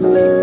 Oh,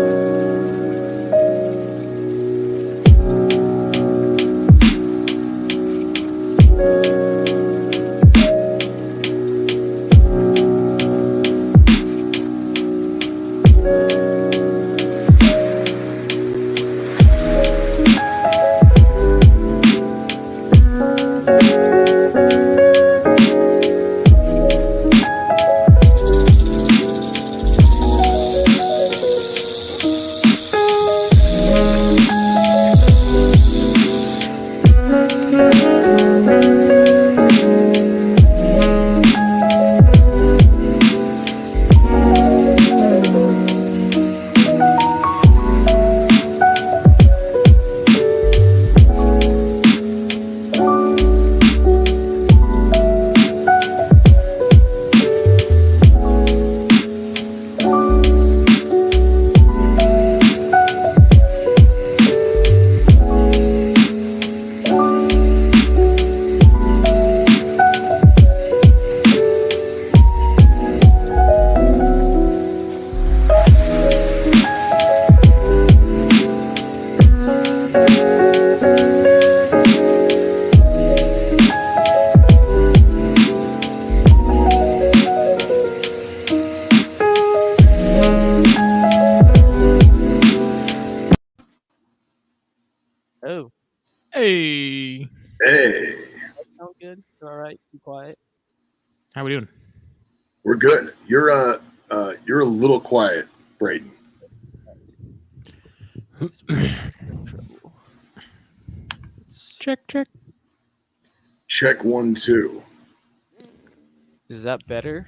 Hey, Hey, sound good. It's all right. Be quiet. how we doing? we're good. You're a little quiet, Brayden. Trouble. Check. Check 1, 2. Is that better?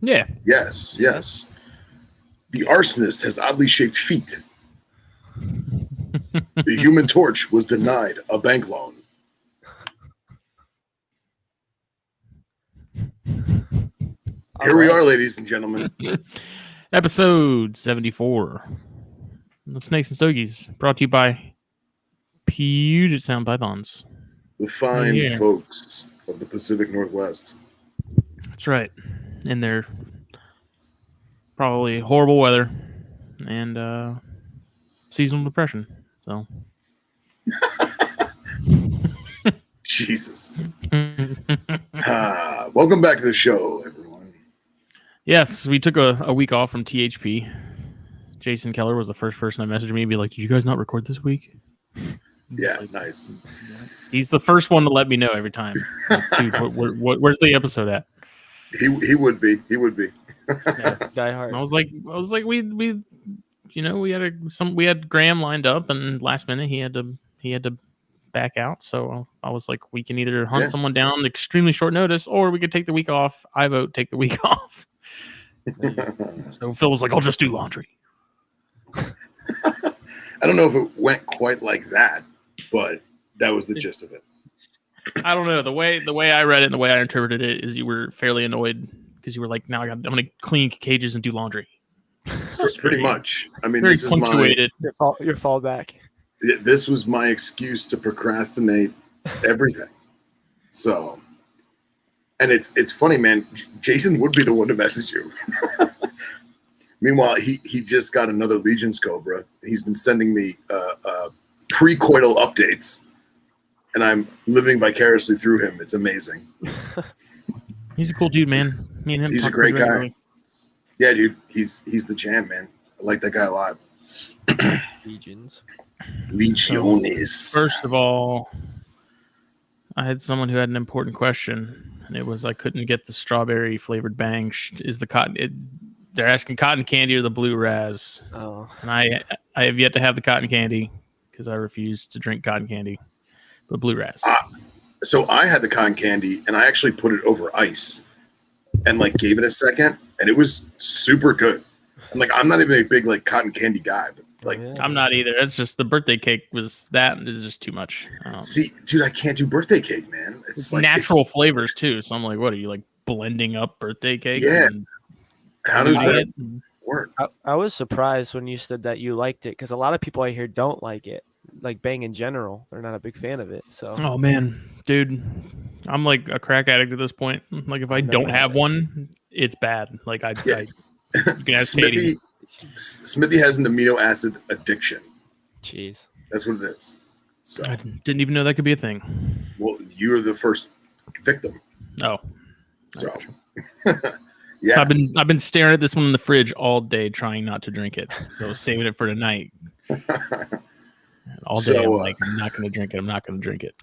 Yeah. Yes. The arsonist has oddly shaped feet. The Human Torch was denied a bank loan. Here we are, ladies and gentlemen. Episode 74 of Snakes and Stogies, brought to you by Puget Sound Pythons. The fine Yeah. folks of the Pacific Northwest. That's right. In their probably horrible weather and seasonal depression. So. Jesus. Welcome back to the show, everyone. Yes, we took a week off from THP. Jason Keller was the first person that messaged me and be like, "Did you guys not record this week?" Yeah, nice. He's the first one to let me know every time. Like, dude, where's the episode at? He would be. Yeah, die hard. I was like, we we had Graham lined up, and last minute he had to back out. So I was like, we can either hunt someone down extremely short notice, or we could take the week off. I vote take the week off. So Phil was like, I'll just do laundry. I don't know if it went quite like that, but that was the gist of it. I don't know. The way I read it and the way I interpreted it is you were fairly annoyed because you were like, now I'm going to clean cages and do laundry. Pretty much. I mean, Very this is punctuated. Your fallback. This was my excuse to procrastinate everything. So, and it's funny, man. Jason would be the one to message you. Meanwhile, he just got another Legion's Cobra. He's been sending me pre-coital updates, and I'm living vicariously through him. It's amazing. He's a cool dude, man. Me and him. He's a great guy. Yeah, dude. He's the jam, man. I like that guy a lot. Legions. Legiones. First of all, I had someone who had an important question, and it was I couldn't get the strawberry flavored bang. Is the cotton? They're asking cotton candy or the blue raz. Oh. And I have yet to have the cotton candy because I refuse to drink cotton candy, but blue raz. So I had the cotton candy, and I actually put it over ice, and like gave it a second, and it was super good. And like I'm not even a big like cotton candy guy, but like I'm not either. It's just the birthday cake was that is just too much. See, dude, I can't do birthday cake, man. It's like natural flavors too. So I'm like, what are you like blending up birthday cake? Yeah. How does that work? I was surprised when you said that you liked it because a lot of people I hear don't like it. Like Bang in general, they're not a big fan of it. So. Oh man, dude, I'm like a crack addict at this point. Like if I don't have one, it's bad. Like you can have Smithy, Smithy has an amino acid addiction. Jeez. That's what it is. So I didn't even know that could be a thing. well, you're the first victim. Oh, So yeah. I've been staring at this one in the fridge all day, trying not to drink it. So saving it for tonight. All day, I'm like, I'm not going to drink it. I'm not going to drink it.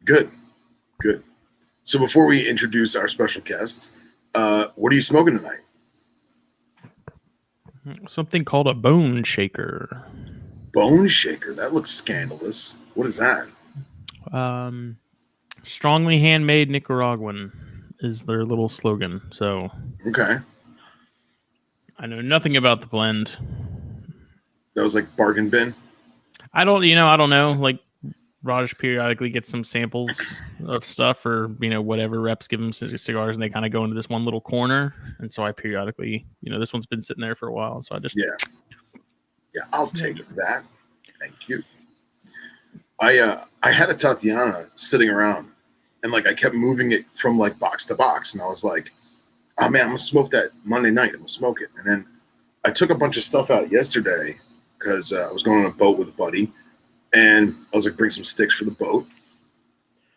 Good. So before we introduce our special guest, what are you smoking tonight? Something called a bone shaker. Bone shaker. That looks scandalous. What is that? Strongly handmade Nicaraguan is their little slogan. So Okay. I know nothing about the blend. That was like bargain bin. I don't know. Like Raj periodically gets some samples of stuff, or whatever reps give him cigars, and they kind of go into this one little corner. And so I periodically, this one's been sitting there for a while, so I just Yeah, I'll take that. Thank you. I had a Tatiana sitting around, and like I kept moving it from like box to box, and I was like, oh man, I'm gonna smoke that Monday night. I'm gonna smoke it, and then I took a bunch of stuff out yesterday because I was going on a boat with a buddy, and I was like, bring some sticks for the boat,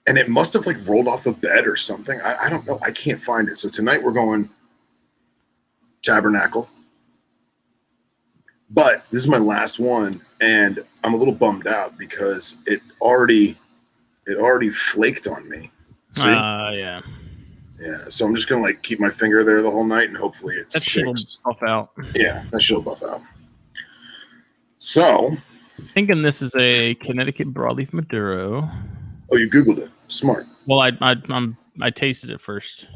and it must have like rolled off the bed or something. I don't know. I can't find it. So tonight we're going Tabernacle, but this is my last one, and I'm a little bummed out because it already flaked on me. See? Yeah. Yeah. So I'm just gonna like keep my finger there the whole night, and hopefully it That shit'll sticks. buff out. Yeah, that shit'll buff out. So, Thinking this is a Connecticut broadleaf Maduro. oh, you Googled it. Smart. Well, I tasted it first.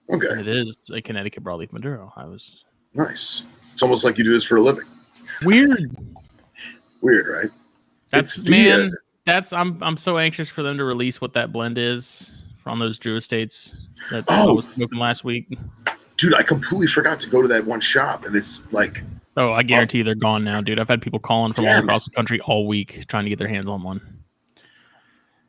Okay. And it is a Connecticut broadleaf Maduro. I was Nice. It's almost like you do this for a living. weird. Weird, right? That's It's via- man. That's I'm so anxious for them to release what that blend is from those Drew Estates that I was smoking last week. Dude, I completely forgot to go to that one shop, and it's like, Oh, I guarantee you they're gone now, dude. I've had people calling from all Damn across the country all week trying to get their hands on one.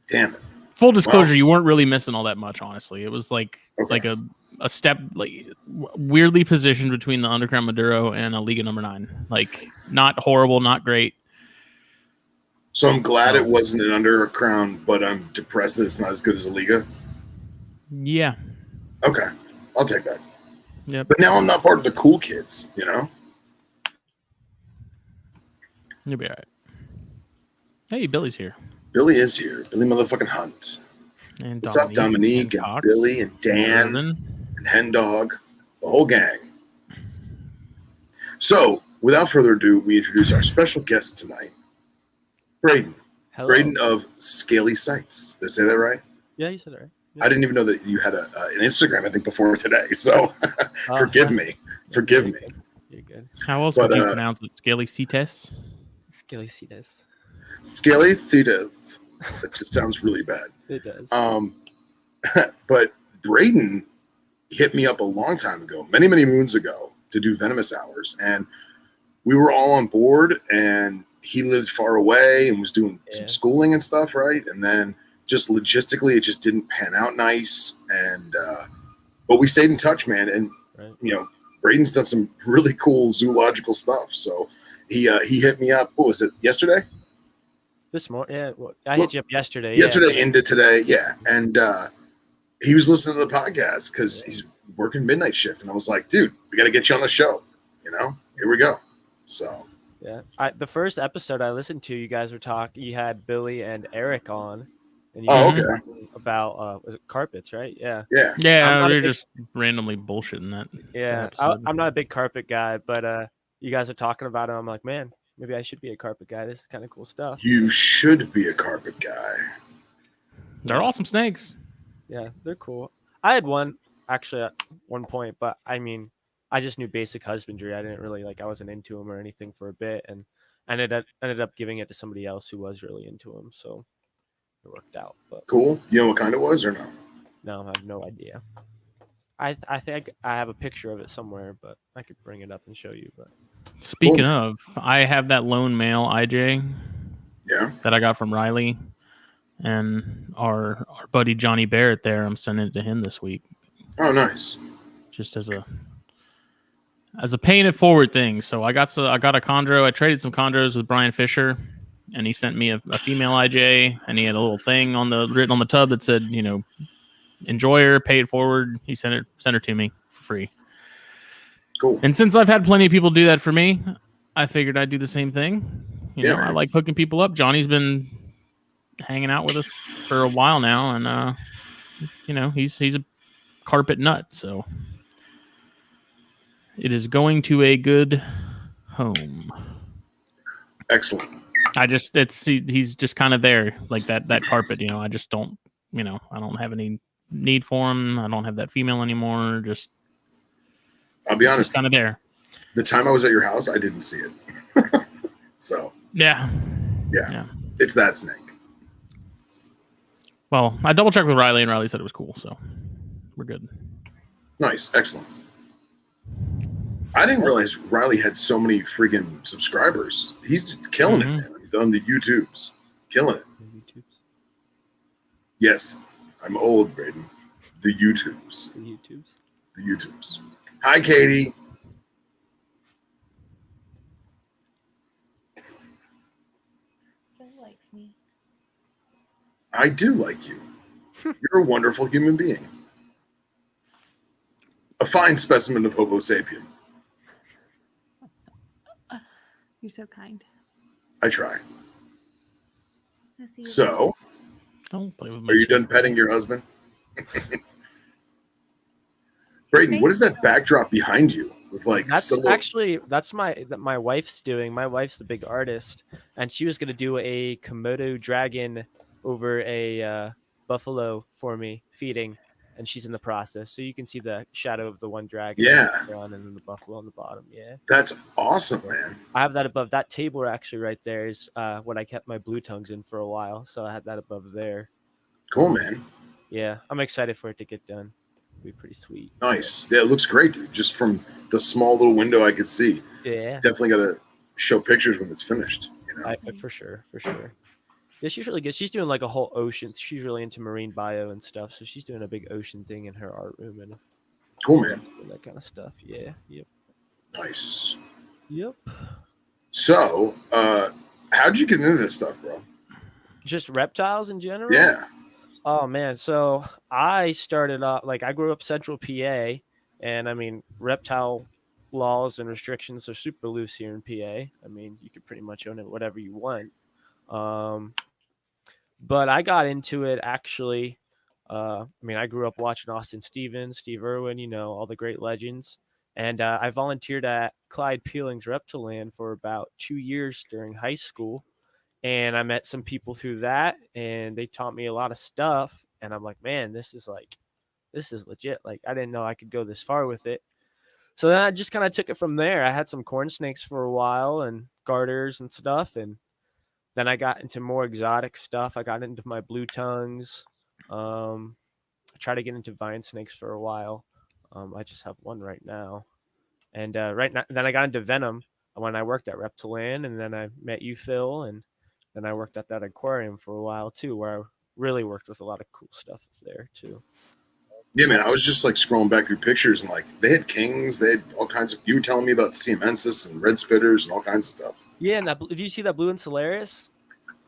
damn it. Full disclosure, you weren't really missing all that much, honestly. It was like Okay. a step like weirdly positioned between the Underground Maduro and a Liga number 9. Like not horrible, not great. So I'm glad it wasn't an Under a Crown, but I'm depressed that it's not as good as a Liga. Yeah. Okay, I'll take that. Yep. But now I'm not part of the cool kids, you know? You'll be all right. Hey, Billy's here. Billy is here. Billy motherfucking Hunt. And What's up, Dominique and Cox, Billy and Dan and Hen Dog, the whole gang. So, without further ado, we introduce our special guest tonight, Braden. Hello. Braden of Scaly Sights. Did I say that right? Yeah, you said it right. Yeah. I didn't even know that you had an Instagram, I think, before today. So, forgive me. Forgive me. You're good. How else would you pronounce it? Scaly Cites? Scaly Cites. Scaly Cites. That just sounds really bad. It does. But Braden hit me up a long time ago, many, many moons ago, to do Venomous Hours. And we were all on board, and he lived far away and was doing some schooling and stuff, right? And then just logistically, it just didn't pan out nice. And but we stayed in touch, man. And, you know, Braden's done some really cool zoological stuff. So he hit me up. What was it, yesterday? This morning, yeah. Well, I hit you up yesterday. Yesterday into today, yeah. And he was listening to the podcast because he's working midnight shift. And I was like, dude, we got to get you on the show. You know, here we go. So, yeah. The first episode I listened to, you guys were talking, you had Billy and Eric on. And you oh, guys okay. were talking about, was it carpets, right? Yeah. Yeah. Yeah, we were just randomly bullshitting that. Yeah. I'm not a big carpet guy, but you guys are talking about it. I'm like, man, maybe I should be a carpet guy. This is kind of cool stuff. You should be a carpet guy. They're awesome snakes. Yeah, they're cool. I had one actually at one point, but I mean, I just knew basic husbandry. I didn't really I wasn't into them or anything for a bit, and ended up giving it to somebody else who was really into them. So it worked out. But cool. You know what kind it was or no? No, I have no idea. I think I have a picture of it somewhere, but I could bring it up and show you. But speaking of, I have that lone male IJ. Yeah. That I got from Riley, and our buddy Johnny Barrett there. I'm sending it to him this week. Oh, nice. Just as a as a paying it forward thing. So I got a chondro. I traded some chondros with Brian Fisher, and he sent me a female IJ, and he had a little thing written on the tub that said, enjoy her, pay it forward. He sent her to me for free. Cool. And since I've had plenty of people do that for me, I figured I'd do the same thing. I like hooking people up. Johnny's been hanging out with us for a while now, and he's a carpet nut, so it is going to a good home. Excellent. He's just kind of there, like that carpet. I just don't, I don't have any need for him. I don't have that female anymore. Just I'll be honest, kind of there. The time I was at your house, I didn't see it. So yeah, it's that snake. Well, I double checked with Riley, and Riley said it was cool, so we're good. Nice, excellent. I didn't realize Riley had so many freaking subscribers. He's killing it, man. On the YouTubes, killing it. Yes, I'm old, Braden. The YouTubes. The YouTubes. Hi, Katie. Likes me. I do like you. You're a wonderful human being. A fine specimen of Homo sapien. You're so kind. I try. I see So, don't play with are you done petting your husband? Braden, what is that backdrop behind you? With like that's my wife's doing. My wife's the big artist, and she was gonna do a Komodo dragon over a buffalo for me feeding, and she's in the process. So you can see the shadow of the one dragon, and then the buffalo on the bottom. Yeah, that's awesome, man. I have that above that table. Actually, right there is what I kept my blue tongues in for a while. So I had that above there. Cool, man. Yeah, I'm excited for it to get done. Be pretty sweet. Nice. Yeah, it looks great, dude. Just from the small little window I could see. Yeah. Definitely got to show pictures when it's finished. For sure. Yeah, she's really good. She's doing like a whole ocean. She's really into marine bio and stuff. So she's doing a big ocean thing in her art room and cool, man. That kind of stuff. Yeah. Yep. Nice. Yep. So, how'd you get into this stuff, bro? Just reptiles in general? Yeah. Oh man, so I started off I grew up Central PA, and I mean reptile laws and restrictions are super loose here in PA. I mean you could pretty much own it whatever you want. But I got into it actually. I grew up watching Austin Stevens, Steve Irwin, all the great legends, and I volunteered at Clyde Peeling's Reptiland for about 2 years during high school. And I met some people through that, and they taught me a lot of stuff. And I'm like, man, this is legit. Like, I didn't know I could go this far with it. So then I just kind of took it from there. I had some corn snakes for a while and garters and stuff. And then I got into more exotic stuff. I got into my blue tongues. I tried to get into vine snakes for a while. I just have one right now. And right now, then I got into venom when I worked at Reptiland, and then I met you, Phil, and then I worked at that aquarium for a while too, where I really worked with a lot of cool stuff there too. Yeah, man. I was just like scrolling back through pictures, and like they had kings, they had all kinds of. You were telling me about siamensis and red spitters and all kinds of stuff. Yeah, and did you see that blue Insularis?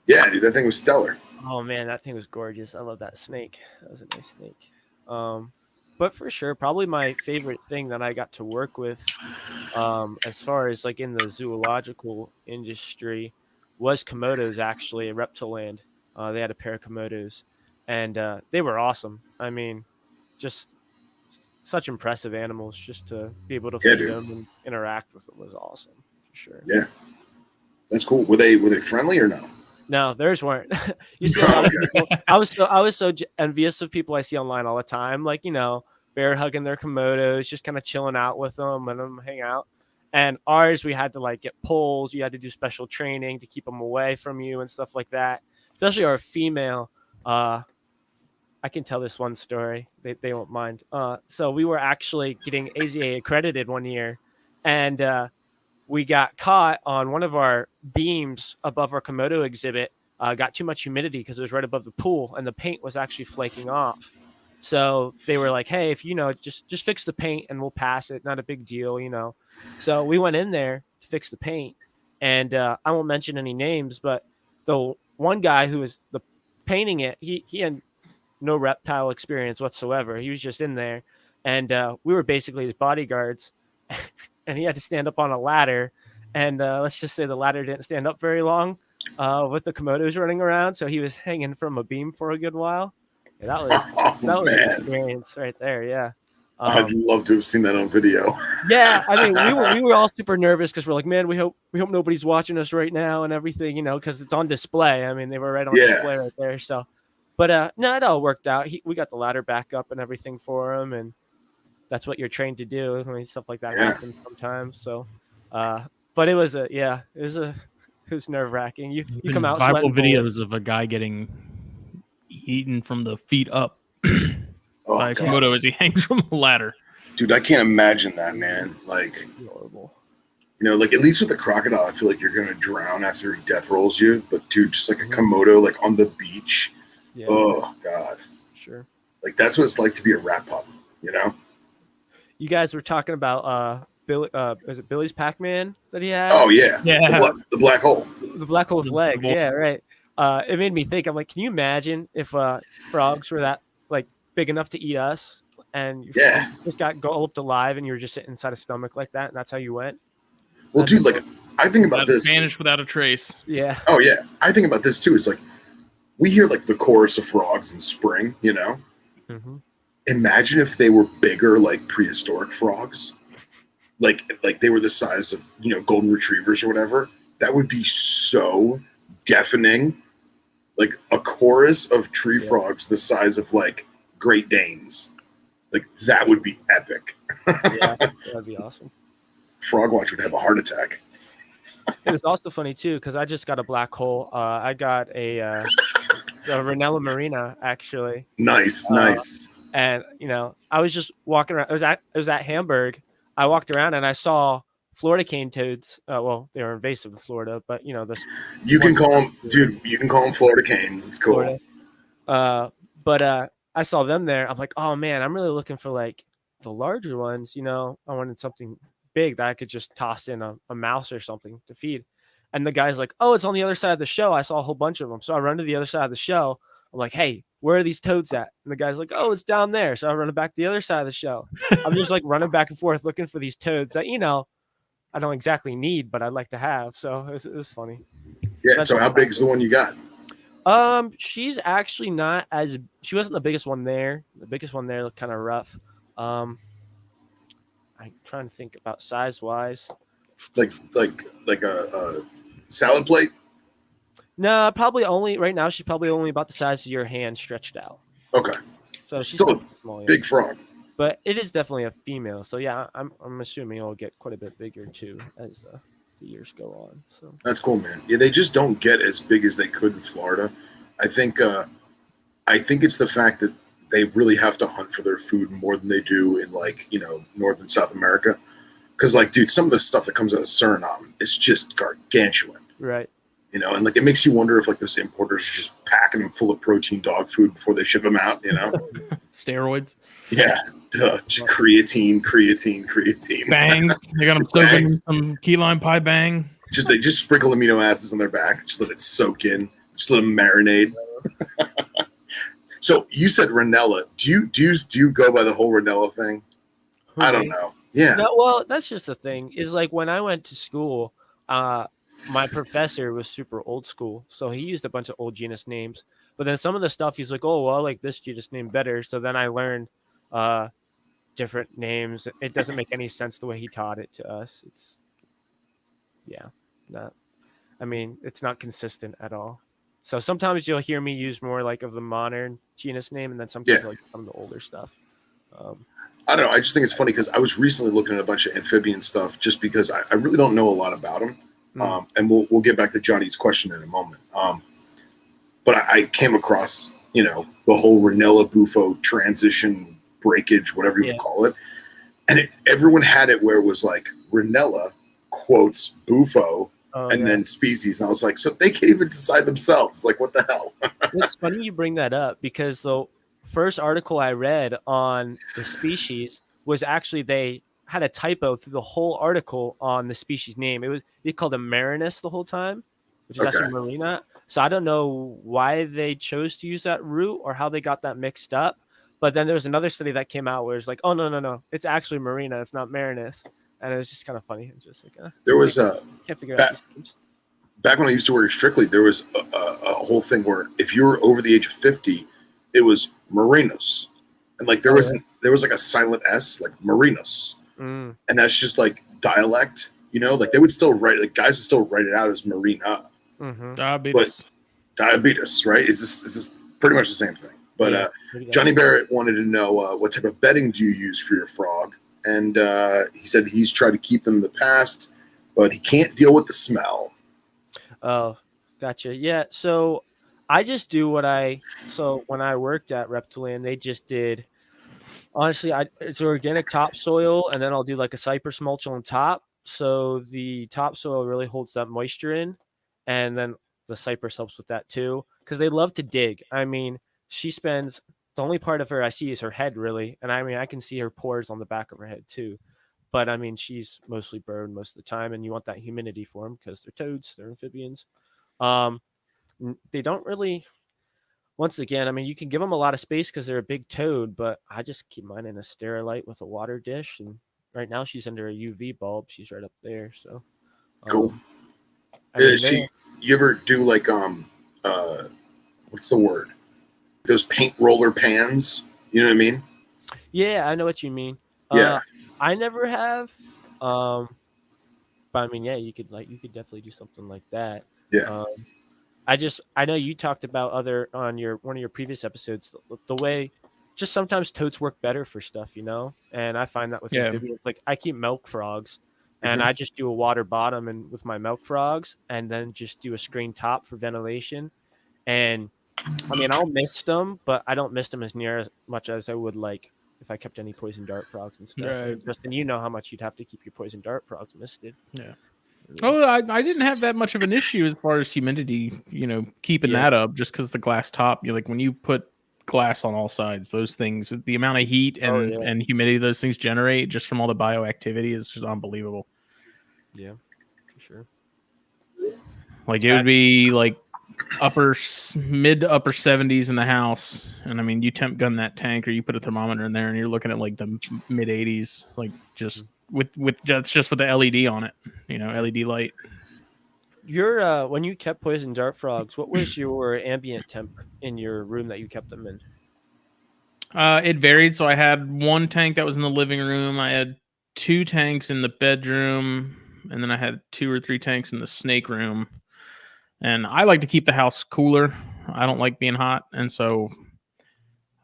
Yeah, dude, that thing was stellar. Oh man, that thing was gorgeous. I love that snake. That was a nice snake. But for sure, probably my favorite thing that I got to work with, as far as like in the zoological industry, was Komodos actually at Reptiland. They had a pair of Komodos, and they were awesome. I mean, just such impressive animals. Just to be able to feed them and interact with them was awesome for sure. Yeah, that's cool. Were they friendly or no? No, theirs weren't. You see a lot of people. I was so envious of people I see online all the time, like bear hugging their Komodos, just kind of chilling out with them and them hang out. And ours, we had to like get poles. You had to do special training to keep them away from you and stuff like that. Especially our female. I can tell this one story. They won't mind. So we were actually getting AZA accredited one year, and we got caught on one of our beams above our Komodo exhibit. Got too much humidity because it was right above the pool, and the paint was actually flaking off. So they were like, hey, if just fix the paint and we'll pass it, not a big deal, So we went in there to fix the paint, and I won't mention any names, but the one guy who was the painting it, he had no reptile experience whatsoever. He was just in there, and we were basically his bodyguards, and he had to stand up on a ladder, and let's just say the ladder didn't stand up very long with the Komodos running around, so he was hanging from a beam for a good while. Yeah, that was an experience right there. Yeah. I'd love to have seen that on video. Yeah, I mean, we were all super nervous because we're like, man, we hope nobody's watching us right now and everything, because it's on display. I mean, they were right on display right there. So, but no, it all worked out. We got the ladder back up and everything for him, and that's what you're trained to do. I mean, stuff like that happens sometimes. So, but it was nerve wracking. You come out viral sweating videos bullets. of a guy getting eaten from the feet up by a God. Komodo as he hangs from a ladder. Dude, I can't imagine that, man. Like, Horrible. Like at least with a crocodile, I feel like you're gonna drown after he death rolls you. But dude, just like a Komodo, like on the beach. Yeah. Oh God. Sure. Like that's what it's like to be a rat pup. You guys were talking about Billy. Is it Billy's Pac-Man that he had? Oh yeah. Yeah. The black hole. The black hole with The legs. ball. Yeah, right. It made me think. I'm like, can you imagine if frogs were that like big enough to eat us, and you just got gulped alive, and you were just sitting inside a stomach like that, and that's how you went? Well, dude, like I think about this. Vanished without a trace. Yeah. Oh yeah, I think about this too. It's like we hear like the chorus of frogs in spring. Mm-hmm. Imagine if they were bigger, like prehistoric frogs, like they were the size of golden retrievers or whatever. That would be so deafening. Like a chorus of tree frogs the size of like Great Danes. Like that would be epic. Yeah, that'd be awesome. Frogwatch would have a heart attack. It was also funny too because I just got a black hole. I got a Ranella marina actually. Nice. And I was just walking around. It was at Hamburg. I walked around and I saw Florida cane toads. Well, they were invasive in Florida, but this. You can call them, dude. You can call them Florida canes. It's cool. But I saw them there. I'm like, oh man, I'm really looking for like the larger ones. I wanted something big that I could just toss in a mouse or something to feed. And the guy's like, oh, it's on the other side of the show. I saw a whole bunch of them. So I run to the other side of the show. I'm like, hey, where are these toads at? And the guy's like, oh, it's down there. So I run back to the other side of the show. I'm just like running back and forth looking for these toads that, I don't exactly need, but I'd like to have. So it was funny. Yeah. So how big is the one you got? She's actually she wasn't the biggest one there. The biggest one there looked kind of rough. I'm trying to think about size wise. Like a salad plate? No, probably only right now. She's probably only about the size of your hand stretched out. Okay. So she's still a small, big frog. But it is definitely a female. So yeah, I'm assuming it'll get quite a bit bigger too as the years go on. So that's cool, man. Yeah, they just don't get as big as they could in Florida. I think it's the fact that they really have to hunt for their food more than they do in like North and South America. Because like, dude, some of the stuff that comes out of Suriname is just gargantuan. Right. And like it makes you wonder if like those importers are just packing them full of protein dog food before they ship them out. Steroids. Yeah. Creatine. Bangs. They got them soaking in some key lime pie bang. They just sprinkle amino acids on their back. Just let it soak in. Just let them marinate. So you said Ranella. Do you go by the whole Ranella thing? I don't know. Yeah. No, well, that's just the thing. Is like when I went to school, my professor was super old school, so he used a bunch of old genus names. But then some of the stuff he's like, oh, well, I like this genus name better. So then I learned different names. It doesn't make any sense the way he taught it to us. It's not consistent at all. So sometimes you'll hear me use more like of the modern genus name, and then sometimes like some of the older stuff. I don't know. I just think it's funny because I was recently looking at a bunch of amphibian stuff just because I really don't know a lot about them. And we'll get back to Johnny's question in a moment. But I came across, the whole Ranella Bufo transition breakage, whatever you would call it. And everyone had it where it was like Ranella quotes Bufo then species. And I was like, so they can't even decide themselves. Like, what the hell? It's funny you bring that up because though first article I read on the species was actually they had a typo through the whole article on the species name. They called them Marinus the whole time, which is actually Okay. Marina. So I don't know why they chose to use that root or how they got that mixed up. But then there was another study that came out where it's like, oh no, it's actually Marina, it's not Marinus, and it was just kind of funny. It's just like There was can't figure out back, these names. back when I used to work strictly, there was a whole thing where if you were over the age of 50, it was Marinos, and like there was like a silent S, like Marinos, and that's just like dialect. You know, like they would still write, like guys would still write it out as Marina, Diabetes. but diabetes, right? Is this pretty much the same thing? But Johnny Barrett wanted to know what type of bedding do you use for your frog, and he said he's tried to keep them in the past, but he can't deal with the smell. Oh, gotcha. Yeah. So I just do when I worked at Reptiland, they just did, honestly, it's organic topsoil, and then I'll do like a cypress mulch on top. So the topsoil really holds that moisture in, and then the cypress helps with that too. Because they love to dig. I mean, she spends the only part of her I see is her head, really, and I mean I can see her pores on the back of her head too. But I mean she's mostly bird most of the time, and you want that humidity for them because they're toads, they're amphibians. Um, they don't really. Once again, I mean, you can give them a lot of space because they're a big toad, but I just keep mine in a sterilite with a water dish. And right now she's under a UV bulb. She's right up there. So Cool. I mean, You ever do like what's the word? Those paint roller pans. You know what I mean? Yeah, I know what you mean. Yeah. I never have. But I mean, yeah, you could definitely do something like that. Yeah. I know you talked about on one of your previous episodes the way just sometimes toads work better for stuff, you know? And I find that with amphibians. Like I keep milk frogs and I just do a water bottom and with my milk frogs and then just do a screen top for ventilation. And I mean, I'll mist them, but I don't mist them as near as much as I would like if I kept any poison dart frogs and stuff. Right. And Justin, you know how much you'd have to keep your poison dart frogs misted. Yeah. Oh, I didn't have that much of an issue as far as humidity, keeping that up just because the glass top, like when you put glass on all sides, those things, the amount of heat and humidity those things generate just from all the bioactivity is just unbelievable. Yeah, for sure. Like it would be like mid to upper 70s in the house. And I mean, you temp gun that tank or you put a thermometer in there and you're looking at like the mid 80s, like just with just with the LED on it, LED light. Your when you kept poison dart frogs, what was your ambient temp in your room that you kept them in? It varied. So I had one tank that was in the living room. I had 2 tanks in the bedroom, and then I had 2 or 3 tanks in the snake room. And I like to keep the house cooler. I don't like being hot, and so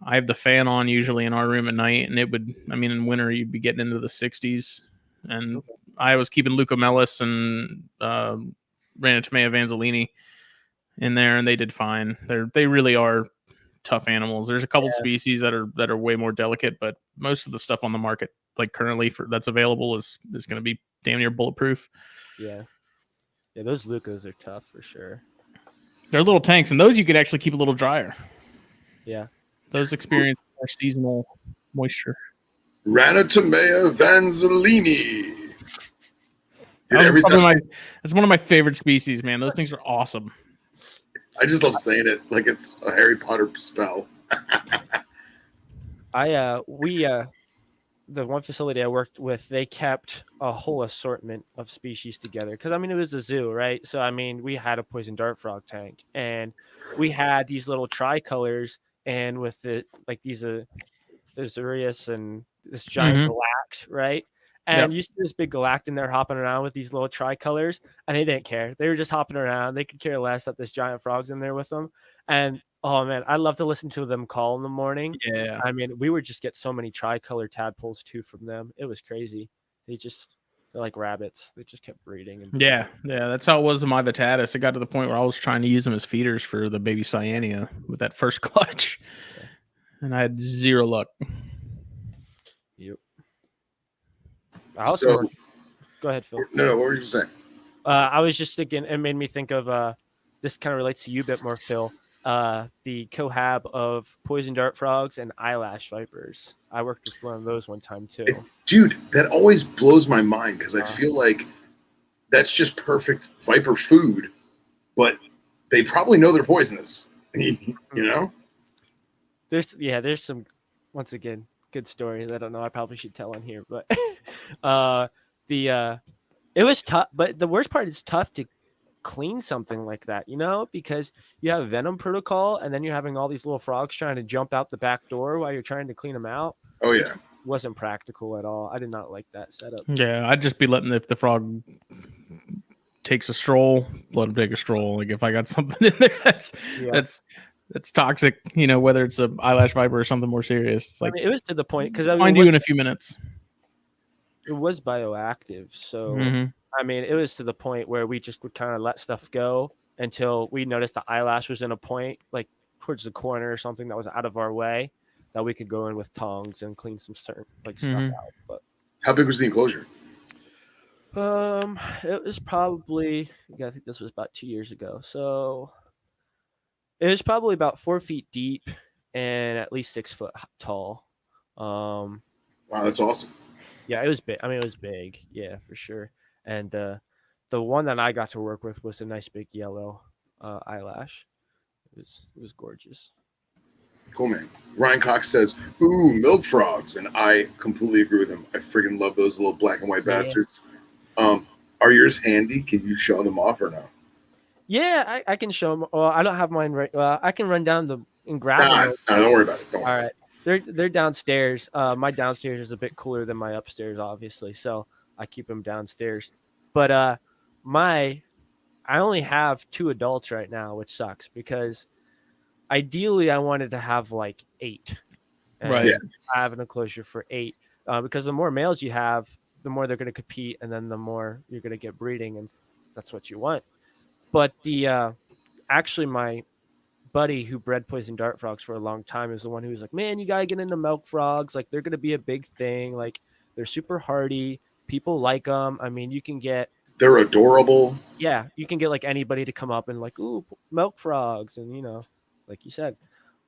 I have the fan on usually in our room at night, and in winter you'd be getting into the 60s. And I was keeping Leucomelis and Ranitomea vanzolini in there, and they did fine. They really are tough animals. There's a couple species that are way more delicate, but most of the stuff on the market, like currently that's available, is going to be damn near bulletproof. Yeah, those Lucas are tough for sure. They're little tanks, and those you could actually keep a little drier. Yeah. Those experience more seasonal moisture. Ranitomea vanzolini. That's one of my favorite species, man. Those things are awesome. I just love saying it like it's a Harry Potter spell. The one facility I worked with, they kept a whole assortment of species together because it was a zoo, right? So we had a poison dart frog tank, and we had these little tricolors, and with it like these Azurius and this giant galact, right? And you see this big galactin there hopping around with these little tricolors, and they didn't care. They were just hopping around. They could care less that this giant frog's in there with them. And oh man, I love to listen to them call in the morning. Yeah. We would just get so many tricolor tadpoles too from them. It was crazy. They're like rabbits. They just kept breeding. Yeah. That's how it was with my Vitatus. It got to the point where I was trying to use them as feeders for the baby Cyanea with that first clutch, and I had zero luck. Yep. Go ahead, Phil. No, what were you saying? I was just thinking, it made me think of this kind of relates to you a bit more, Phil. the cohab of poison dart frogs and eyelash vipers. I worked with one of those one time too. Dude, that always blows my mind because I Uh-huh. feel like that's just perfect viper food, but they probably know they're poisonous. You know? There's some, once again, good stories. I don't know, I probably should tell on here, but the it was tough. But the worst part is tough to clean something like that, because you have venom protocol, and then you're having all these little frogs trying to jump out the back door while you're trying to clean them out. Oh It yeah. wasn't practical at all. I did not like that setup. Yeah, I'd just be letting if the frog takes a stroll, let him take a stroll. Like if I got something in there Yeah. that's toxic, whether it's a eyelash viper or something more serious. It's like I mean, it was to the point because find you in a few minutes. it was bioactive. So, Mhm. I mean, it was to the point where we just would kind of let stuff go until we noticed the eyelash was in a point, like towards the corner or something that was out of our way, that we could go in with tongs and clean some certain stuff Mhm. out. How big was the enclosure? But it was probably, I think this was about 2 years ago. So it was probably about 4 feet deep and at least 6 foot tall. Wow, that's awesome. Yeah, it was big. I mean, it was big. Yeah, for sure. And the one that I got to work with was a nice big yellow eyelash. It was gorgeous. Cool, man. Ryan Cox says, "Ooh, milk frogs," and I completely agree with him. I friggin' love those little black and white Yeah. bastards. Are yours handy? Can you show them off or no? Yeah, I can show them. Well, I don't have mine right. I can run down and grab them. Nah, don't worry about it. Don't worry. All right, they're downstairs. My downstairs is a bit cooler than my upstairs, obviously, so I keep them downstairs. But I only have 2 adults right now, which sucks because ideally I wanted to have like 8. And Right. Yeah. I have an enclosure for 8 because the more males you have, the more they're going to compete, and then the more you're going to get breeding, and that's what you want. But the actually my buddy who bred poison dart frogs for a long time is the one who was like, man, you gotta get into milk frogs. Like they're gonna be a big thing. Like they're super hardy. People like them. I mean, They're adorable. you can get like anybody to come up and like, ooh, milk frogs, and like you said.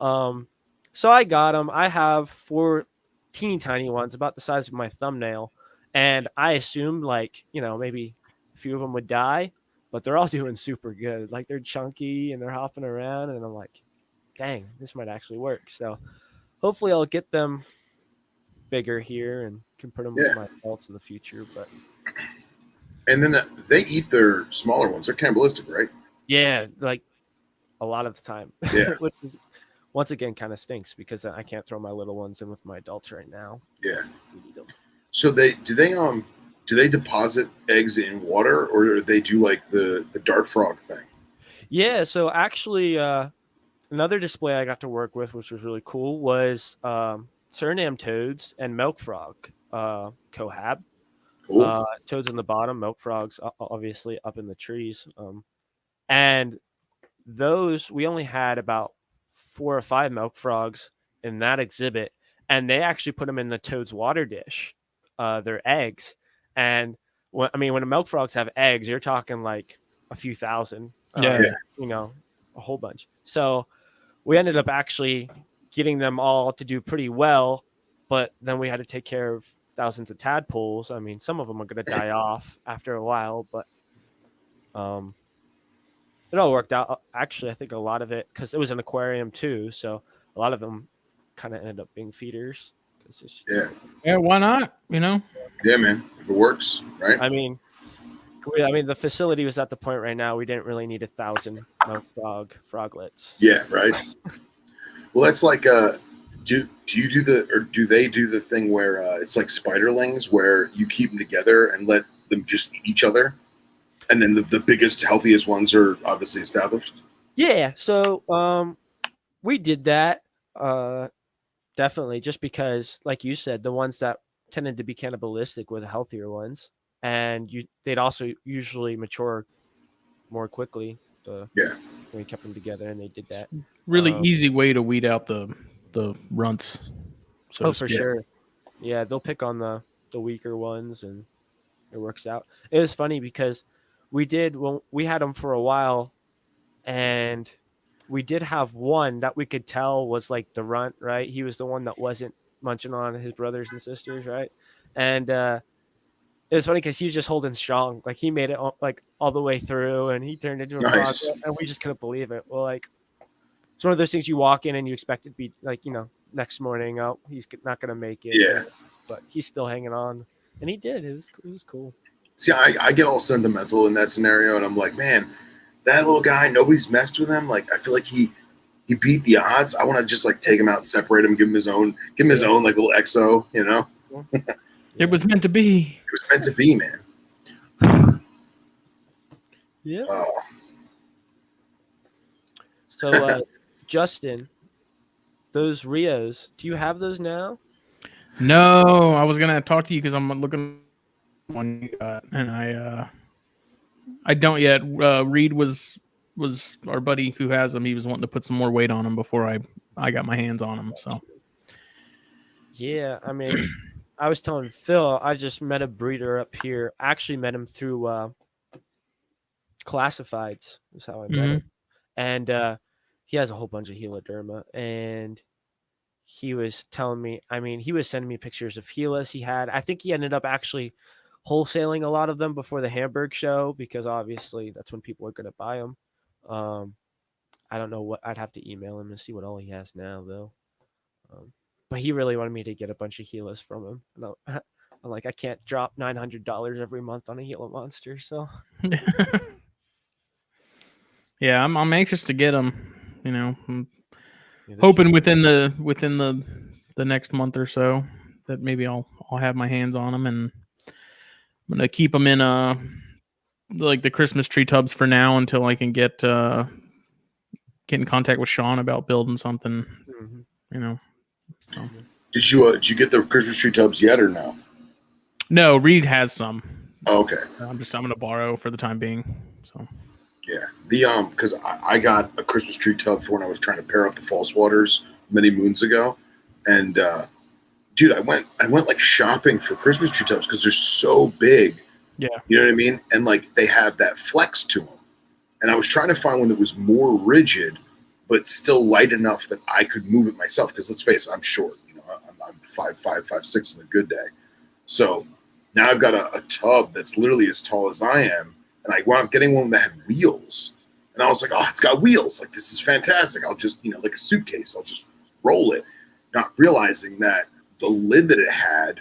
So I got them. I have 4 teeny tiny ones, about the size of my thumbnail, and I assumed like maybe a few of them would die, but they're all doing super good. Like they're chunky and they're hopping around, and I'm like, dang, this might actually work. So hopefully I'll get them bigger here and can put them with my adults in the future. But And then they eat their smaller ones. They're cannibalistic, right? yeah, like a lot of the time. Yeah. Which is once again kind of stinks because I can't throw my little ones in with my adults right now. Yeah. We need them. So do they deposit eggs in water, or do they do like the dart frog thing? Yeah, so actually another display I got to work with, which was really cool, was Suriname toads and milk frog cohab. Cool. Toads on the bottom, milk frogs obviously up in the trees. And those, we only had about 4 or 5 milk frogs in that exhibit, and they actually put them in the toad's water dish, their eggs. And when the milk frogs have eggs, you're talking like a few thousand, Yeah. a whole bunch. So we ended up actually getting them all to do pretty well, but then we had to take care of thousands of tadpoles. I mean, some of them are going to die off after a while, but it all worked out. Actually, I think a lot of it, because it was an aquarium too, so a lot of them kind of ended up being feeders. Yeah, why not? Yeah, man. If it works, right? I mean, the facility was at the point right now we didn't really need 1,000 milk froglets. Yeah, right. Well, that's like do they do the thing where it's like spiderlings, where you keep them together and let them just eat each other, and then the biggest, healthiest ones are obviously established? Yeah, so we did that definitely, just because, like you said, the ones that tended to be cannibalistic were the healthier ones, and they'd also usually mature more quickly. When we kept them together, and they did that. Really easy way to weed out the runts. For sure. Yeah, they'll pick on the weaker ones, and it works out. It was funny because we had them for a while, and we did have one that we could tell was like the runt, right? He was the one that wasn't munching on his brothers and sisters, right? And it was funny because he was just holding strong. Like he made it like all the way through, and he turned into a frog, and we just couldn't believe it. Well, like it's one of those things you walk in and you expect it to be like, next morning, oh, he's not gonna make it. Yeah. But he's still hanging on, and he did. It was cool. See, I get all sentimental in that scenario, and I'm like, man, that little guy, nobody's messed with him. Like, I feel like he beat the odds. I want to just like take him out and separate him, give him his own like little exo, It was meant to be. It was meant to be, man. Yeah. So, Justin, those Rios, do you have those now? No, I was gonna talk to you because I'm looking one you got, and I don't yet. Reed was our buddy who has them. He was wanting to put some more weight on them before I got my hands on them. So yeah, I mean, I was telling Phil, I just met a breeder up here. I actually met him through Classifieds. Is how I met him, and he has a whole bunch of Heloderma, and he was telling me, I mean, he was sending me pictures of Helas he had. I think he ended up actually wholesaling a lot of them before the Hamburg show because obviously that's when people are going to buy them. I don't know what I'd have to email him and see what all he has now though. But he really wanted me to get a bunch of Helas from him. No, I'm like, I can't drop $900 every month on a Gila monster. So yeah, I'm anxious to get them. I'm hoping within the next month or so that maybe I'll have my hands on them, and I'm gonna keep them in like the Christmas tree tubs for now until I can get in contact with Sean about building something. So. Did you get the Christmas tree tubs yet or no? No, Reed has some. Oh, okay. I'm gonna borrow for the time being. So. Yeah, because I got a Christmas tree tub for when I was trying to pair up the false waters many moons ago, and dude, I went like shopping for Christmas tree tubs because they're so big. Yeah, you know what I mean, and like they have that flex to them, and I was trying to find one that was more rigid but still light enough that I could move it myself. Because let's face it, I'm short. I'm 5'5", 5'6" on a good day, so now I've got a tub that's literally as tall as I am. And I wound up getting one that had wheels. And I was like, oh, it's got wheels. Like, this is fantastic. I'll just, like a suitcase, I'll just roll it. Not realizing that the lid that it had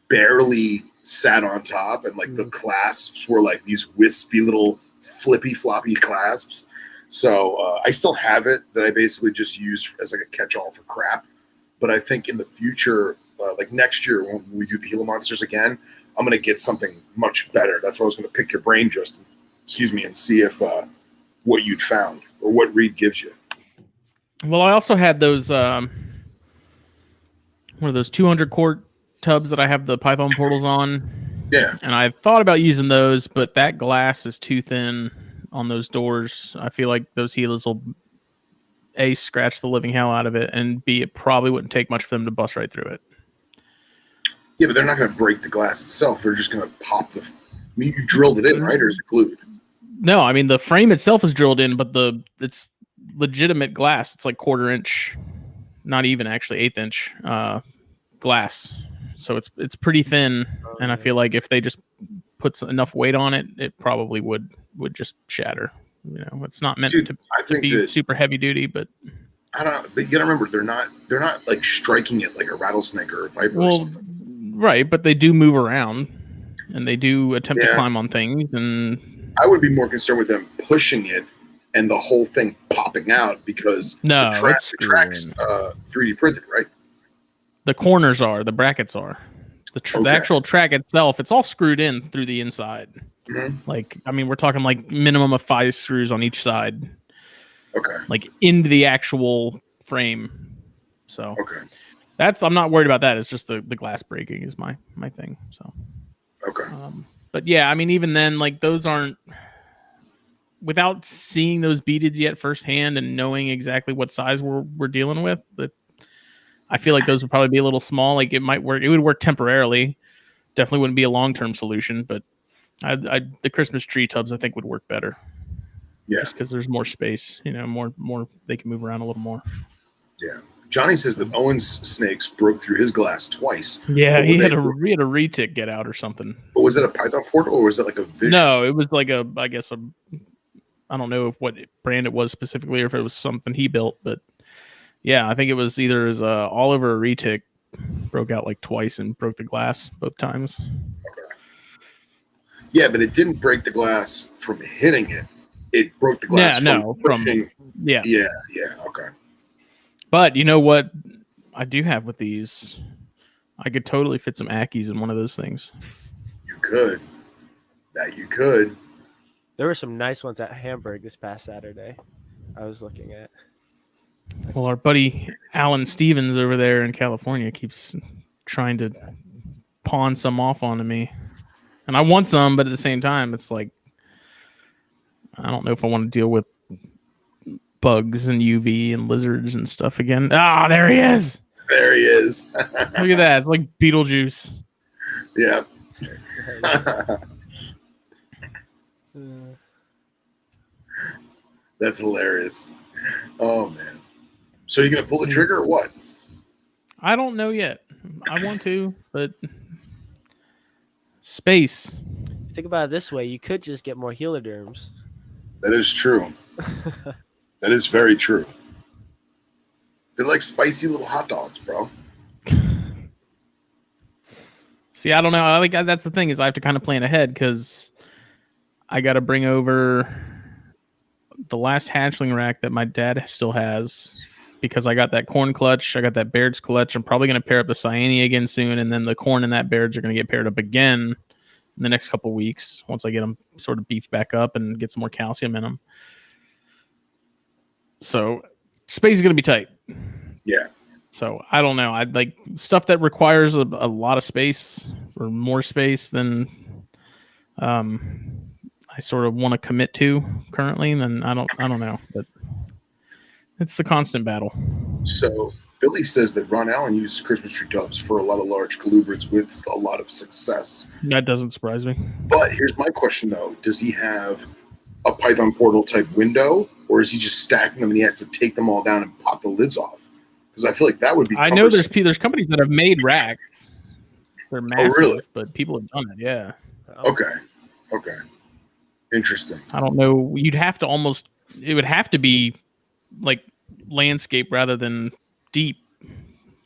barely sat on top. And, like, the clasps were, like, these wispy little flippy floppy clasps. So I still have it that I basically just use as, like, a catch-all for crap. But I think in the future, like next year when we do the Gila Monsters again, I'm going to get something much better. That's why I was going to pick your brain, Justin. Excuse me, and see if what you'd found or what Reed gives you. Well, I also had those one of those 200 quart tubs that I have the Python portals on. Yeah. And I thought about using those, but that glass is too thin on those doors. I feel like those Gilas will A, scratch the living hell out of it, and B, it probably wouldn't take much for them to bust right through it. Yeah, but they're not going to break the glass itself. They're just going to pop the. I mean, you drilled it in, right, or is it glued? No, I mean the frame itself is drilled in, but it's legitimate glass. It's like 1/4 inch, not even actually 1/8 inch glass. So it's pretty thin, and I feel like if they just put enough weight on it, it probably would just shatter. It's not meant to be super heavy duty, but. I don't know, but you gotta remember they're not like striking it like a rattlesnake or a viper or something. Right, but they do move around and they do attempt to climb on things, and I would be more concerned with them pushing it and the whole thing popping out because the track's 3D printed, right? The corners are, the brackets are. The actual track itself, it's all screwed in through the inside. Mm-hmm. Like, I mean, we're talking like minimum of 5 screws on each side. Okay. Like into the actual frame. So I'm not worried about that. It's just the glass breaking is my thing. So but yeah, I mean, even then, like those aren't, without seeing those beadeds yet firsthand and knowing exactly what size we're dealing with, that I feel like those would probably be a little small. Like it might work. It would work temporarily. Definitely wouldn't be a long-term solution, but the Christmas tree tubs I think would work better. Yeah. Just because there's more space, more they can move around a little more. Yeah. Johnny says that Owen's snakes broke through his glass twice. Yeah, he had a retic get out or something. But was it a python portal or was it like a vision? No, it was like I guess I don't know what brand it was specifically or if it was something he built, but yeah, I think it was either his Oliver or retic broke out like twice and broke the glass both times. Okay. Yeah, but it didn't break the glass from hitting it. It broke the glass from pushing. Yeah. Okay. But you know what I do have with these? I could totally fit some Ackies in one of those things. You could. That you could. There were some nice ones at Hamburg this past Saturday. I was looking at. Well, our buddy Alan Stevens over there in California keeps trying to pawn some off onto me. And I want some, but at the same time, it's like, I don't know if I want to deal with bugs and UV and lizards and stuff again. Ah, there he is. There he is. Look at that. It's like Beetlejuice. Yeah. That's hilarious. Oh, man. So you're going to pull the trigger or what? I don't know yet. I want to, but space. Think about it this way. You could just get more heliderms. That is true. That is very true. They're like spicy little hot dogs, bro. See, I don't know. I think that's the thing is I have to kind of plan ahead because I got to bring over the last hatchling rack that my dad still has because I got that corn clutch. I got that Baird's clutch. I'm probably going to pair up the Cyania again soon, and then the corn and that Baird's are going to get paired up again in the next couple of weeks once I get them sort of beefed back up and get some more calcium in them. So space is going to be tight. Yeah. So I don't know. I'd like stuff that requires a lot of space or more space than I sort of want to commit to currently. And then I don't know, but it's the constant battle. So Billy says that Ron Allen used Christmas tree tubs for a lot of large colubrids with a lot of success. That doesn't surprise me. But here's my question though: does he have a Python portal type window, or is he just stacking them and he has to take them all down and pop the lids off? Because I feel like that would be. I know there's companies that have made racks. They're massive, really? But people have done it. Yeah. Okay. Interesting. I don't know. You'd have to almost. It would have to be like landscape rather than deep.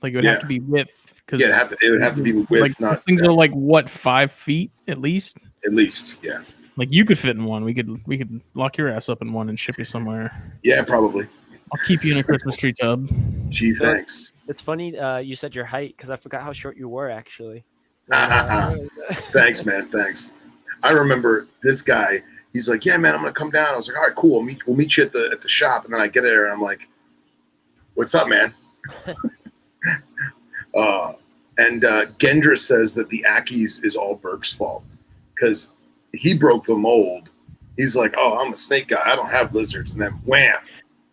Like it would have to be width. Cause it would have to be width. Like, not things depth. are like what 5 feet at least. At least, yeah. Like you could fit in one. We could lock your ass up in one and ship you somewhere. Yeah, probably. I'll keep you in a Christmas tree tub. Gee, thanks. It's funny you said your height because I forgot how short you were actually. Thanks, man. Thanks. I remember this guy. He's like, "Yeah, man, I'm gonna come down." I was like, "All right, cool. We'll meet you at the shop." And then I get there and I'm like, "What's up, man?" And Gendra says that the Ackies is all Burke's fault because he broke the mold. He's like, "Oh, I'm a snake guy. I don't have lizards." And then wham.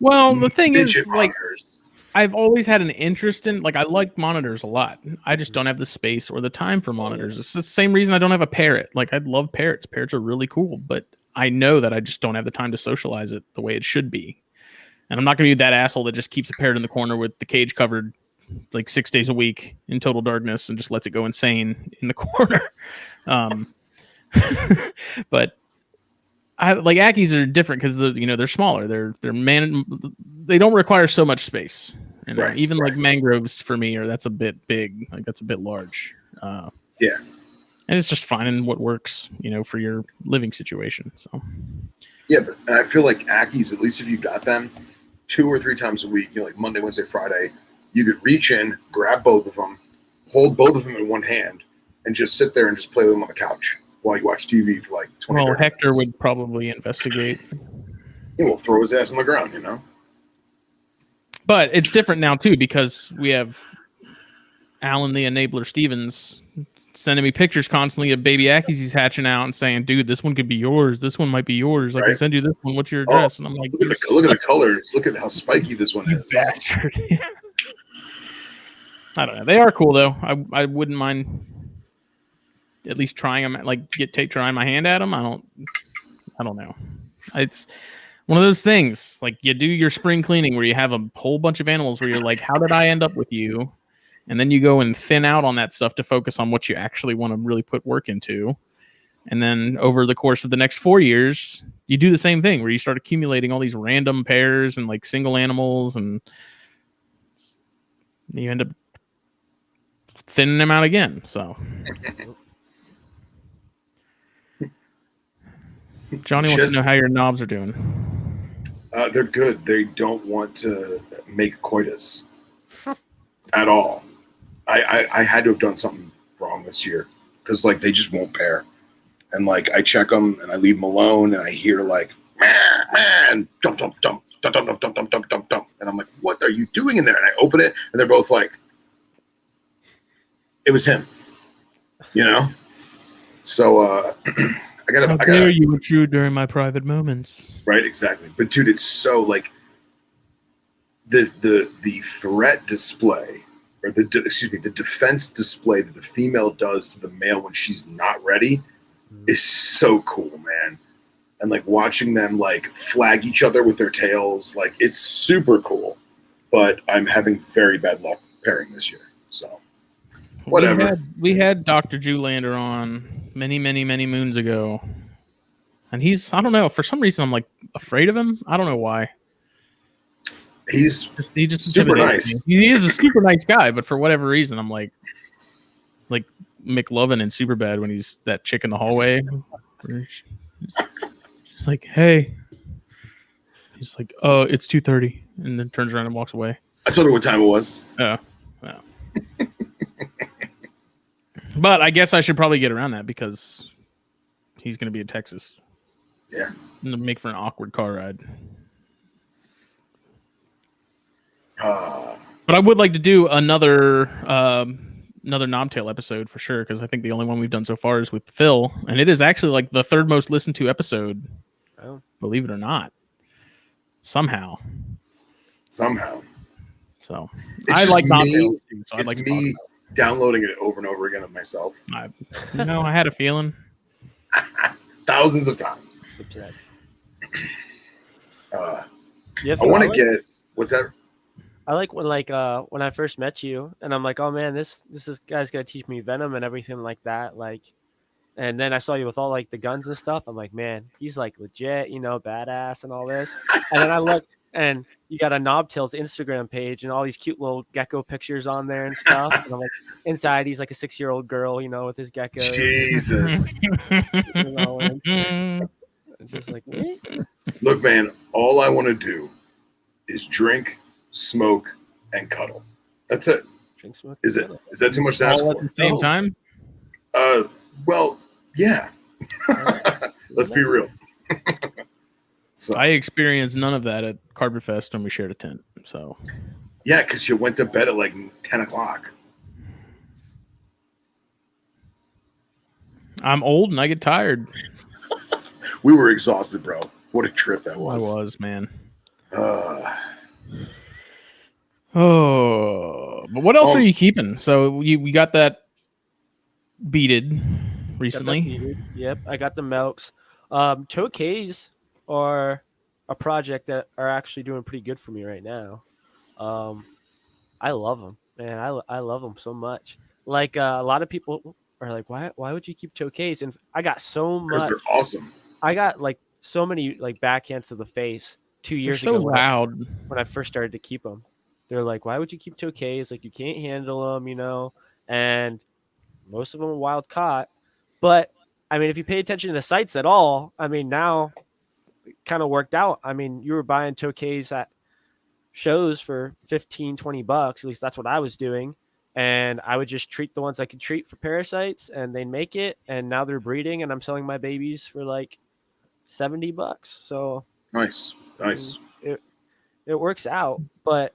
Well, the thing is, like, monitors. I've always had an interest in, like, I like monitors a lot. I just don't have the space or the time for monitors. It's the same reason I don't have a parrot. Like, I love parrots. Parrots are really cool, but I know that I just don't have the time to socialize it the way it should be. And I'm not going to be that asshole that just keeps a parrot in the corner with the cage covered like 6 days a week in total darkness and just lets it go insane in the corner. But I like Ackies are different because they're smaller. They don't require so much space. Right, even like mangroves for me that's a bit big. Like that's a bit large. Yeah. And it's just finding what works, for your living situation. So yeah, and I feel like Ackies, at least if you got them 2 or 3 times a week, like Monday, Wednesday, Friday, you could reach in, grab both of them, hold both of them in one hand, and just sit there and just play with them on the couch while you watch TV for like 20 minutes. Well, Hector would probably investigate. We'll throw his ass on the ground, But it's different now, too, because we have Alan the Enabler Stevens sending me pictures constantly of baby Ackies he's hatching out and saying, dude, this one could be yours. This one might be yours. I can send you this one. What's your address? And I'm like, look at the colors. Look at how spiky this one is. Bastard. I don't know. They are cool, though. I wouldn't mind at least trying them, like trying my hand at them. I don't know. It's one of those things. Like you do your spring cleaning where you have a whole bunch of animals where you're like, how did I end up with you? And then you go and thin out on that stuff to focus on what you actually want to really put work into. And then over the course of the next 4 years, you do the same thing where you start accumulating all these random pairs and like single animals, and you end up thinning them out again. So Johnny wants to know how your knobs are doing. They're good. They don't want to make coitus at all. I had to have done something wrong this year because like they just won't pair. And like I check them and I leave them alone and I hear like man, dump, dump, dump, dump, dump, dump, dump, dump, dump, dump, dump. And I'm like, what are you doing in there? And I open it and they're both like, it was him, you know? So I gotta you were true during my private moments. Right, exactly. But dude, it's so like the threat display or the defense display that the female does to the male when she's not ready is so cool, man. And like watching them like flag each other with their tails, like it's super cool. But I'm having very bad luck pairing this year. So whatever. We had Dr. Jewlander on many moons ago. And I don't know, for some reason I'm like afraid of him. I don't know why. He just super nice. He is a super nice guy, but for whatever reason I'm like McLovin in Superbad when he's that chick in the hallway. She's like, hey. He's like, oh, it's 2:30, and then turns around and walks away. I told her what time it was. Yeah. But I guess I should probably get around that because he's going to be in Texas. Yeah. And make for an awkward car ride. But I would like to do another Knobtail episode for sure, because I think the only one we've done so far is with Phil, and it is actually like the third most listened to episode. Oh. Believe it or not. Somehow. So I like Knobtail too, so it's I'd like me downloading it over and over again of myself. I had a feeling. Thousands of times. I want to get what's that? I like when I first met you, and I'm like, oh man, this guy's gonna teach me Venom and everything like that. Like, and then I saw you with all like the guns and stuff. I'm like, man, he's like legit, badass and all this. And then I look, and you got a Knobtails Instagram page and all these cute little gecko pictures on there and stuff. And I'm like, inside he's like a 6-year-old girl, with his geckos. Jesus. It's just like, eh? Look, man, all I want to do is drink, smoke, and cuddle. That's it. Drink, smoke, is that too much to ask all for? At the same time? Well, yeah. Let's be real. So I experienced none of that at Carpet Fest when we shared a tent. So yeah, because you went to bed at like 10 o'clock. I'm old and I get tired. We were exhausted, bro. What a trip that was. I was, man. But what else are you keeping? So we got that beaded recently. Yep, I got the Melks. Tokays are a project that are actually doing pretty good for me right now. I love them, man. I love them so much. Like a lot of people are like, why would you keep Tokays? And I got so much. Because they're awesome. I got like so many like backhands to the face 2 years ago. So loud. When I first started to keep them, they're like, why would you keep Tokays? Like you can't handle them, and most of them are wild caught. But I mean, if you pay attention to the sites at all, I mean, now it kind of worked out. I mean, you were buying Tokays at shows for $15-$20. At least that's what I was doing. And I would just treat the ones I could treat for parasites, and they'd make it. And now they're breeding, and I'm selling my babies for like $70. So nice. It works out. But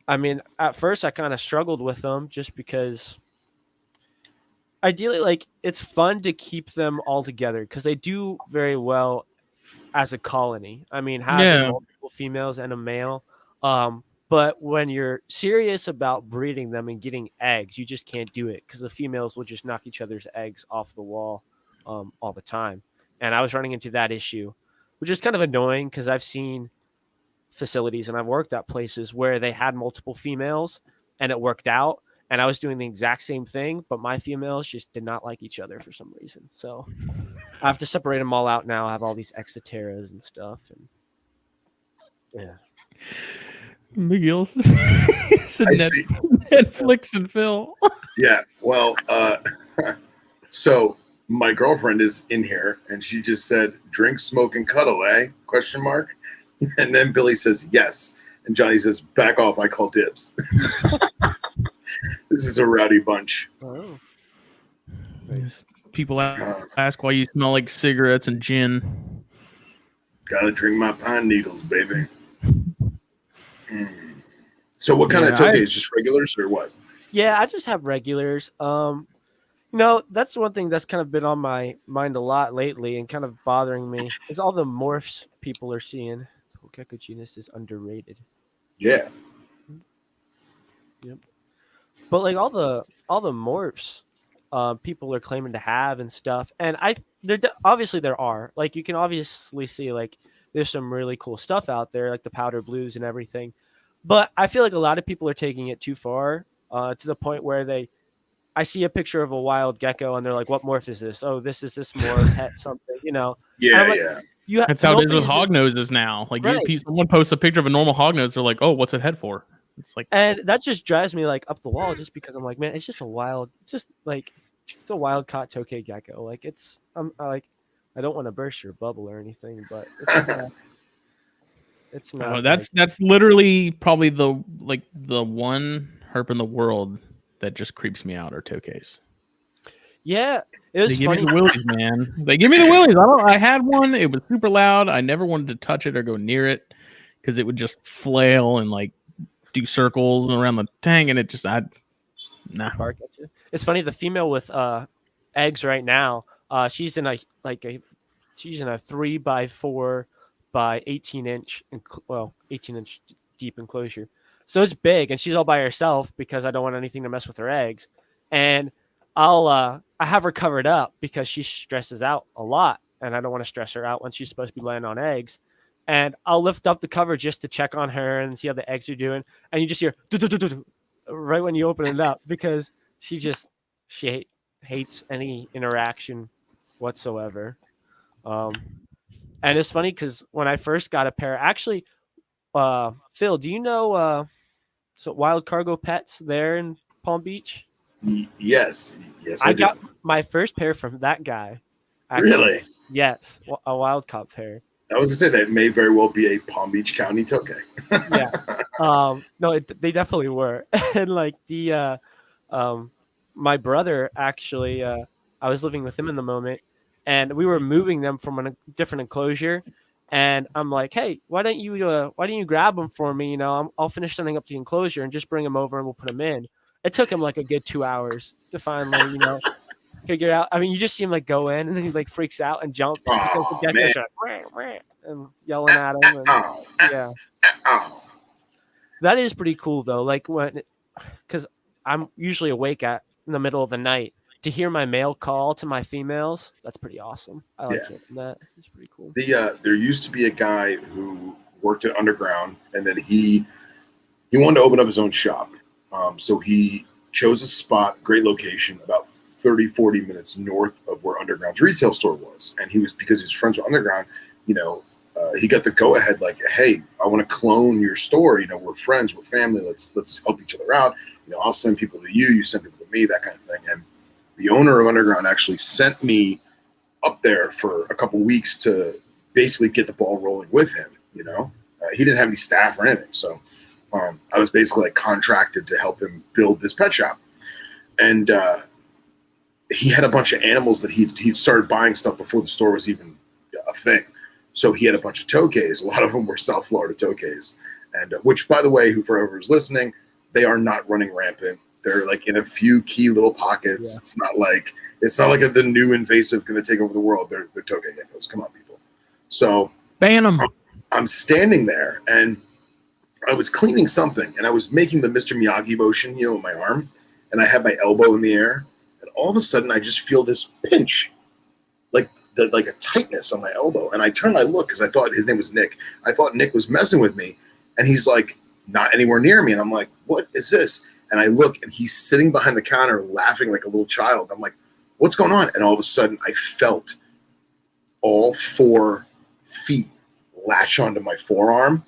I mean, at first I kind of struggled with them just because ideally, like, it's fun to keep them all together because they do very well as a colony. I mean, having multiple females and a male. But when you're serious about breeding them and getting eggs, you just can't do it because the females will just knock each other's eggs off the wall all the time. And I was running into that issue. which is kind of annoying because I've seen facilities and I've worked at places where they had multiple females and it worked out. And I was doing the exact same thing, but my females just did not like each other for some reason. So I have to separate them all out now. I have all these exoteras and stuff. And yeah. Miguel's I see. Netflix and Phil. Yeah. Well, so my girlfriend is in here and she just said, drink, smoke, and cuddle, eh? Question mark. And then Billy says, yes. And Johnny says, back off. I call dibs. This is a rowdy bunch. Oh. Nice. People ask why you smell like cigarettes and gin. Gotta drink my pine needles, baby. So what kind of tokeis? Just regulars or what? Yeah, I just have regulars. No, that's one thing that's kind of been on my mind a lot lately and kind of bothering me. Is all the morphs people are seeing. Gecko genus is underrated. Yeah. Yep. But like all the morphs people are claiming to have and stuff, and obviously there are, like, you can obviously see like there's some really cool stuff out there, like the powder blues and everything. But I feel like a lot of people are taking it too far to the point where I see a picture of a wild gecko and they're like, what morph is this? Oh, this is this morph, het something, you know? Yeah, like, yeah. That's how it is with hog noses now. Like, right. Someone posts a picture of a normal hog nose, they're like, oh, what's it head for? It's like, and that just drives me like up the wall, just because I'm like, man, it's a wild caught tokay gecko. Like, I don't want to burst your bubble or anything, but it's not. That's literally probably the one herp in the world that just creeps me out are tokays. Yeah, it was they funny. Give me the willies, man. They give me the willies. I had one. It was super loud. I never wanted to touch it or go near it because it would just flail and like do circles around the tank, and it just nah. Bark at you. It's funny. The female with eggs right now. She's in a 3x4 by 18-inch, 18-inch deep enclosure. So it's big, and she's all by herself because I don't want anything to mess with her eggs. And I have her covered up because she stresses out a lot, and I don't want to stress her out when she's supposed to be laying on eggs. And I'll lift up the cover just to check on her and see how the eggs are doing. And you just hear right when you open it up because she hates any interaction whatsoever. And it's funny because when I first got a pair, actually, Phil, do you know Wild Cargo Pets there in Palm Beach? Yes, I got my first pair from that guy. Actually. Really? Yes, a wild caught pair. I was gonna say that may very well be a Palm Beach County tokay. Yeah. No, they definitely were. And like my brother actually, I was living with him in the moment, and we were moving them from a different enclosure. And I'm like, hey, why don't you grab them for me? You know, I'll finish setting up the enclosure and just bring them over and we'll put them in. It took him like a good 2 hours to finally, figure out. I mean, you just see him like go in and then he like freaks out and jumps because the geckos are like, wah, wah, and yelling at him. And, yeah. That is pretty cool though. Like because I'm usually awake in the middle of the night. To hear my male call to my females, that's pretty awesome. I like hearing that. It's pretty cool. There used to be a guy who worked at Underground, and then he wanted to open up his own shop. So he chose a spot, great location, about 30, 40 minutes north of where Underground's retail store was. And because he was friends with Underground, he got the go ahead, like, hey, I want to clone your store. We're friends, we're family. Let's help each other out. I'll send people to you, you send people to me, that kind of thing. And the owner of Underground actually sent me up there for a couple weeks to basically get the ball rolling with him. He didn't have any staff or anything. So I was basically like contracted to help him build this pet shop. And he had a bunch of animals that he'd started buying stuff before the store was even a thing. So he had a bunch of tokays. A lot of them were South Florida tokays. And which, by the way, for whoever's listening, they are not running rampant. They're like in a few key little pockets. Yeah. It's not like the new invasive going to take over the world. They're tokay geckos. Come on, people. So ban them. I'm standing there and I was cleaning something and I was making the Mr. Miyagi motion, with my arm, and I had my elbow in the air, and all of a sudden I just feel this pinch, like like a tightness on my elbow. And I turned, I look because I thought his name was Nick. I thought Nick was messing with me, and he's like not anywhere near me. And I'm like, what is this? And I look, and he's sitting behind the counter laughing like a little child. I'm like, what's going on? And all of a sudden, I felt all 4 feet lash onto my forearm.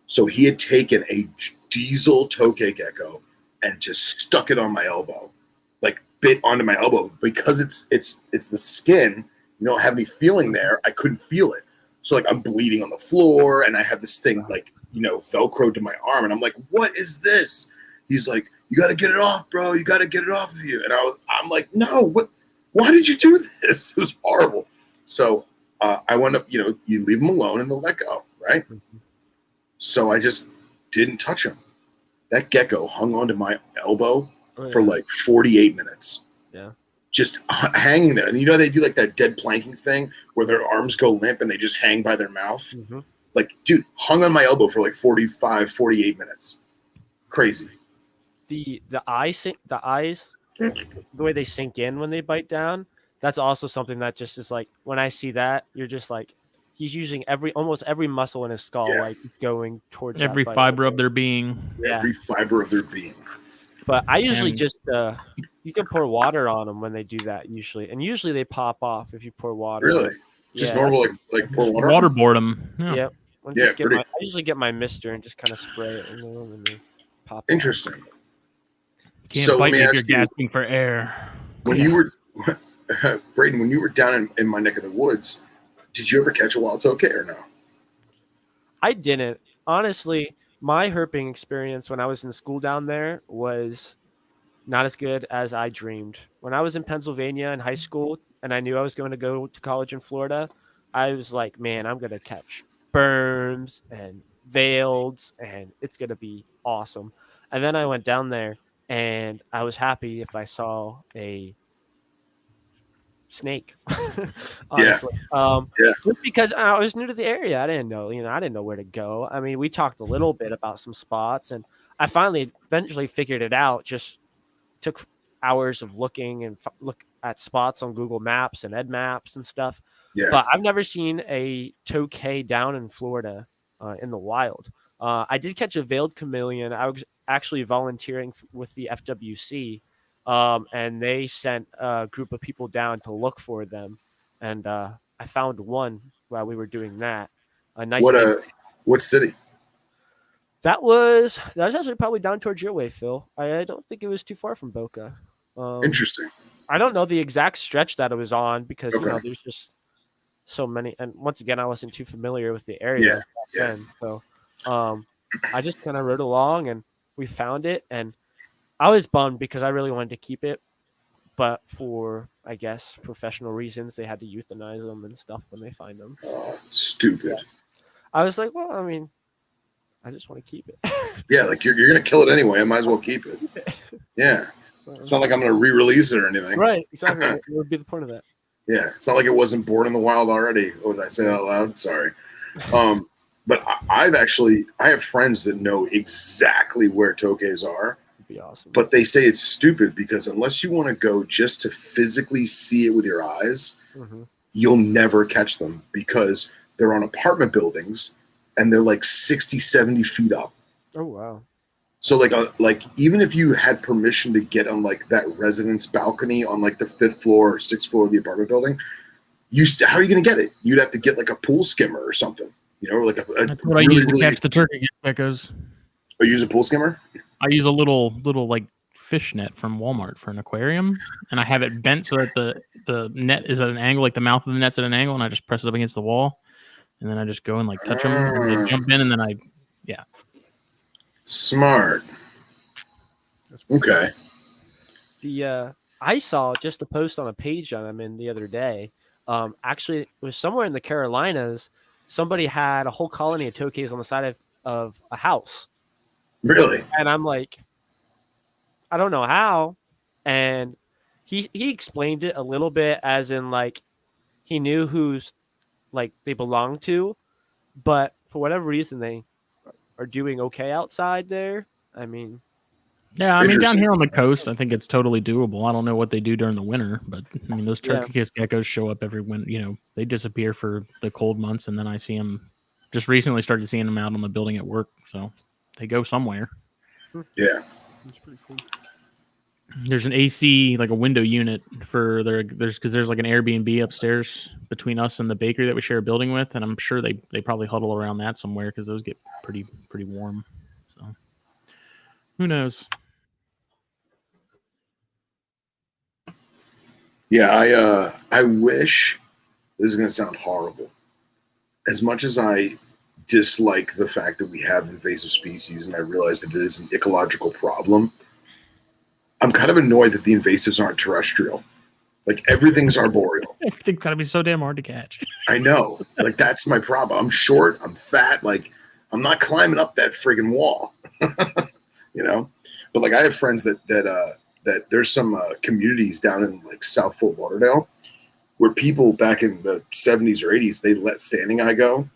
So he had taken a diesel tokay gecko and just stuck it on my elbow, like bit onto my elbow. Because it's the skin, you don't have any feeling there. I couldn't feel it. So like I'm bleeding on the floor, and I have this thing like, Velcroed to my arm, and I'm like, what is this? He's like, you got to get it off, bro. You got to get it off of you. And I'm like, no, what? Why did you do this? It was horrible. So I wound up, you leave them alone and they'll let go, right? Mm-hmm. So I just didn't touch him. That gecko hung onto my elbow for like 48 minutes. Yeah. Just hanging there. And they do like that dead planking thing where their arms go limp and they just hang by their mouth. Mm-hmm. Like, dude, hung on my elbow for like 45, 48 minutes. Crazy. The eyes, the way they sink in when they bite down, that's also something that just is like, when I see that, you're just like, he's using almost every muscle in his skull, like going towards every fiber of their being. Every fiber of their being. But I usually just you can pour water on them when they do that usually, and usually they pop off if you pour water. Really? Just normal like pour water. Waterboard them. Yeah. I usually get my mister and just kind of spray it and they pop. Interesting. Can't bite if you're gasping for air. When you were Braden, when you were down in my neck of the woods, did you ever catch a wild tokay or no? I didn't. Honestly, my herping experience when I was in school down there was not as good as I dreamed. When I was in Pennsylvania in high school and I knew I was going to go to college in Florida, I was like, man, I'm going to catch berms and veileds and it's going to be awesome. And then I went down there and I was happy if I saw a snake, honestly. Just because I was new to the area. I didn't know, I didn't know where to go. I mean, we talked a little bit about some spots and I eventually figured it out. Just took hours of looking and look at spots on Google Maps and Ed Maps and stuff. Yeah. But I've never seen a tokay down in Florida in the wild. I did catch a veiled chameleon. I was actually volunteering with the FWC. And they sent a group of people down to look for them. And I found one while we were doing that. A nice. What city? That was actually probably down towards your way, Phil. I don't think it was too far from Boca. Interesting. I don't know the exact stretch that it was on because there's just so many. And once again, I wasn't too familiar with the area back then. So I just kind of rode along and we found it. And I was bummed because I really wanted to keep it. But for, I guess, professional reasons, they had to euthanize them and stuff when they find them. Oh, stupid. Yeah. I was like, well, I mean, I just want to keep it. Yeah, like you're going to kill it anyway. I might as well keep it. Yeah. It's not like I'm going to re-release it or anything. Right, exactly. What would be the point of that? Yeah, it's not like it wasn't born in the wild already. What did I say that out loud? Sorry. But I have friends that know exactly where tokays are. It'd be awesome. But they say it's stupid because unless you want to go just to physically see it with your eyes, you'll never catch them because they're on apartment buildings and they're like 60, 70 feet up. Oh, wow. So like even if you had permission to get on like that residence balcony on like the 5th floor or 6th floor of the apartment building, how are you going to get it? You'd have to get like a pool skimmer or something, like That's what I use to catch the turkey geckos. Oh, you use a pool skimmer? I use a little like fish net from Walmart for an aquarium, and I have it bent so that the net is at an angle, like the mouth of the net's at an angle, and I just press it up against the wall, and then I just go and like touch them, and they jump in, and then Smart. Okay. I saw just a post on a page I'm in the other day. Actually, it was somewhere in the Carolinas. Somebody had a whole colony of tokays on the side of a house. Really? And I'm like, I don't know how. And he explained it a little bit as in like he knew who's like they belonged to, but for whatever reason they are doing okay outside there. I mean, Yeah, I mean, down Interesting. here on the coast, I think it's totally doable. I don't know what they do during the winter, but I mean, those Yeah. turkey kiss geckos show up every winter. You know, they disappear for the cold months, and then I see them. Just recently started seeing them out on the building at work, so they go somewhere. Yeah. It's pretty cool. There's an AC, like a window unit for there's like an Airbnb upstairs between us and the bakery that we share a building with, and I'm sure they probably huddle around that somewhere because those get pretty warm. So who knows? Yeah, I wish, this is gonna sound horrible. As much as I dislike the fact that we have invasive species and I realize that it is an ecological problem, I'm kind of annoyed that the invasives aren't terrestrial. Like everything's arboreal. Everything's gotta be so damn hard to catch. I know. Like that's my problem. I'm short, I'm fat, like I'm not climbing up that friggin' wall. You know? But like I have friends that there's some communities down in like South Fort Lauderdale where people back in the 70s or 80s, they let standing eye go.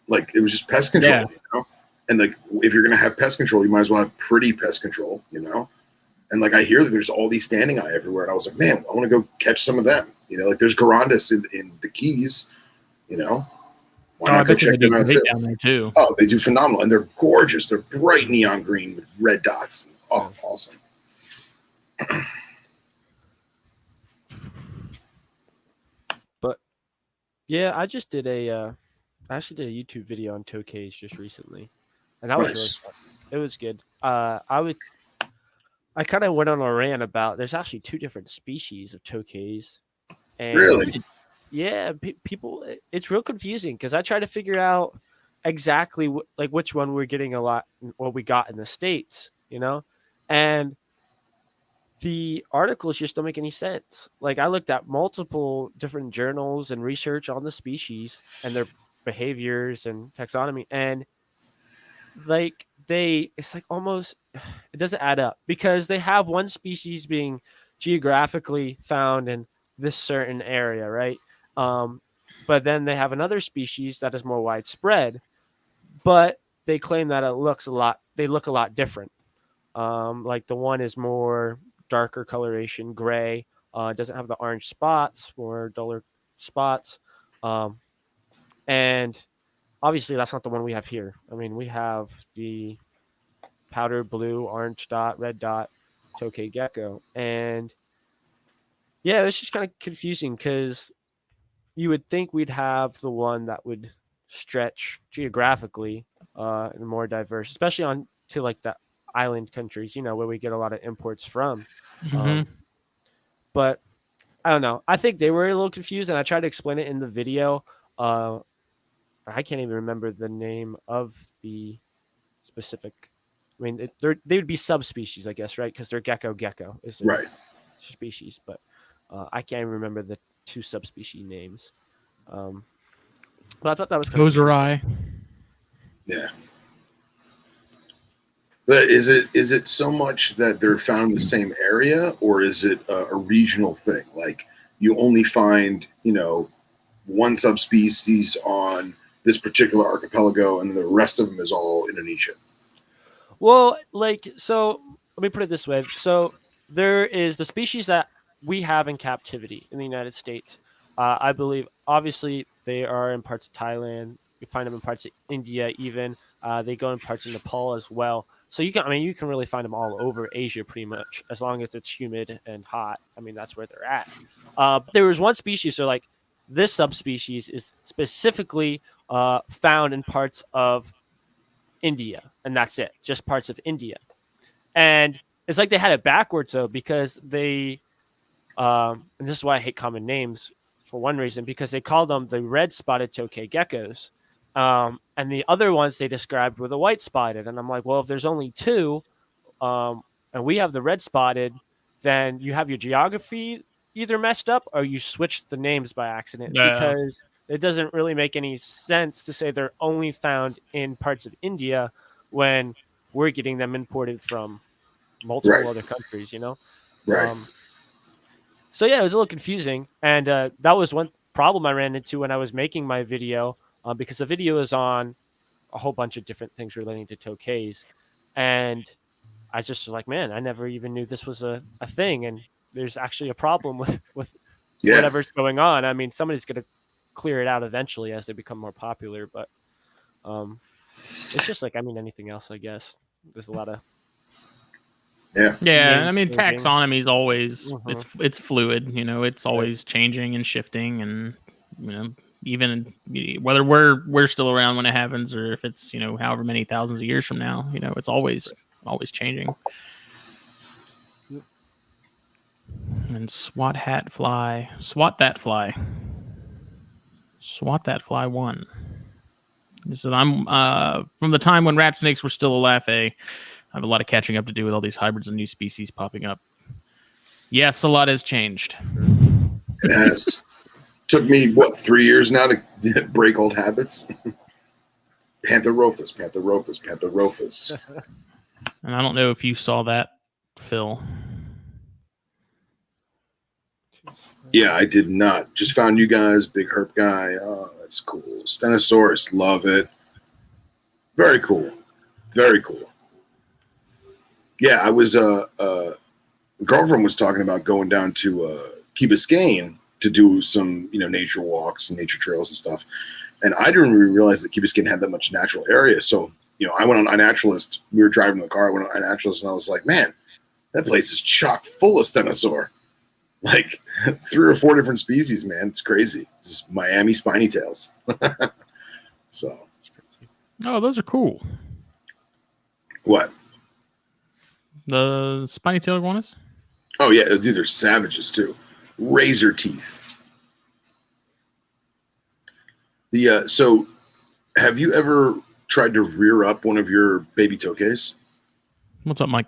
Like it was just pest control, Yeah. you know? And like if you're gonna have pest control, you might as well have pretty pest control, you know? And like I hear that there's all these standing eye everywhere, and I was like, man, I want to go catch some of them. You know, like there's Garandis in the Keys, you know. Why I not go bet you check they do them out great too? down there too. Oh, they do phenomenal, and they're gorgeous. They're bright neon green with red dots. Oh, awesome. Yeah, I just did I actually did a YouTube video on tokays just recently, and that was really Nice. fun. It was good. I kind of went on a rant about there's actually two different species of tokays, and Really? yeah, people, it's real confusing because I try to figure out exactly like which one we're getting a lot, what we got in the States, you know, and the articles just don't make any sense. Like I looked at multiple different journals and research on the species and their behaviors and taxonomy, and like it's like almost it doesn't add up because they have one species being geographically found in this certain area, right? But then they have another species that is more widespread, but they claim that they look a lot different. Like the one is more darker coloration, gray, doesn't have the orange spots, more duller spots. And obviously that's not the one we have here. I mean, we have the powder blue, orange dot, red dot, tokay gecko. And yeah, it's just kind of confusing because you would think we'd have the one that would stretch geographically and more diverse, especially on to like the island countries, you know, where we get a lot of imports from. Mhm. But I don't know. I think they were a little confused, and I tried to explain it in the video. I can't even remember the name of the specific. I mean, they would be subspecies, I guess, right? Because they're gecko is their Right. species, but I can't even remember the two subspecies names. But I thought that was kind of Those are interesting. Yeah. But is it so much that they're found in the same area, or is it a regional thing? Like you only find, you know, one subspecies on this particular archipelago, and the rest of them is all Indonesia. Well, like, so let me put it this way. So there is the species that we have in captivity in the United States. I believe, obviously, they are in parts of Thailand. You find them in parts of India, even. They go in parts of Nepal as well. So you can really find them all over Asia, pretty much, as long as it's humid and hot. I mean, that's where they're at. There was one species, so like this subspecies is specifically found in parts of India, and that's it, just parts of India. And it's like they had it backwards though, because they and this is why I hate common names for one reason, because they called them the red spotted tokay geckos, and the other ones they described were the white spotted. And I'm like, well, if there's only two, and we have the red spotted, then you have your geography either messed up or you switched the names by accident, Yeah. because it doesn't really make any sense to say they're only found in parts of India when we're getting them imported from multiple Right. other countries, you know? Right. So yeah, it was a little confusing. And that was one problem I ran into when I was making my video, because the video is on a whole bunch of different things relating to tokays. And I just was like, man, I never even knew this was a thing, and there's actually a problem with Yeah. whatever's going on. I mean, somebody's gonna clear it out eventually as they become more popular, but it's just like, I mean, anything else, I guess. There's a lot of Yeah. Yeah, and names I mean changing. taxonomy is always Mhm. it's fluid. You know, it's always changing and shifting, and you know, even whether we're still around when it happens, or if it's however many thousands of years from now, it's always changing. Yep. And swat that fly 1. So I'm from the time when rat snakes were still a laugh. I have a lot of catching up to do with all these hybrids and new species popping up. Yes, a lot has changed. It has. Took me 3 years now to break old habits. Pantherophis. And I don't know if you saw that, Phil. Yeah, I did not. Just found you guys, big herp guy. Oh, that's cool. Stenosaurus, love it. Very cool. Very cool. Yeah, I was girlfriend was talking about going down to Key Biscayne to do some nature walks and nature trails and stuff. And I didn't really realize that Key Biscayne had that much natural area. So, I went on iNaturalist. We were driving in the car. I went on iNaturalist, and I was like, man, that place is chock full of Stenosaur. Like 3 or 4 different species, man. It's crazy. It's just Miami spiny tails. So. Oh, those are cool. What? The spiny tail iguanas? Oh, yeah. Dude, they're savages, too. Razor teeth. So, have you ever tried to rear up one of your baby tokays? What's up, Mike?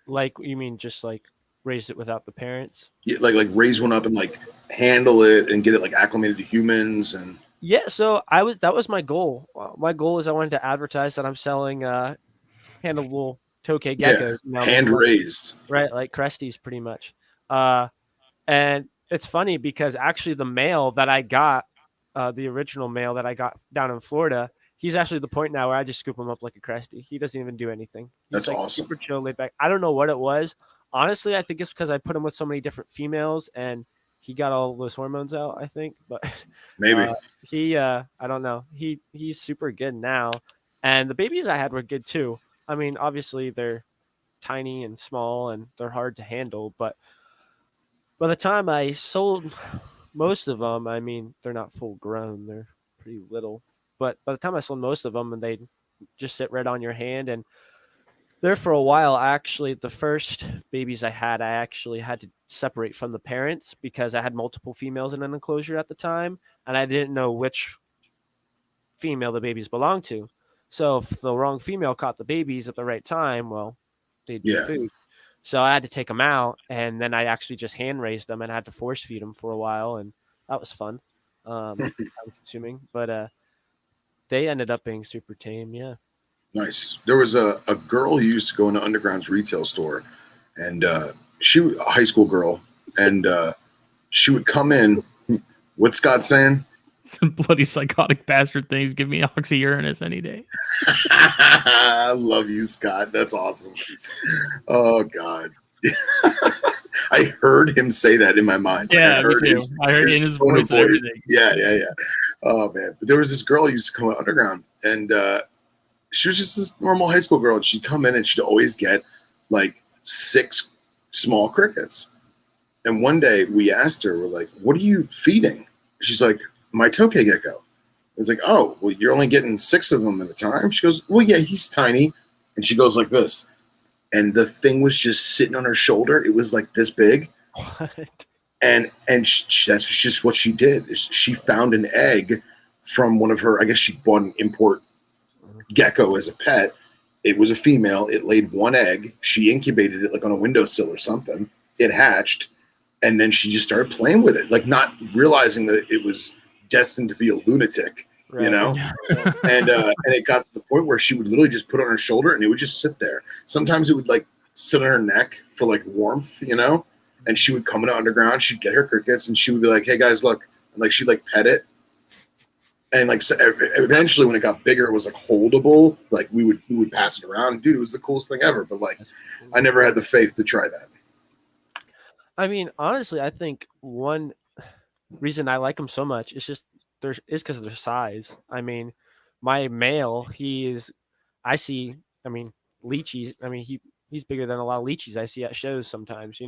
Like, you mean just like raise it without the parents? Yeah, like raise one up and like handle it and get it like acclimated to humans and. Yeah, so that was my goal. My goal is I wanted to advertise that I'm selling handleable tokay geckos. Hand raised. Right, like Cresties pretty much. And it's funny because actually the male that I got, the original male that I got down in Florida, he's actually the point now where I just scoop him up like a Crestie. He doesn't even do anything. He's That's like awesome. Super chill, laid back. I don't know what it was. Honestly, I think it's because I put him with so many different females and he got all those hormones out, I think. But maybe I don't know. He's super good now. And the babies I had were good too. I mean, obviously they're tiny and small and they're hard to handle, but by the time I sold most of them, I mean, they're not full grown. They're pretty little. But by the time I sold most of them, and they just sit right on your hand, and there for a while, the first babies I actually had to separate from the parents because I had multiple females in an enclosure at the time, and I didn't know which female the babies belonged to. So if the wrong female caught the babies at the right time, well, they'd be food. So I had to take them out, and then I actually just hand raised them and had to force feed them for a while, and that was fun, time consuming. But they ended up being super tame, yeah. Nice. There was a girl who used to go into Underground's retail store, and she was a high school girl, and she would come in. What's Scott saying? Some bloody psychotic bastard things give me oxyurinus any day. I love you, Scott. That's awesome. Oh God. I heard him say that in my mind. Yeah, me too. I heard it in his voice and everything. Yeah. Oh man. But there was this girl who used to come out Underground, and she was just this normal high school girl, and she'd come in and she'd always get like 6 small crickets. And one day we asked her, we're like, what are you feeding? She's like, my tokay gecko. I was like, oh, well, you're only getting 6 of them at a time? She goes, well, yeah, he's tiny. And she goes like this. And the thing was just sitting on her shoulder. It was like this big. What? And that's just what she did. Is she found an egg from one of her, I guess she bought an import gecko as a pet. It was a female. It laid 1 egg. She incubated it like on a windowsill or something. It hatched. And then she just started playing with it, like not realizing that it was destined to be a lunatic, Right. you know? And it got to the point where she would literally just put it on her shoulder and it would just sit there. Sometimes it would like sit on her neck for like warmth, you know? And she would come into Underground, she'd get her crickets and she would be like, hey guys, look. And like she'd like pet it. And like so eventually, when it got bigger, it was like holdable. Like we would pass it around. Dude, it was the coolest thing ever. But like, I never had the faith to try that. I mean, honestly, I think one reason I like them so much is just because of their size. I mean, my male, I see. I mean, lychees. I mean, he's bigger than a lot of lychees I see at shows sometimes.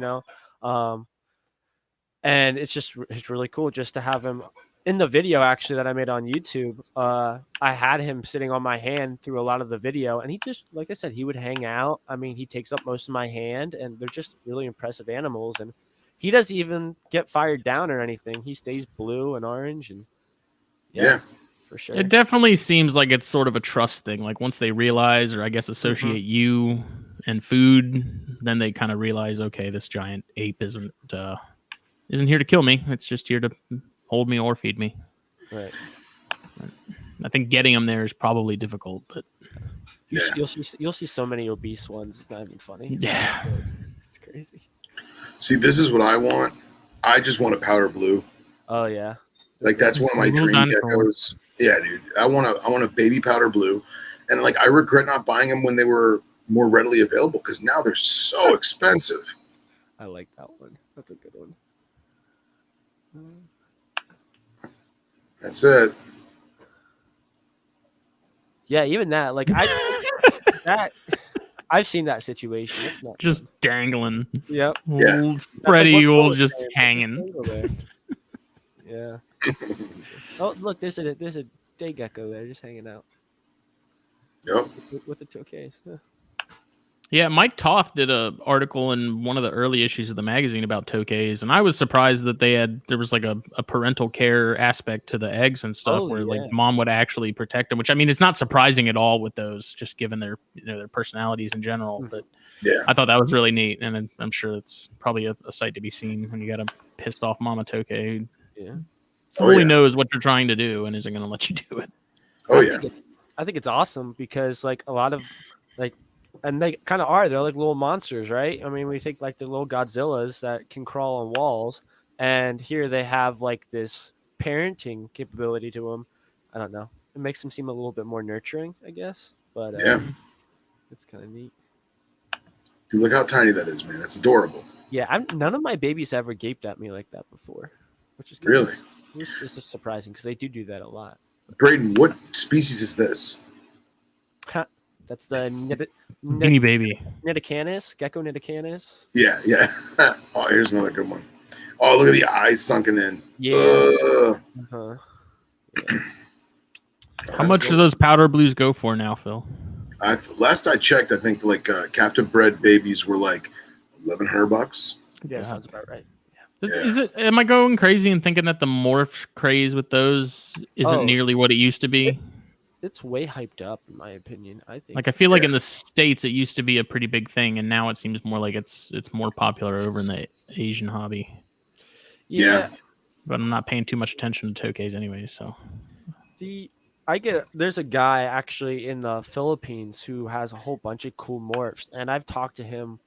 And it's really cool just to have him in the video actually that I made on YouTube. I had him sitting on my hand through a lot of the video, and he just, like I said, he would hang out. I mean, he takes up most of my hand, and they're just really impressive animals. And he doesn't even get fired down or anything. He stays blue and orange, and Yeah. for sure. It definitely seems like it's sort of a trust thing. Like once they realize, or I guess associate you and food, then they kind of realize, okay, this giant ape isn't here to kill me. It's just here to hold me or feed me. Right. I think getting them there is probably difficult, but You'll see so many obese ones. It's not even funny. Yeah. It's crazy. See, this is what I want. I just want a powder blue. Oh yeah. Like that's one of my dream geckos. Yeah, dude. I want a baby powder blue, and like I regret not buying them when they were more readily available because now they're so expensive. I like that one. That's a good one. That's it. Yeah, even that. Like I've seen that situation. It's not just dangling. Yep. Yeah. Old spread eagle just hanging. Yeah. Oh, look, there's a day gecko there just hanging out. Yep. With the toques. Yeah. Yeah, Mike Toth did an article in one of the early issues of the magazine about toques, and I was surprised that there was like a parental care aspect to the eggs and stuff where like mom would actually protect them, which I mean, it's not surprising at all with those, just given their their personalities in general. But yeah, I thought that was really neat, and I'm sure it's probably a sight to be seen when you got a pissed off mama toque who fully knows what you're trying to do and isn't going to let you do it. Oh yeah, I think it's awesome because like a lot of like. And they kind of are. They're like little monsters, right? I mean, we think like the little Godzillas that can crawl on walls. And here they have like this parenting capability to them. I don't know. It makes them seem a little bit more nurturing, I guess. But it's kind of neat. Dude, look how tiny that is, man. That's adorable. Yeah, none of my babies ever gaped at me like that before, which is really it's just surprising because they do that a lot. Braden, what species is this? That's the Beanie baby. Nidicanus, gecko Nidicanus. Yeah. Oh, here's another good one. Oh, look at the eyes sunken in. Yeah. How much do those powder blues go for now, Phil? Last I checked, I think like captive bred babies were like $1,100. Yeah, sounds about right. Is it? Am I going crazy and thinking that the morph craze with those isn't nearly what it used to be? It's way hyped up, in my opinion. I think. Like I feel like in the States it used to be a pretty big thing, and now it seems more like it's more popular over in the Asian hobby. Yeah, but I'm not paying too much attention to toques anyway. So there's a guy actually in the Philippines who has a whole bunch of cool morphs, and I've talked to him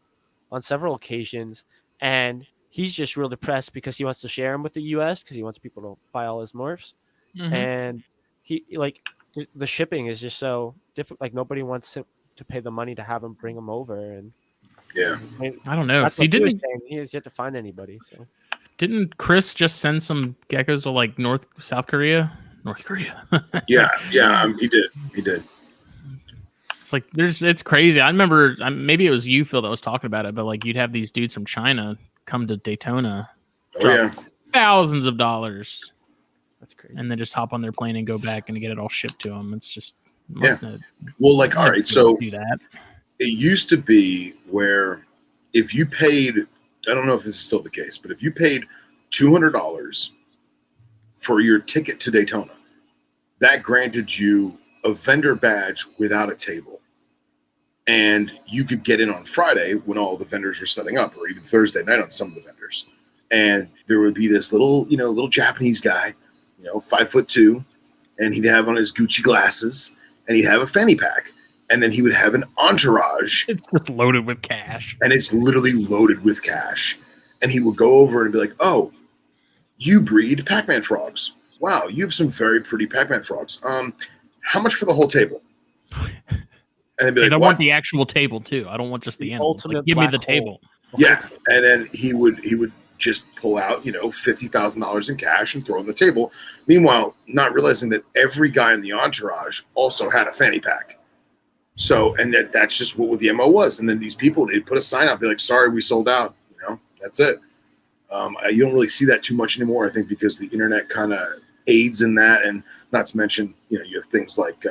on several occasions, and he's just real depressed because he wants to share them with the U.S. because he wants people to buy all his morphs, and he like. The shipping is just so different. Like nobody wants to pay the money to have him bring them over, and I don't know. He has yet to find anybody. So didn't Chris just send some geckos to like South Korea? yeah, he did. It's like it's crazy. I remember maybe it was you, Phil, that was talking about it, but like you'd have these dudes from China come to Daytona, thousands of dollars. That's crazy. And then just hop on their plane and go back and get it all shipped to them. It's just well, like all right, so do that. It used to be where if you paid, I don't know if this is still the case, but if you paid $200 for your ticket to Daytona, that granted you a vendor badge without a table, and you could get in on Friday when all the vendors were setting up, or even Thursday night on some of the vendors, and there would be this little Japanese guy. 5'2", and he'd have on his Gucci glasses, and he'd have a fanny pack, and then he would have an entourage. It's just loaded with cash. And it's literally loaded with cash. And he would go over and be like, "Oh, you breed Pac-Man frogs. wow, you have some very pretty Pac-Man frogs. How much for the whole table? And they'd be And like, I what? want the actual table too. I don't want just the animals. Like, ultimate give me the black hole. table. Yeah, and then he would just pull out, $50,000 in cash and throw it on the table. Meanwhile, not realizing that every guy in the entourage also had a fanny pack. So, and that's just what the MO was. And then these people, they'd put a sign out, be like, "Sorry, we sold out." That's it. You don't really see that too much anymore, I think, because the internet kind of aids in that, and not to mention, you have things like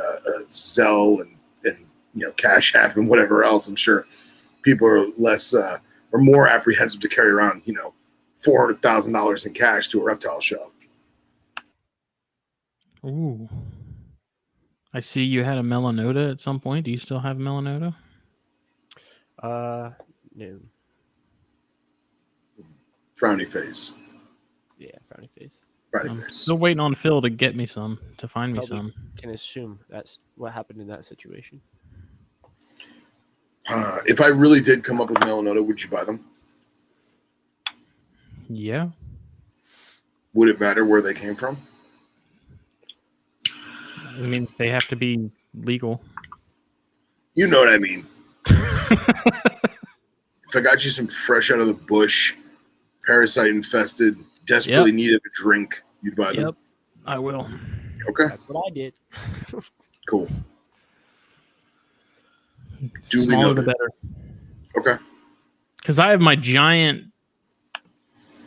Zelle and Cash App and whatever else. I'm sure people are less or more apprehensive to carry around, $400,000 in cash to a reptile show. Ooh. I see you had a Melanota at some point. Do you still have Melanota? No. Frowny face. Yeah, frowny face. Frowny I'm face. still waiting on Phil to get me some, to find me Probably some. can assume that's what happened in that situation. If I really did come up with Melanota, would you buy them? Yeah. Would it matter where they came from? I mean, they have to be legal. You know what I mean. If I got you some fresh out of the bush, parasite infested, desperately needed a drink, you'd buy them? Yep, I will. Okay, That's what I did. cool. Duly Smaller the noted. better. Okay. Because I have my giant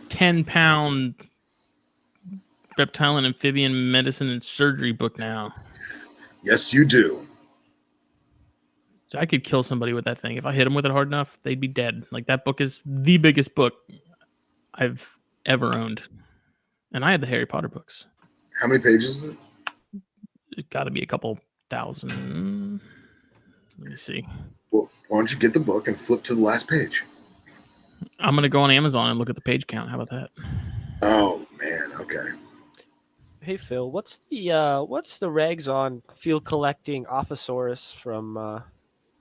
10-pound reptile and amphibian medicine and surgery book now. Yes, you do. So I could kill somebody with that thing. If I hit them with it hard enough, they'd be dead. Like, that book is the biggest book I've ever owned. And I had the Harry Potter books. How many pages is it? It's got to be a couple thousand. Let me see. Well, why don't you get the book and flip to the last page? I'm going to go on Amazon and look at the page count. How about that? Oh, man. Okay. Hey Phil, what's the regs on field collecting Ophosaurus from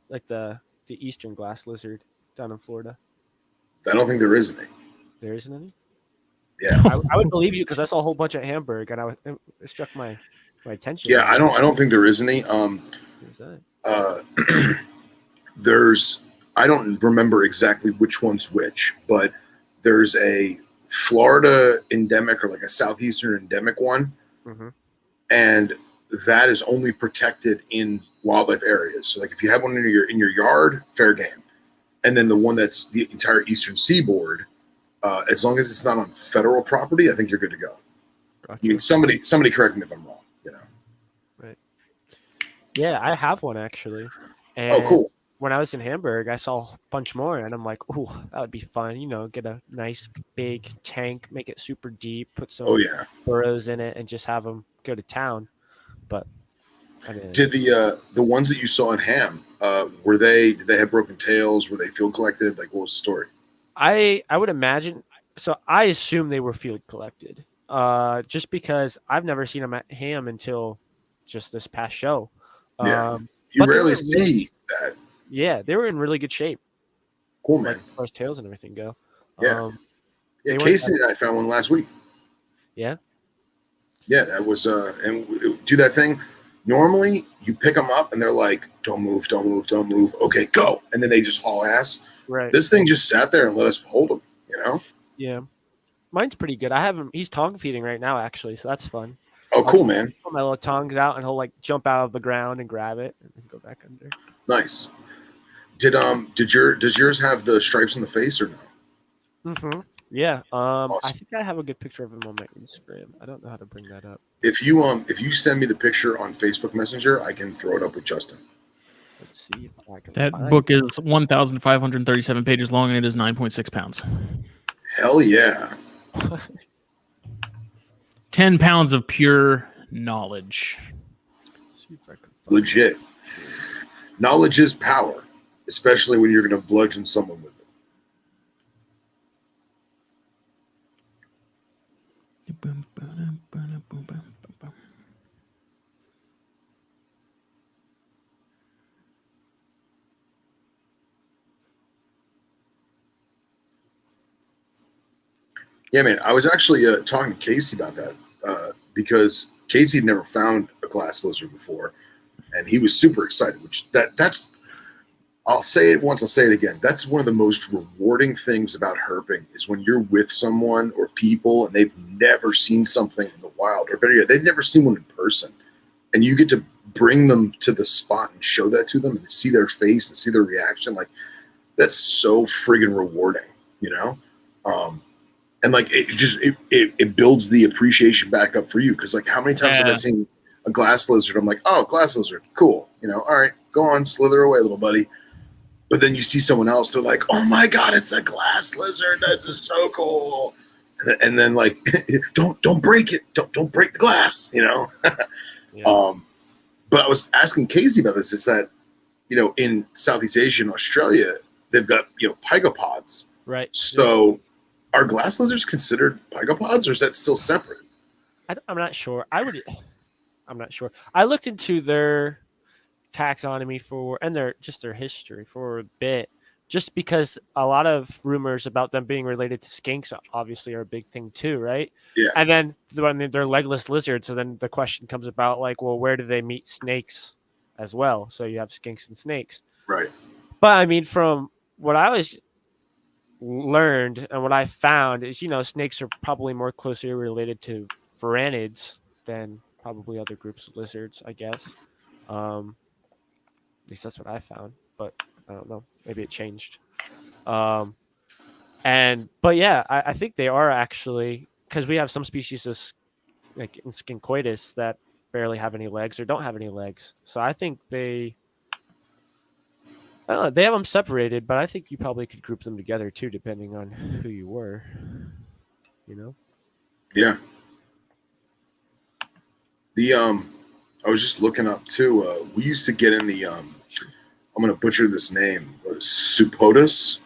like the eastern glass lizard down in Florida? I don't think there is any. There isn't any. Yeah. I would believe you because I saw a whole bunch at Hamburg and it struck my attention. Yeah, I don't think there is any. What is that? I don't remember exactly which one's which, but there's a Florida endemic or like a southeastern endemic one, Mm-hmm. and that is only protected in wildlife areas. So, like if you have one in your yard, fair game, and then the one that's the entire eastern seaboard, as long as it's not on federal property, I think you're good to go. Gotcha. I mean, somebody correct me if I'm wrong. Right. Yeah, I have one actually. And Oh, cool. when I was in Hamburg, I saw a bunch more, and I'm like, "Oh, that would be fun." Get a nice big tank, make it super deep, put some Oh yeah. burrows in it, and just have them go to town. But I didn't. Did the ones that you saw in Ham? Did they have broken tails? Were they field collected? Like, what was the story? I would imagine. So I assume they were field collected. Just because I've never seen them at Ham until just this past show. Yeah. You but they rarely were see that. Yeah, they were in really good shape. Cool, man. Like as far as tails and everything go. Yeah. They weren't Casey and I found one last week. Yeah. Yeah, that was and we do that thing. Normally, you pick them up and they're like, "Don't move, don't move, don't move." Okay, go, and then they just haul ass. Right. This thing just sat there and let us hold him. Yeah. Mine's pretty good. I have him. He's tongue feeding right now, actually, so that's fun. Oh, cool, man. Put my little tongues out, and he'll like jump out of the ground and grab it, and then go back under. Nice. Does yours have the stripes in the face or no? Mm-hmm. Yeah. I Awesome. think I have a good picture of him on my Instagram. I don't know how to bring that up. If you send me the picture on Facebook Messenger, I can throw it up with Justin. Let's see if I can. That find book is 1,537 pages long, and it is 9.6 pounds. Hell yeah. 10 pounds of pure knowledge. See if I can find Legit. Knowledge is power, especially when you're going to bludgeon someone with it. Yeah, man. I was actually talking to Casey about that because Casey had never found a glass lizard before, and he was super excited. Which that's I'll say it once, I'll say it again. That's one of the most rewarding things about herping is when you're with someone or people and they've never seen something in the wild, or better yet, they've never seen one in person, and you get to bring them to the spot and show that to them and see their face and see their reaction. Like, that's so friggin' rewarding, you know? And like, it builds the appreciation back up for you. Cause like, how many times have I seen a glass lizard? I'm like, oh, glass lizard, cool. You know, all right, go on, slither away, little buddy. But then you see someone else, they're like, oh my God, it's a glass lizard. That's just so cool. And then like, don't break it. Don't break the glass, you know? Yeah. But I was asking Casey about this, is that, you know, in Southeast Asia and Australia, they've got, you know, pygopods. Right. So are glass lizards considered pygopods, or is that still separate? I'm not sure. I'm not sure. I looked into their taxonomy and their history for a bit, just because a lot of rumors about them being related to skinks obviously are a big thing too, right? Yeah. And then when they're legless lizards, so then the question comes about like, well, where do they meet snakes as well? So you have skinks and snakes. Right. But I mean, from what I was learned and what I found is, you know, snakes are probably more closely related to varanids than probably other groups of lizards, I guess. At least that's what I found, but I don't know. Maybe it changed. But yeah, I think they are actually, because we have some species of like in Skincoitus that barely have any legs or don't have any legs. So I think I don't know, they have them separated, but I think you probably could group them together too, depending on who you were. You know? Yeah. I was just looking up too. We used to get in the I'm gonna butcher this name. Pseudopus.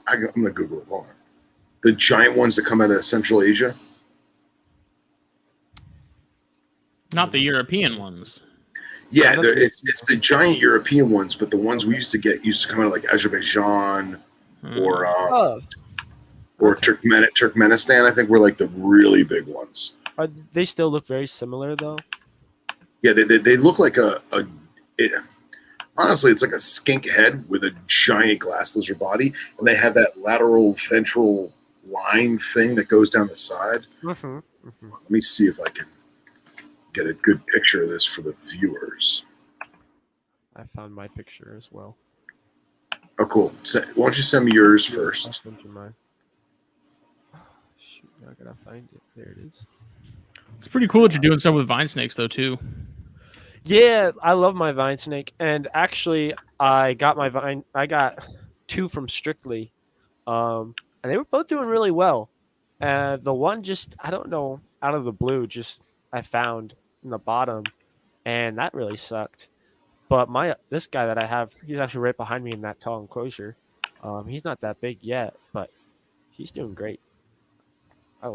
I'm gonna Google it. Hold on. The giant ones that come out of Central Asia. Not the European ones. Yeah, it's the giant European ones, but the ones we used to get used to come out of like Azerbaijan or Turkmenistan. I think were like the really big ones. They still look very similar though. Yeah, they look like honestly, it's like a skink head with a giant glass lizard body, and they have that lateral ventral line thing that goes down the side. Mm-hmm. Mm-hmm. Let me see if I can get a good picture of this for the viewers. I found my picture as well. Oh, cool. Why don't you send me yours first? I'll send you mine. Shoot, now I gotta find it. There it is. It's pretty cool that you're doing stuff with vine snakes though too. Yeah, I love my vine snake, and actually, I got 2 from Strictly, and they were both doing really well. The one just, I don't know, out of the blue, just I found in the bottom, and that really sucked. But this guy that I have, he's actually right behind me in that tall enclosure. He's not that big yet, but he's doing great.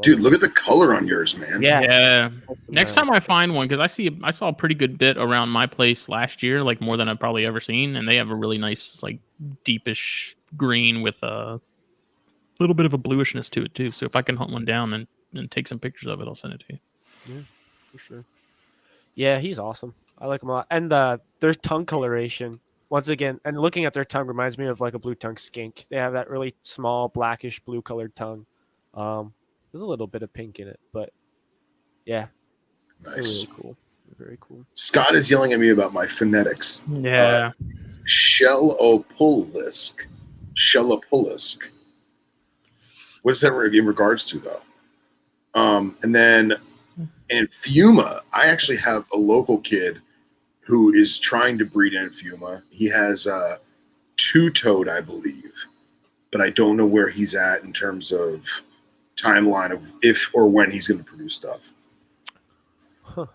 Dude, look at the color on yours, man. Yeah. Next time I find one, because I saw a pretty good bit around my place last year, like more than I've probably ever seen, and they have a really nice, like deepish green with a little bit of a bluishness to it too. So if I can hunt one down and take some pictures of it, I'll send it to you. Yeah, for sure. Yeah, he's awesome. I like him a lot, and their tongue coloration. Once again, and looking at their tongue reminds me of like a blue tongue skink. They have that really small blackish blue colored tongue. There's a little bit of pink in it, but yeah, nice. Really cool. Very cool. Scott is yelling at me about my phonetics. Yeah. Shelopolisk. What is that in regards to, though? And then in Fuma, I actually have a local kid who is trying to breed in Fuma. He has a 2-toed, I believe, but I don't know where he's at in terms of timeline of if or when he's going to produce stuff. Huh.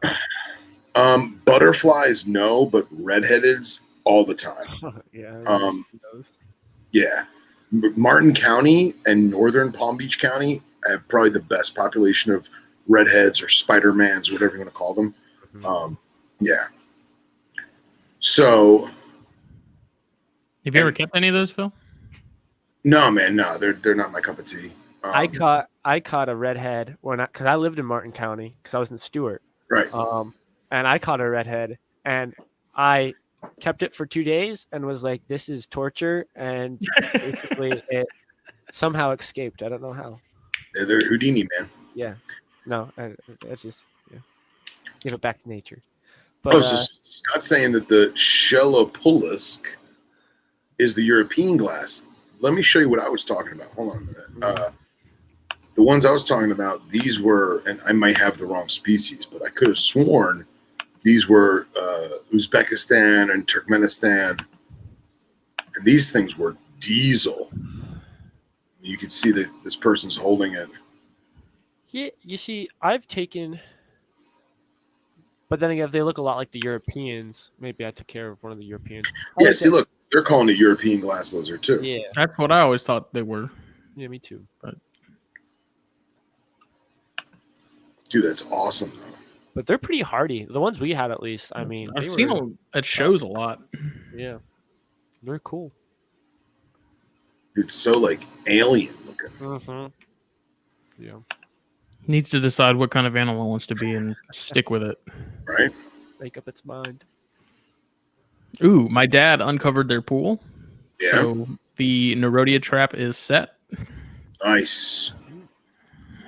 Butterflies, no, but redheadeds all the time. Yeah. Yeah. Martin County and northern Palm Beach County have probably the best population of redheads or Spider-Mans, whatever you want to call them. Mm-hmm. Yeah. So. Have you ever kept any of those, Phil? No, man, no. They're not my cup of tea. I caught a redhead because I lived in Martin County because I was in Stewart. Right. And I caught a redhead, and I kept it for 2 days and was like, "This is torture," and basically it somehow escaped. I don't know how. They're Houdini, man. Yeah, no, it's just give it back to nature. But So Scott's saying that the Shelopolusk is the European glass. Let me show you what I was talking about. Hold on a minute. The ones I was talking about, these were, and I might have the wrong species, but I could have sworn these were Uzbekistan and Turkmenistan. And these things were diesel. You can see that this person's holding it. yeah, you see, I've taken, but then again, if they look a lot like the Europeans, maybe I took care of one of the Europeans. Yeah, see, look, they're calling it European glass lizard too. Yeah, That's what I always thought they were. yeah, me too. But dude, that's awesome though. But they're pretty hardy. The ones we had, at least. I mean, I've seen them at shows a lot. Yeah, they're cool. It's so like alien looking. Mm-hmm. Yeah. Needs to decide what kind of animal it wants to be and stick with it. Right. Make up its mind. Ooh, my dad uncovered their pool. Yeah. So the Nerodia trap is set. Nice.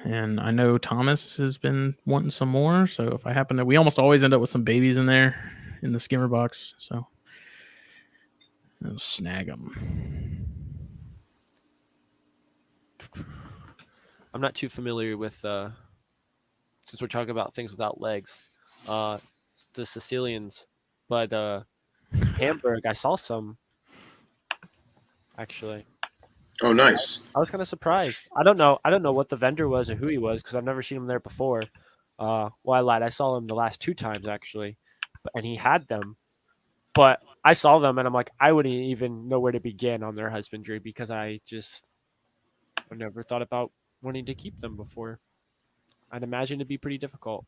And I know Thomas has been wanting some more. So if I happen to, we almost always end up with some babies in there in the skimmer box. So I'll snag them. I'm not too familiar with, since we're talking about things without legs, the Sicilians, but Hamburg, I saw some, actually. Oh, nice. I was kind of surprised. I don't know what the vendor was or who he was because I've never seen him there before. Well, I lied. I saw him the last 2 times, actually, and he had them. But I saw them, and I'm like, I wouldn't even know where to begin on their husbandry because I never thought about wanting to keep them before. I'd imagine it'd be pretty difficult.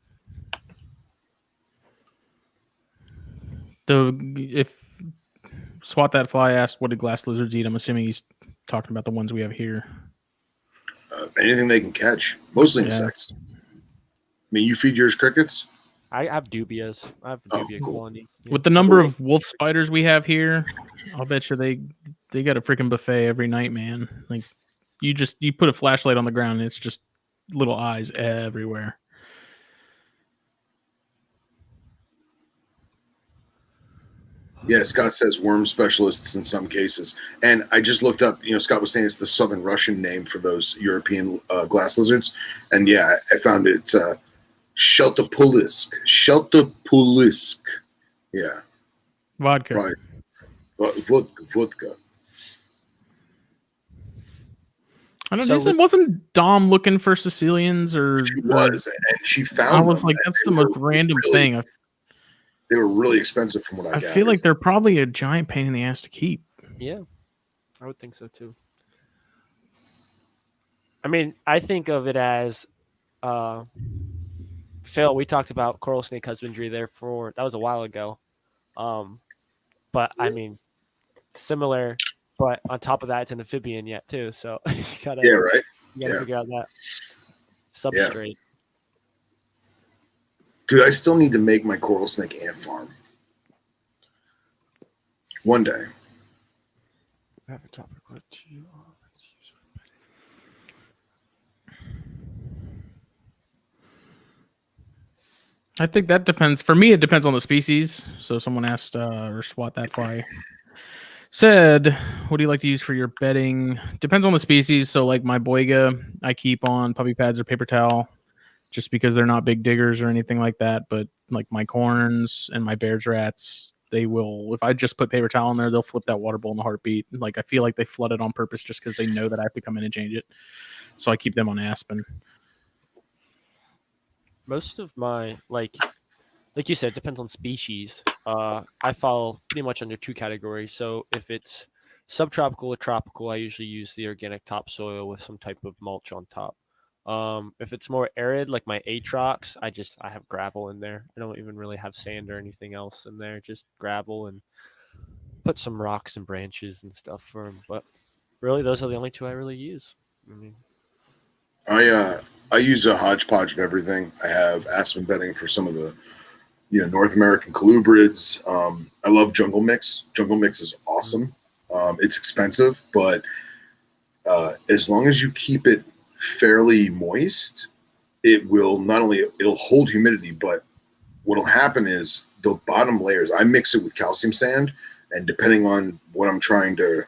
If Swat That Fly asked what did glass lizards eat, I'm assuming he's talking about the ones we have here. Anything they can catch, mostly insects. I mean, you feed yours crickets? I have dubias. I have a dubia colony. Yeah. With the number of wolf spiders we have here, I'll bet you they got a freaking buffet every night, man. Like you put a flashlight on the ground and it's just little eyes everywhere. Yeah, Scott says worm specialists in some cases. And I just looked up, Scott was saying it's the Southern Russian name for those European glass lizards. And yeah, I found it. It's Sheltopulisk. Yeah. Vodka. Right. Vodka. I don't know. Wasn't Dom looking for Sicilians or? She was, and she found. I was like, that's the most random thing. They were really expensive from what I gathered. I feel like they're probably a giant pain in the ass to keep. Yeah, I would think so too. I mean, I think of it as, Phil, we talked about coral snake husbandry that was a while ago. But I mean, similar, but on top of that, it's an amphibian yet too. So you gotta figure out that substrate. Yeah. Dude, I still need to make my coral snake ant farm. One day. I have a topic. What do you use for I think that depends. For me, it depends on the species. So someone asked, or Swat That Fly said, what do you like to use for your bedding? Depends on the species. So like my boiga, I keep on puppy pads or paper towel just because they're not big diggers or anything like that. But like my corns and my Bear's rats, they will, if I just put paper towel in there, they'll flip that water bowl in a heartbeat. Like I feel like they flood it on purpose just because they know that I have to come in and change it. So I keep them on Aspen. Most of my, like you said, it depends on species. I fall pretty much under 2 categories. So if it's subtropical or tropical, I usually use the organic topsoil with some type of mulch on top. If it's more arid, like my Atrox, I have gravel in there. I don't even really have sand or anything else in there, just gravel and put some rocks and branches and stuff for them. But really, those are the only 2 I really use. I mean, I use a hodgepodge of everything. I have aspen bedding for some of the North American colubrids. I love Jungle Mix. Jungle Mix is awesome. It's expensive, but as long as you keep it fairly moist, it will not only it'll hold humidity, but what'll happen is the bottom layers. I mix it with calcium sand, and depending on what I'm trying to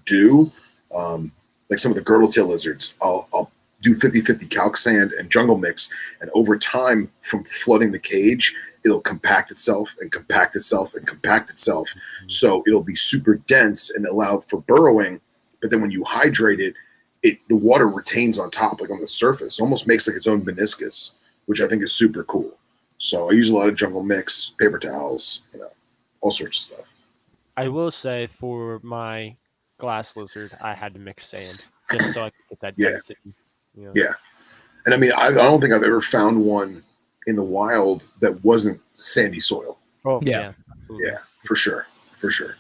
do, like some of the girdle tail lizards, I'll do 50-50 calc sand and jungle mix, and over time, from flooding the cage, it'll compact itself and compact itself and compact itself. So it'll be super dense and allow for burrowing. But then when you hydrate it, the water retains on top, like on the surface. It almost makes like its own meniscus, which I think is super cool. So I use a lot of jungle mix, paper towels, all sorts of stuff. I will say for my glass lizard, I had to mix sand just so I could get that Yeah. density. Yeah. And I mean, I don't think I've ever found one in the wild that wasn't sandy soil. Oh, Yeah. Absolutely. Yeah, for sure. For sure.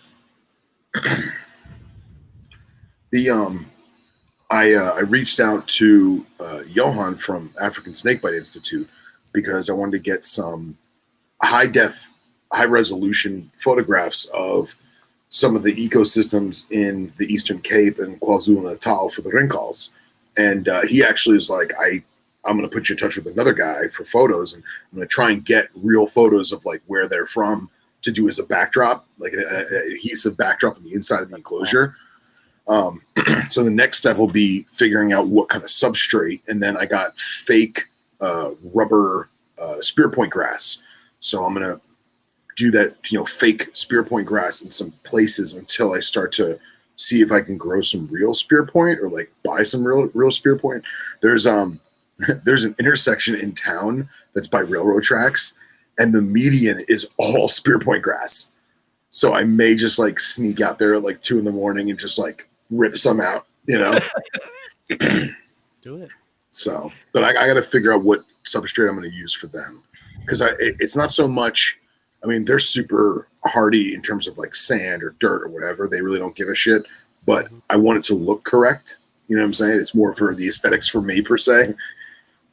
I reached out to Johan from African Snakebite Institute because I wanted to get some high resolution photographs of some of the ecosystems in the Eastern Cape and KwaZulu-Natal for the Rinkals. And he actually is like, I'm going to put you in touch with another guy for photos, and I'm going to try and get real photos of like where they're from to do as a backdrop, like an adhesive backdrop on the inside of the enclosure. So the next step will be figuring out what kind of substrate, and then I got fake rubber spear point grass. So I'm going to do that, fake spear point grass in some places until I start to see if I can grow some real spear point or like buy some real spear point. There's an intersection in town that's by railroad tracks, and the median is all spear point grass. So I may just like sneak out there at like 2 a.m. and just like rip some out, Do it. So, but I got to figure out what substrate I'm going to use for them, because it's not so much. I mean, they're super hardy in terms of like sand or dirt or whatever. They really don't give a shit. But I want it to look correct. You know what I'm saying? It's more for the aesthetics for me per se.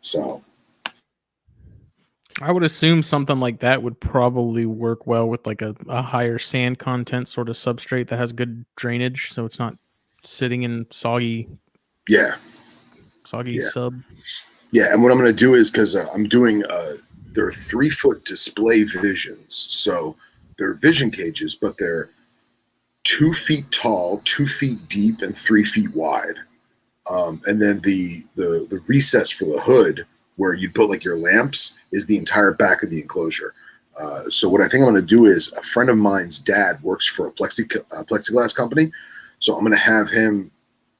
So I would assume something like that would probably work well with like a higher sand content sort of substrate that has good drainage, so it's not sitting in soggy yeah. sub. Yeah, and what I'm going to do is, because I'm doing they're 3-foot display visions, so they're vision cages, but they're 2 feet tall, 2 feet deep, and 3 feet wide. And then the recess for the hood, where you'd put like your lamps, is the entire back of the enclosure. So what I think I'm going to do is, a friend of mine's dad works for a plexiglass company, so I'm going to have him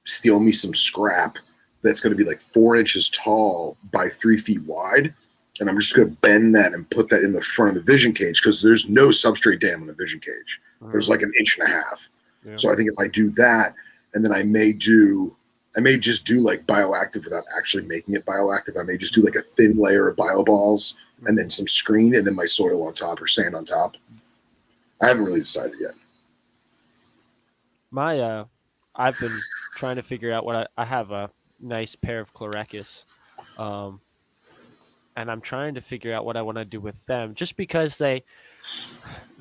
steal me some scrap that's going to be like 4 inches tall by 3 feet wide, and I'm just going to bend that and put that in the front of the vision cage, because there's no substrate dam in the vision cage. There's like 1.5 inches. Yeah. So I think if I do that, and then I may just do like bioactive without actually making it bioactive. I may just do like a thin layer of bio balls and then some screen, and then my soil on top or sand on top. I haven't really decided yet. I've been trying to figure out what I have a nice pair of Chlorecus, and I'm trying to figure out what I want to do with them, just because they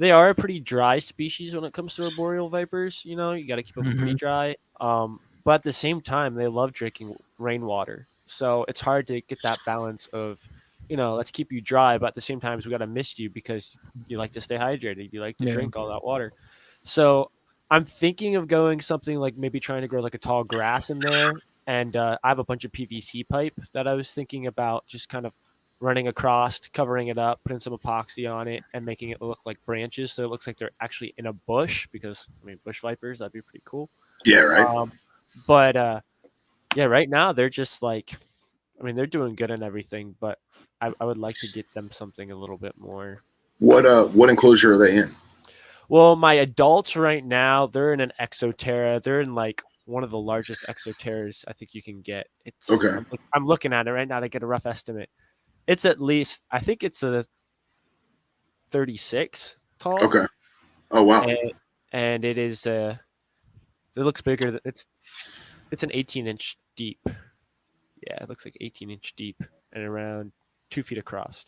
are a pretty dry species when it comes to arboreal vipers. You got to keep them pretty dry. But at the same time, they love drinking rainwater. So it's hard to get that balance of, let's keep you dry, but at the same time, we got to mist you because you like to stay hydrated. You like to drink all that water. So I'm thinking of going something like maybe trying to grow like a tall grass in there. And I have a bunch of PVC pipe that I was thinking about just kind of running across, covering it up, putting some epoxy on it, and making it look like branches. So it looks like they're actually in a bush, because, bush vipers, that'd be pretty cool. Yeah, right. But right now they're just like, they're doing good and everything, but I would like to get them something a little bit more. What enclosure are they in? Well, my adults right now, they're in an Exoterra. They're in like one of the largest Exoterras I think you can get. It's Okay. I'm looking at it right now to get a rough estimate. It's at least, I think it's a 36 tall. Okay. Oh wow. And it is it looks bigger. It's an 18-inch deep. Yeah, it looks like 18-inch deep and around 2 feet across.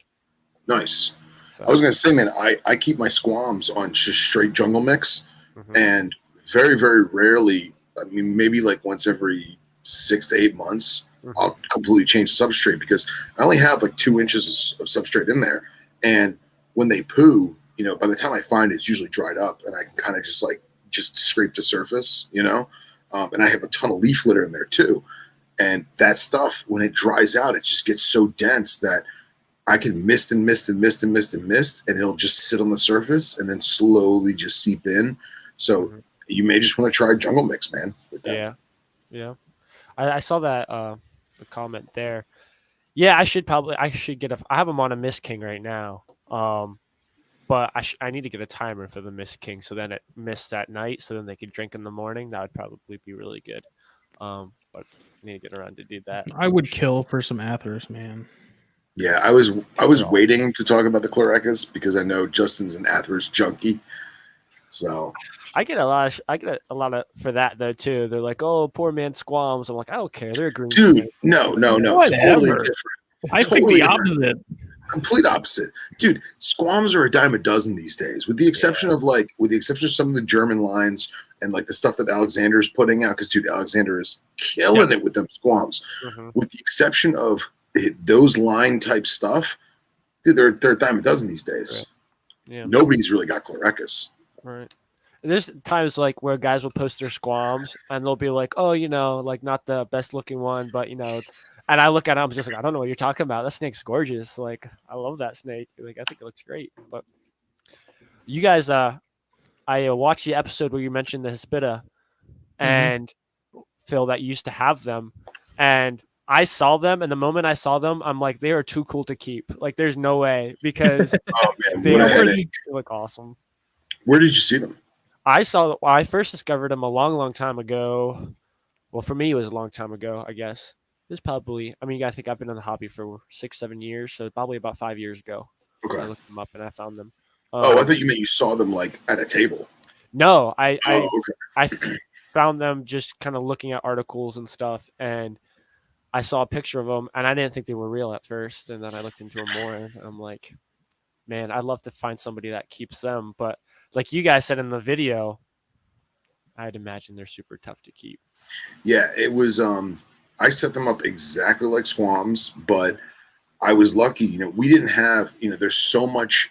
Nice. So, I was gonna say, man, I keep my squams on just straight jungle mix, and very, very rarely. I mean, maybe like once every 6 to 8 months, I'll completely change the substrate because I only have like 2 inches of substrate in there, and when they poo, you know, by the time I find it, it's usually dried up, and I can kind of just scrape the surface, you know, and I have a ton of leaf litter in there too, and that stuff when it dries out, it just gets so dense that I can mist and mist and mist and mist and mist, and it'll just sit on the surface and then slowly just seep in. So you may just want to try jungle mix, man. With that. Yeah. I saw that the comment there. Yeah, I should get I have them on a Mist King right now. But I need to get a timer for the Mist King so then it mists at night so then they can drink in the morning. That would probably be really good. But I need to get around to do that. I would kill for some Athers, man. Yeah, I was waiting to talk about the Chlorecus because I know Justin's an Athers junkie. So I get a lot of for that though too. They're like, "Oh, poor man squams." I'm like, I don't care. They're a green. Dude, snake. no, Whatever. totally different. I think the opposite. Complete opposite, dude. Squams are a dime a dozen these days, with the exception of some of the German lines and like the stuff that Alexander's putting out. Because dude, Alexander is killing it with them squams. With the exception of those line type stuff, dude, they're a dime a dozen these days. Right. Yeah, nobody's really got Chlorecus. Right. There's times like where guys will post their squams and they'll be like, "Oh, you know, like not the best looking one, but you know." And I look at it, I'm just like, I don't know what you're talking about. That snake's gorgeous. Like, I love that snake. Like, I think it looks great. But you guys, I watched the episode where you mentioned the Hispida and Phil that you used to have them. And I saw them. And the moment I saw them, I'm like, they are too cool to keep. Like, there's no way because they look awesome. Where did you see them? I first discovered them a long, long time ago. Well, for me, it was a long time ago, I guess. It was probably, I mean, I think I've been in the hobby for 6-7 years, so probably about 5 years ago. Okay. I looked them up and I found them. I thought you meant you saw them like at a table. No, I found them just kind of looking at articles and stuff, and I saw a picture of them, and I didn't think they were real at first, and then I looked into them more, and I'm like, man, I'd love to find somebody that keeps them, but like you guys said in the video, I'd imagine they're super tough to keep. Yeah, it was. I set them up exactly like squams, but I was lucky. You know, we didn't have. You know, there's so much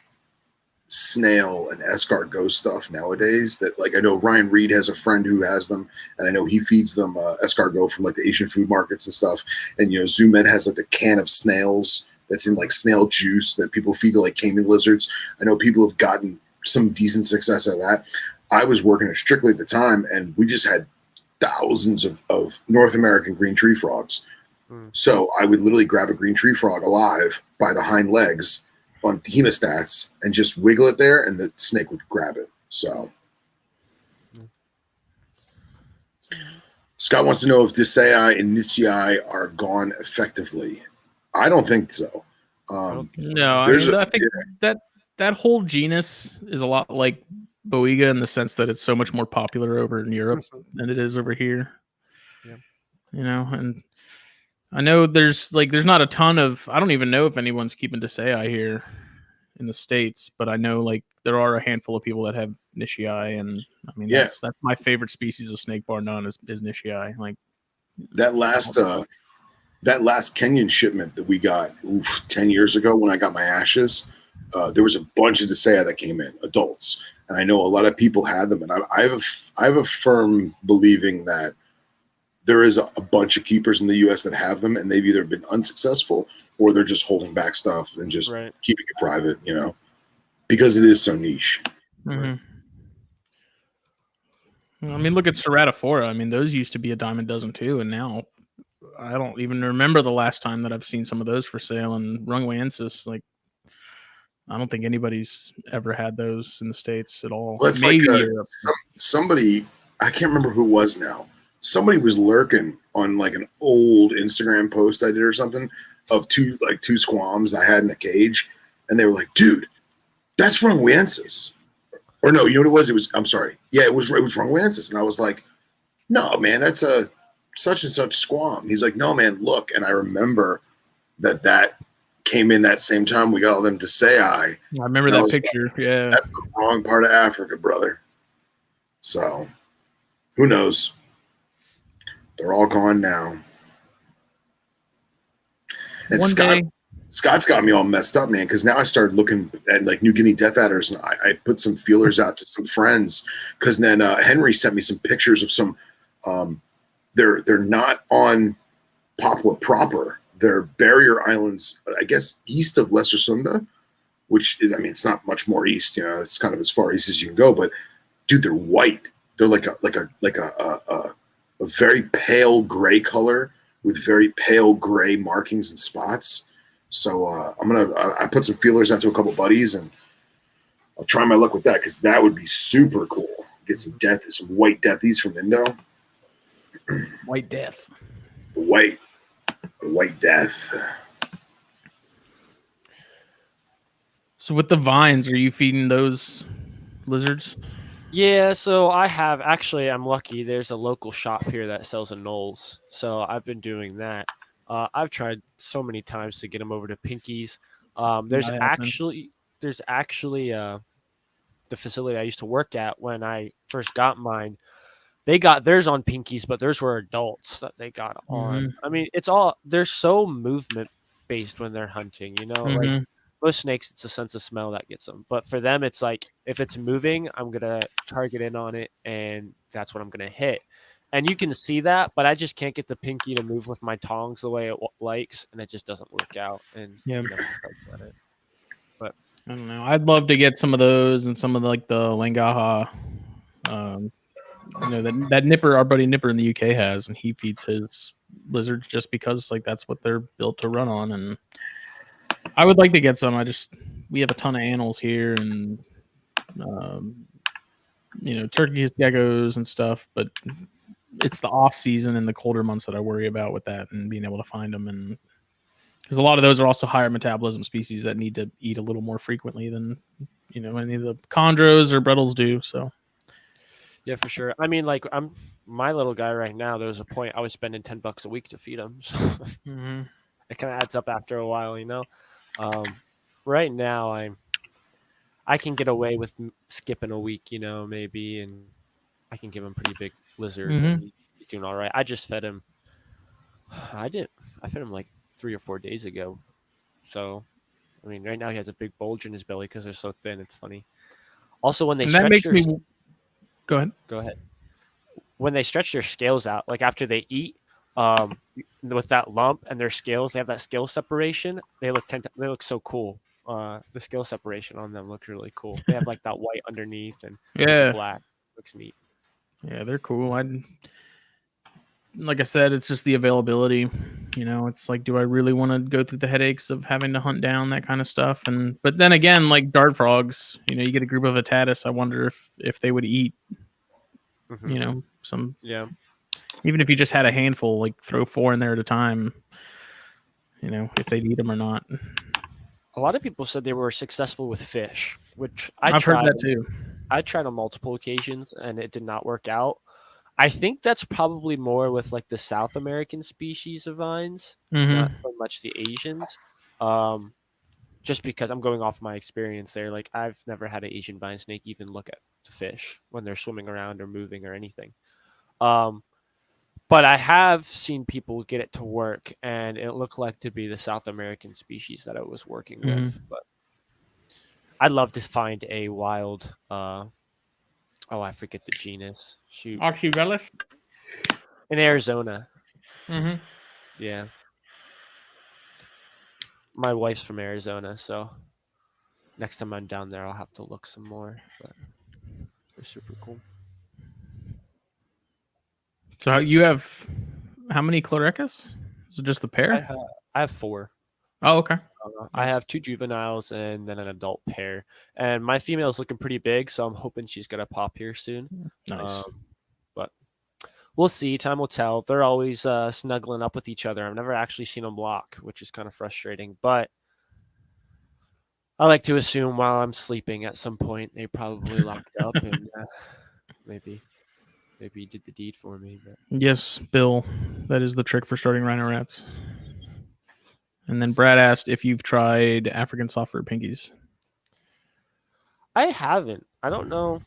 snail and escargot stuff nowadays that, like, I know Ryan Reed has a friend who has them, and I know he feeds them escargot from like the Asian food markets and stuff. And you know, Zoom Ed has like a can of snails that's in like snail juice that people feed to like caiman lizards. I know people have gotten some decent success out of that. I was working at Strictly at the time, and we just had thousands of North American green tree frogs. So I would literally grab a green tree frog alive by the hind legs on hemostats and just wiggle it there, and the snake would grab it. So Scott wants to know if Dicei and Nitzii are gone effectively. I don't think so. No, I think that whole genus is a lot like Boiga in the sense that it's so much more popular over in Europe than it is over here. Yeah. You know, and I know there's not a ton of, I don't even know if anyone's keeping Dicei here in the States, but I know like there are a handful of people that have Nitzii, and I mean that's my favorite species of snake bar none is Nitzii. Like that last Kenyan shipment that we got 10 years ago when I got my ashes, there was a bunch of Dicei that came in, adults. And I know a lot of people had them, and I have a firm believing that there is a bunch of keepers in the U.S. that have them, and they've either been unsuccessful or they're just holding back stuff and just keeping it private, you know, because it is so niche. I mean, look at Ceratophora. I mean, those used to be a dime a dozen too, and now I don't even remember the last time that I've seen some of those for sale. And Runguensis, like, I don't think anybody's ever had those in the States at all. Well, it's maybe like somebody, I can't remember who it was now. Somebody was lurking on like an old Instagram post I did or something of two squams I had in a cage, and they were like, "Dude, that's Runguensis." Or no, you know what it was? I'm sorry. Yeah, it was Runguensis, and I was like, "No, man, that's a such and such squam. He's like, no, man, look. And I remember that came in that same time we got all them to say I remember that picture. Like, yeah. That's the wrong part of Africa, brother. So who knows? They're all gone now. And One day. Scott's got me all messed up, man, because now I started looking at like New Guinea death adders, and I put some feelers out to some friends, because then Henry sent me some pictures of some. They're not on Papua proper. They're barrier islands, I guess, east of Lesser Sunda, which is, I mean, it's not much more east. You know, it's kind of as far east as you can go. But dude, they're white. They're like a very pale gray color with very pale gray markings and spots. So I put some feelers out to a couple buddies, and I'll try my luck with that, because that would be super cool. Get some white deathies from Indo. White death. The white death. So with the vines, are you feeding those lizards? Yeah, so I'm lucky. There's a local shop here that sells anoles, so I've been doing that. I've tried so many times to get them over to Pinky's. There's actually the facility I used to work at when I first got mine. They got theirs on Pinky's, but theirs were adults that they got on. I mean, they're so movement based when they're hunting, you know, like most snakes, it's a sense of smell that gets them. But for them, it's like, if it's moving, I'm going to target in on it, and that's what I'm going to hit. And you can see that, but I just can't get the Pinky to move with my tongs the way it likes, and it just doesn't work out. And yeah, it. But I don't know. I'd love to get some of those and some of like the Langaha. You know, that Nipper, our buddy Nipper in the UK has, and he feeds his lizards just because like that's what they're built to run on. And I would like to get some. We have a ton of animals here, and you know, turkeys, geckos, and stuff. But it's the off season and the colder months that I worry about with that, and being able to find them. And because a lot of those are also higher metabolism species that need to eat a little more frequently than, you know, any of the chondros or brettles do. So. Yeah, for sure. I mean, like, my little guy right now. There was a point I was spending $10 a week to feed him. So it kind of adds up after a while, you know. Right now, I can get away with skipping a week, you know, maybe, and I can give him pretty big lizards, and he's doing all right. I just fed him. I fed him like 3 or 4 days ago. So, I mean, right now he has a big bulge in his belly because they're so thin. It's funny. Also, when they Go ahead. Go ahead. When they stretch their scales out, like after they eat, with that lump and their scales, they have that scale separation. They look so cool. The scale separation on them looks really cool. They have like that white underneath and black. Looks neat. Yeah, they're cool. Like I said, it's just the availability. You know, it's like, do I really want to go through the headaches of having to hunt down that kind of stuff? But then again, like dart frogs, you know, you get a group of Atatis. I wonder if they would eat, you know, some. Yeah. Even if you just had a handful, like throw 4 in there at a time. You know, if they'd eat them or not. A lot of people said they were successful with fish, which I've heard that too. I tried on multiple occasions and it did not work out. I think that's probably more with like the South American species of vines, not so much the Asians. Just because I'm going off my experience there. Like, I've never had an Asian vine snake even look at the fish when they're swimming around or moving or anything. But I have seen people get it to work, and it looked like to be the South American species that I was working with. But I'd love to find a wild. I forget the genus. Shoot. Oxyvelis? In Arizona. Yeah. My wife's from Arizona, so next time I'm down there, I'll have to look some more. But they're super cool. So you have how many Chlorecus? Is it just the pair? I have 4. Oh, okay. I have 2 juveniles and then an adult pair. And my female is looking pretty big, so I'm hoping she's going to pop here soon. Nice. But we'll see. Time will tell. They're always snuggling up with each other. I've never actually seen them lock, which is kind of frustrating. But I like to assume while I'm sleeping at some point, they probably locked up and maybe maybe he did the deed for me. But Yes, Bill. That is the trick for starting rhino rats. And then Brad asked if you've tried African software pinkies. I haven't. I don't know.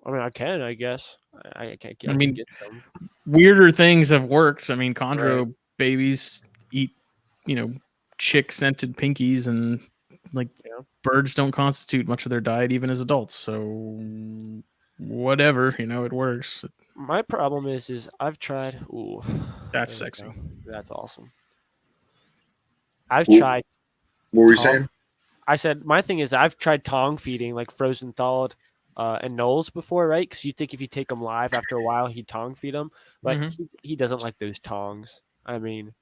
I mean, I can, I guess. I can get them. Weirder things have worked. I mean, chondro Right. babies eat, chick scented pinkies, and birds don't constitute much of their diet even as adults. So whatever, it works. My problem is I've tried. Ooh, That's there we sexy. go. That's awesome. I've Ooh. tried. What were you Tong- saying? I said my thing is I've tried tong feeding like frozen thawed and nulls before, right? Because you think if you take them live after a while, he'd tong feed them, but he doesn't like those tongs. I mean,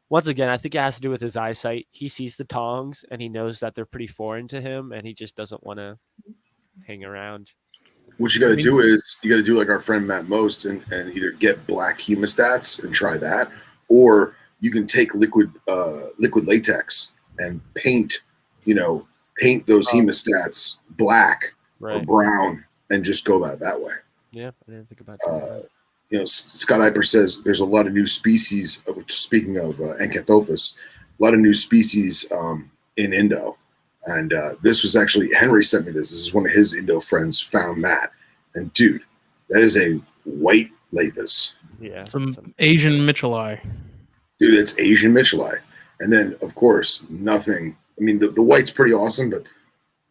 once again, I think it has to do with his eyesight. He sees the tongs and he knows that they're pretty foreign to him, and he just doesn't want to hang around. What you got to do is you got to do like our friend Matt Most and either get black hemostats and try that, or you can take liquid latex and paint those hemostats black or brown and just go about it that way. Yeah, I didn't think about that. Scott Eiper says there's a lot of new species. Speaking of Encanthopus, a lot of new species in Indo. And this was actually, Henry sent me this. This is one of his Indo friends found that. And dude, that is a white lavis. Yeah. Some Asian Mitchellii. Dude, it's Asian Mitchellii. And then, of course, nothing. I mean, the white's pretty awesome, but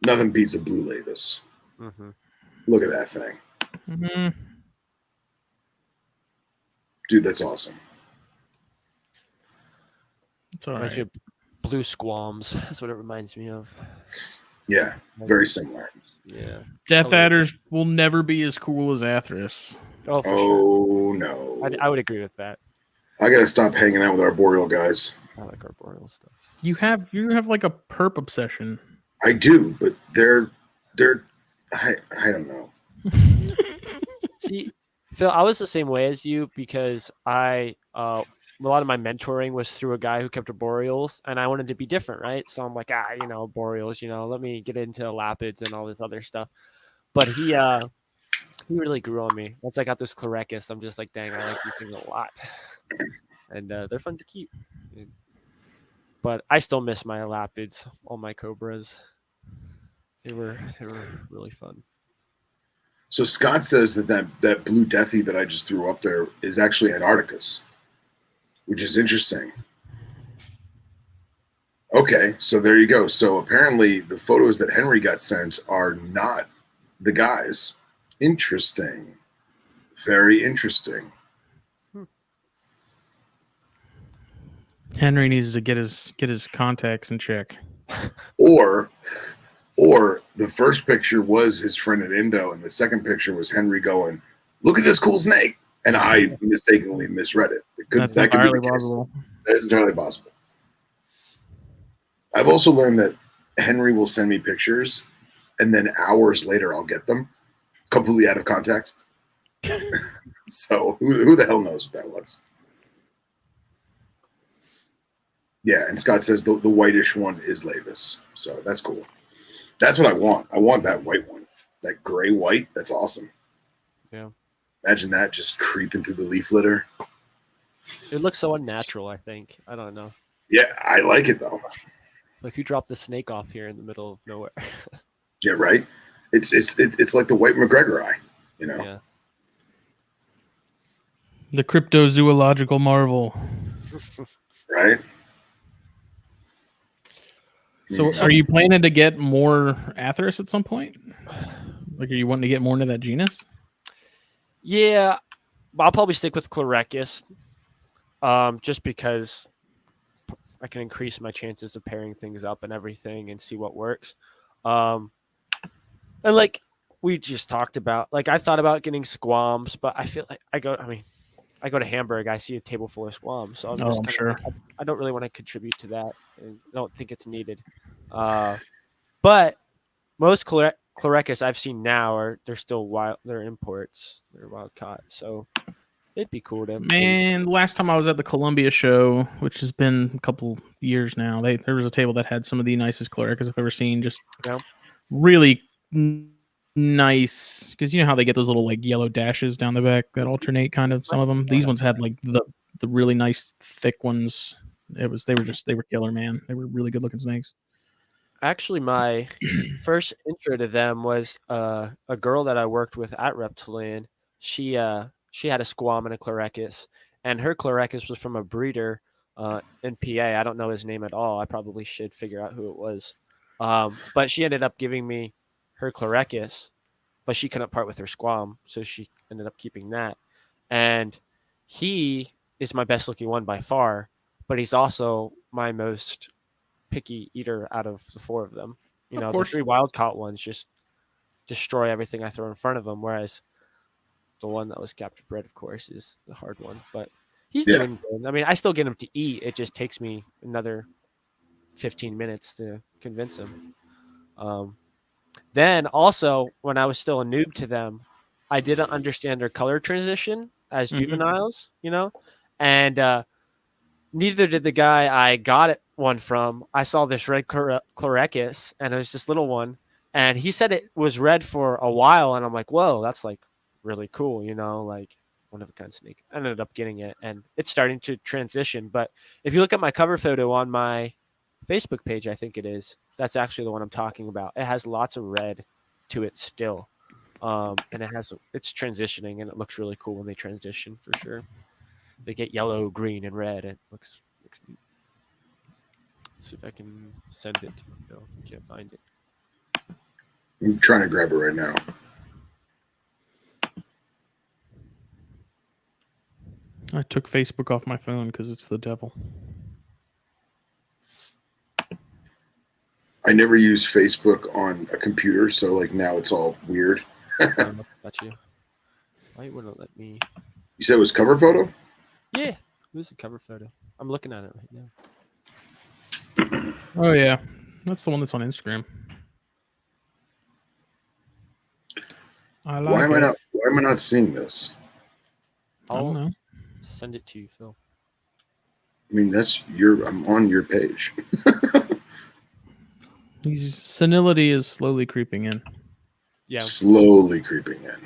nothing beats a blue lavis. Mm-hmm. Look at that thing. Mm-hmm. Dude, that's awesome. It's all right. Blue squams. That's what it reminds me of. Yeah, very similar. Yeah. Death adders will never be as cool as Atheris. Oh, for sure. No. I would agree with that. I gotta stop hanging out with arboreal guys. I like arboreal stuff. You have like a perp obsession. I do, but they're I don't know. See, Phil, I was the same way as you because a lot of my mentoring was through a guy who kept arboreals, and I wanted to be different, right? So I'm like, arboreals, let me get into lapids and all this other stuff. But he really grew on me. Once I got this Chlorecus, I'm just like, dang, I like these things a lot, and they're fun to keep. But I still miss my lapids, all my cobras. They were really fun. So Scott says that blue deathy that I just threw up there is actually Antarcticus, which is interesting. Okay, so there you go. So apparently the photos that Henry got sent are not the guys. Interesting. Very interesting. Henry needs to get his contacts in check. Or the first picture was his friend at Indo, and the second picture was Henry going, "Look at this cool snake," and I mistakenly misread it. That's that could be entirely the case. possible. That is entirely possible. I've also learned that Henry will send me pictures, and then hours later I'll get them completely out of context. So who the hell knows what that was? Yeah, and Scott says the whitish one is Lavis, so that's cool. That's what I want. I want that white one, that gray white. That's awesome. Yeah. Imagine that just creeping through the leaf litter. It looks so unnatural, I think. I don't know. Yeah, I like it though. Like who dropped the snake off here in the middle of nowhere? Yeah, right. It's like the white McGregor eye, Yeah. The cryptozoological marvel. Right. So are you planning to get more Atheris at some point? Like, are you wanting to get more into that genus? Yeah, I'll probably stick with Chlorecus, just because I can increase my chances of pairing things up and everything and see what works. And like we just talked about, like I thought about getting squams, but I feel like I go to Hamburg, I see a table full of squams, so I'm sure. I don't really want to contribute to that, and I don't think it's needed. But most Chlorecus I've seen now they're still wild. They're imports. They're wild caught, so it'd be cool to. Man, last time I was at the Columbia show, which has been a couple years now, there was a table that had some of the nicest Chlorecus I've ever seen. Just really nice because you know how they get those little like yellow dashes down the back that alternate kind of some of them. These ones had like the really nice thick ones. They were killer, man. They were really good looking snakes. Actually, my first intro to them was a girl that I worked with at Reptiland. She had a squam and a chlorecus, and her chlorecus was from a breeder in PA. I don't know his name at all. I probably should figure out who it was. But she ended up giving me her chlorecus, but she couldn't part with her squam, so she ended up keeping that. And he is my best looking one by far, but he's also my most picky eater out of the four of them. You know, the three wild caught ones just destroy everything I throw in front of them, whereas the one that was captive bred, of course, is the hard one. But he's doing good. I mean, I still get him to eat. It just takes me another 15 minutes to convince him. Then also, when I was still a noob to them, I didn't understand their color transition as juveniles, you know, and neither did the guy I got it one from. I saw this red chlorecus, and it was this little one, and he said it was red for a while, and I'm like, whoa, that's like really cool, you know, like one of a kind snake. I ended up getting it, and it's starting to transition. But if you look at my cover photo on my Facebook page, I think it is, that's actually the one I'm talking about. It has lots of red to it still, and it's transitioning, and it looks really cool when they transition for sure. They get yellow, green, and red. It looks neat. Let's see if I can send it to you if you can't find it. I'm trying to grab it right now. I took Facebook off my phone because it's the devil. I never use Facebook on a computer, so like now it's all weird. Got you. Why wouldn't it let me? You said it was cover photo? Yeah, it was a cover photo. I'm looking at it right now. Oh yeah, that's the one that's on Instagram. Why am I not seeing this? I don't know. Send it to you, Phil. I mean, I'm on your page. Senility is slowly creeping in. Yeah. Slowly creeping in.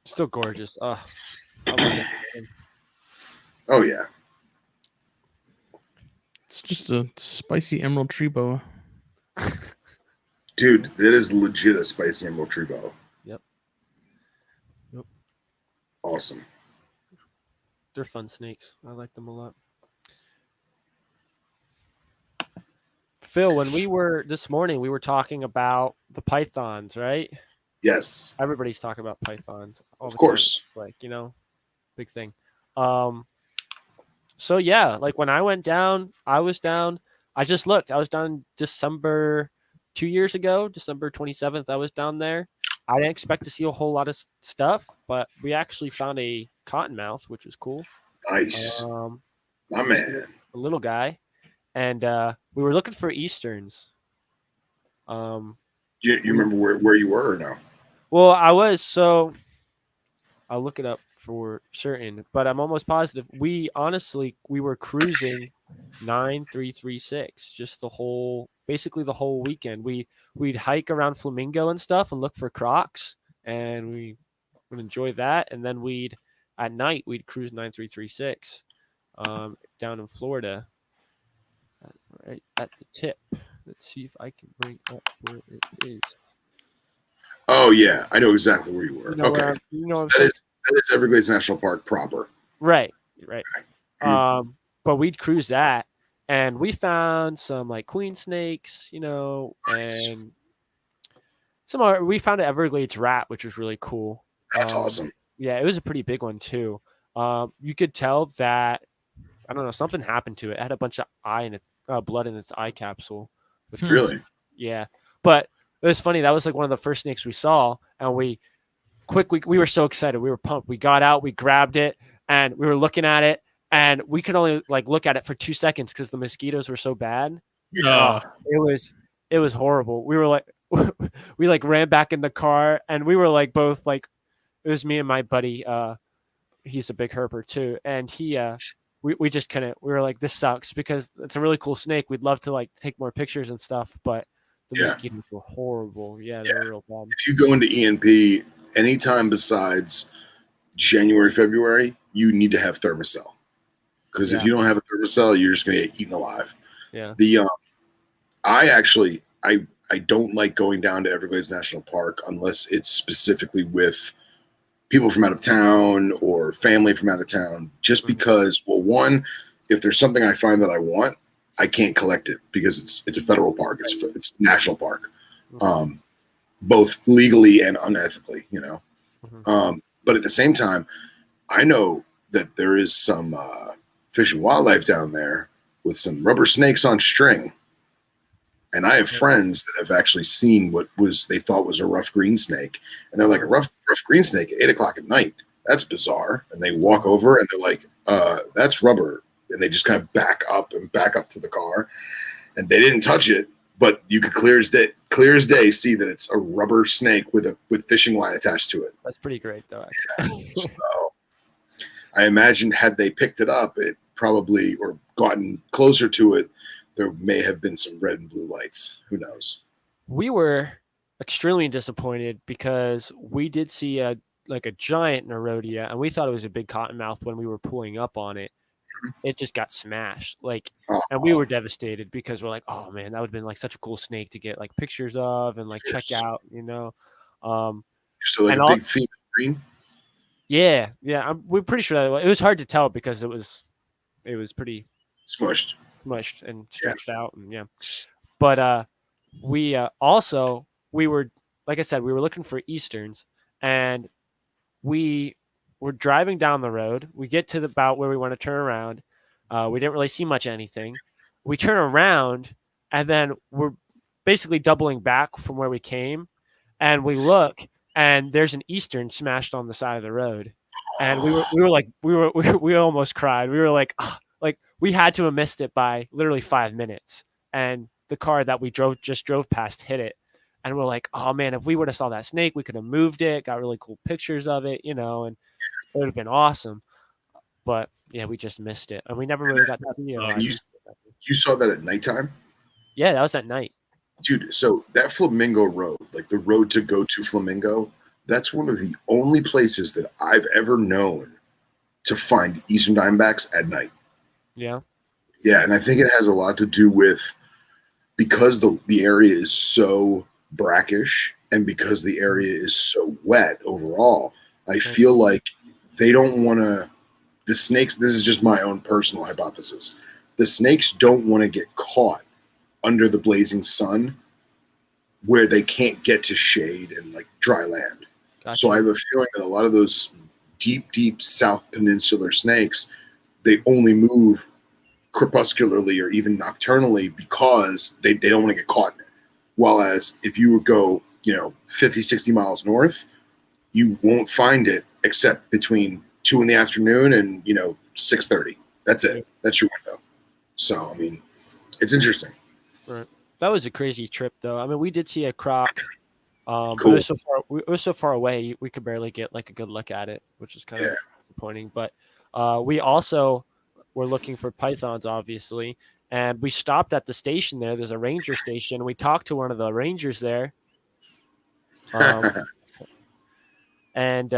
Still gorgeous. Oh yeah. It's just a spicy emerald tree boa. Dude, that is legit a spicy emerald tree boa. Yep. Awesome. They're fun snakes. I like them a lot. Phil, when this morning, we were talking about the pythons, right? Yes. Everybody's talking about pythons. Of course. Like, you know, big thing. So yeah, like when I went down, I was down. I just looked. I was down December 2 years ago, December 27th. I was down there. I didn't expect to see a whole lot of stuff, but we actually found a cottonmouth, which was cool. Nice. My man. A little guy. And we were looking for Easterns. You remember where you were or no? Well, I was, so I'll look it up for certain, but I'm almost positive. We were cruising 9336 just basically the whole weekend. We'd hike around Flamingo and stuff and look for crocs, and we would enjoy that. And then at night we'd cruise 9336 down in Florida, right at the tip. Let's see if I can bring up where it is. Oh yeah, I know exactly where you were. Okay, that is Everglades National Park proper. Right. But we'd cruise that, and we found some like queen snakes, you know, and we found an Everglades rat, which was really cool. That's awesome. Yeah, it was a pretty big one too. You could tell that, I don't know, something happened to it. It had a bunch of blood in its eye capsule. Really? Yeah, but it was funny. That was like one of the first snakes we saw, and we were so excited. We were pumped. We got out, we grabbed it, and we were looking at it, and we could only like look at it for 2 seconds because the mosquitoes were so bad. It was horrible. We were like, we like ran back in the car, and we were like both like, it was me and my buddy. He's a big herper too, and he we just couldn't. We were like, this sucks because it's a really cool snake. We'd love to like take more pictures and stuff, but the Yeah. mosquitoes were horrible. Yeah, they were real bad. If you go into ENP anytime besides January, February, you need to have thermocell. Because if Yeah. you don't have a thermocell, you're just going to get eaten alive. Yeah. I don't like going down to Everglades National Park unless it's specifically with people from out of town or family from out of town, just because, well, one, if there's something I find that I want, I can't collect it because it's a federal park. It's national park, both legally and unethically, you know. But at the same time, I know that there is some fish and wildlife down there with some rubber snakes on string. And I have friends that have actually seen what they thought was a rough green snake. And they're like, a rough green snake at 8 o'clock at night. That's bizarre. And they walk over and they're like, that's rubber. And they just kind of back up to the car. And they didn't touch it, but you could clear as day see that it's a rubber snake with fishing line attached to it. That's pretty great though, actually. Yeah. So I imagine had they picked it up, it probably, or gotten closer to it, there may have been some red and blue lights. Who knows? We were extremely disappointed because we did see a giant Nerodia, and we thought it was a big cottonmouth when we were pulling up on it. It just got smashed, and we were devastated because we're like, oh man, that would have been like such a cool snake to get like pictures of and like check out, you know. Just like a big female green. Yeah, we're pretty sure that it was hard to tell because it was pretty smushed and stretched out, and but we were, like I said, we were looking for Easterns, and we were driving down the road. We get to about where we want to turn around. We didn't really see much anything. We turn around, and then we're basically doubling back from where we came, and we look, and there's an Eastern smashed on the side of the road, and we almost cried. We were like, oh, like we had to have missed it by literally 5 minutes, and the car that we just drove past hit it, and we're like, oh man, if we would have saw that snake, we could have moved it, got really cool pictures of it, you know, and it would have been awesome. But yeah, we just missed it, and we never really got to see it. You saw that at nighttime? Yeah, that was at night. Dude, so that Flamingo Road, like the road to go to Flamingo, that's one of the only places that I've ever known to find Eastern Diamondbacks at night. Yeah. Yeah, and I think it has a lot to do with, because the area is so brackish and because the area is so wet overall, I feel like they don't want to, the snakes, this is just my own personal hypothesis, the snakes don't want to get caught under the blazing sun where they can't get to shade and like dry land. Gotcha. So I have a feeling that a lot of those deep South Peninsular snakes, they only move crepuscularly or even nocturnally because they don't want to get caught in it. Whereas if you would go, 50, 60 miles north, you won't find it except between 2 p.m. and 6:30. That's it. That's your window. So I mean, it's interesting. Right. That was a crazy trip, though. I mean, we did see a croc. Cool. But it was so far away, we could barely get like a good look at it, which is kind of disappointing. But we also were looking for pythons, obviously, and we stopped at the station there. There's a ranger station. We talked to one of the rangers there, and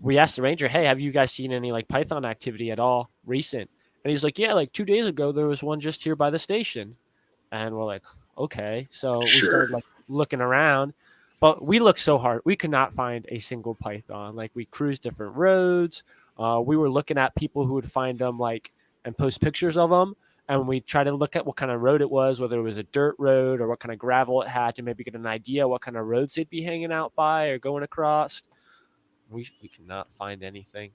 we asked the ranger, "Hey, have you guys seen any like python activity at all recent?" And he's like, "Yeah, like 2 days ago, there was one just here by the station." And we're like, okay. So we started like looking around, but we looked so hard. We could not find a single python. Like we cruised different roads. We were looking at people who would find them and post pictures of them. And we tried to look at what kind of road it was, whether it was a dirt road or what kind of gravel it had, to maybe get an idea what kind of roads they'd be hanging out by or going across. We could not find anything.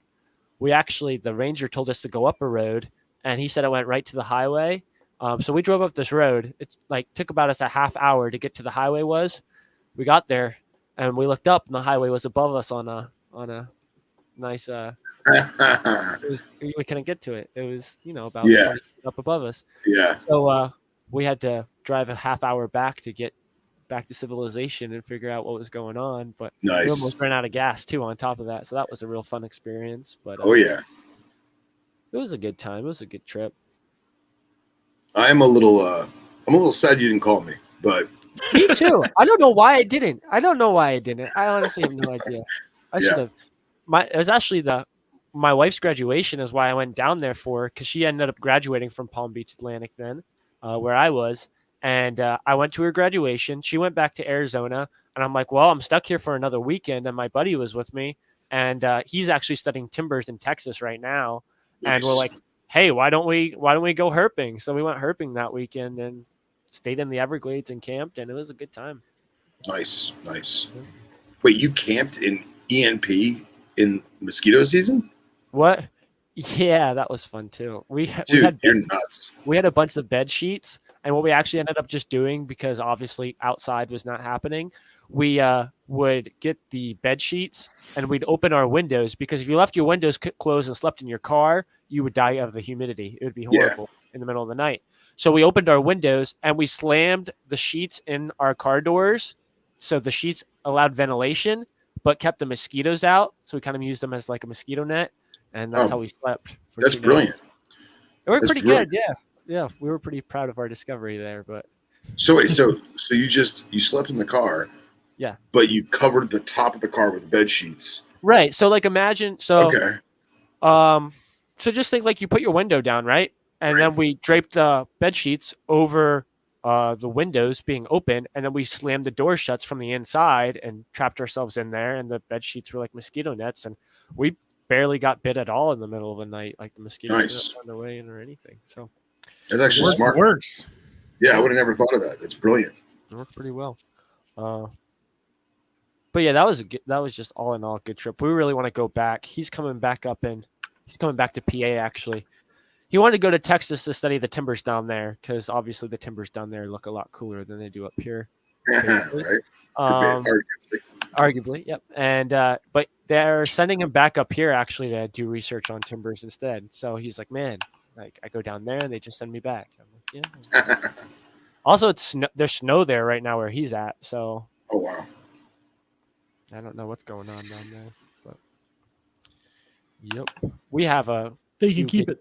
The ranger told us to go up a road, and he said it went right to the highway. So we drove up this road. It's took about us a half hour to get to the highway. We got there and we looked up, and the highway was above us on a nice. We couldn't get to it. It was about 20 feet up above us. Yeah. So we had to drive a half hour back to get back to civilization and figure out what was going on. But we almost ran out of gas too on top of that. So that was a real fun experience. But yeah. It was a good time. It was a good trip. I'm a little sad you didn't call me, but Me too. I don't know why I didn't. I honestly have no idea. I should Yeah. have. It was actually my wife's graduation is why I went down there for, because she ended up graduating from Palm Beach Atlantic then, where I was, and I went to her graduation. She went back to Arizona, and I'm like, well, I'm stuck here for another weekend, and my buddy was with me, and he's actually studying timbers in Texas right now, and we're nice. like, hey, why don't we go herping? So we went herping that weekend and stayed in the Everglades and camped, and it was a good time. Nice. Yeah. Wait, you camped in ENP in mosquito season? What? Yeah, that was fun too. Dude, you're nuts. We had a bunch of bed sheets, and what we actually ended up just doing, because obviously outside was not happening, we would get the bed sheets and we'd open our windows, because if you left your windows closed and slept in your car, you would die of the humidity. It would be horrible in the middle of the night. So we opened our windows and we slammed the sheets in our car doors, so the sheets allowed ventilation but kept the mosquitoes out. So we kind of used them as like a mosquito net, and that's how we slept. That's brilliant. It worked pretty good. Yeah, we were pretty proud of our discovery there. But so wait, so you slept in the car, yeah, but you covered the top of the car with bed sheets, right? So like imagine, so just think like you put your window down, right, and then we draped the bed sheets over the windows being open, and then we slammed the door shuts from the inside and trapped ourselves in there, and the bed sheets were like mosquito nets, and we barely got bit at all in the middle of the night. Like the mosquitoes weren't on their way in or anything. So that's actually smart. It works. Yeah, I would have never thought of that. That's brilliant. It worked pretty well. But yeah, that was just all in all a good trip. We really want to go back. He's coming back to PA actually. He wanted to go to Texas to study the timbers down there, because obviously the timbers down there look a lot cooler than they do up here. Right? Arguably, yep. And but they're sending him back up here actually to do research on timbers instead. So he's like, man, like I go down there and they just send me back. I'm like, yeah. Also, there's snow there right now where he's at. So oh wow, I don't know what's going on down there, but yep, we have they can keep it.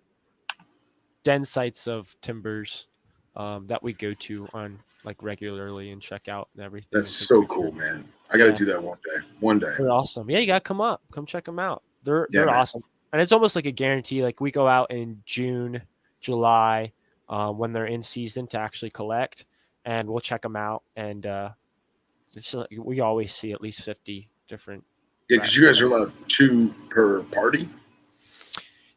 Den sites of timbers that we go to on like regularly and check out and everything. That's so cool, man. I got to do that one day. They're awesome. Yeah, you got to come check them out. They're awesome. And it's almost like a guarantee. Like we go out in June, July, when they're in season to actually collect, and we'll check them out. And we always see at least 50 different. Yeah, because you guys are allowed 2 per party.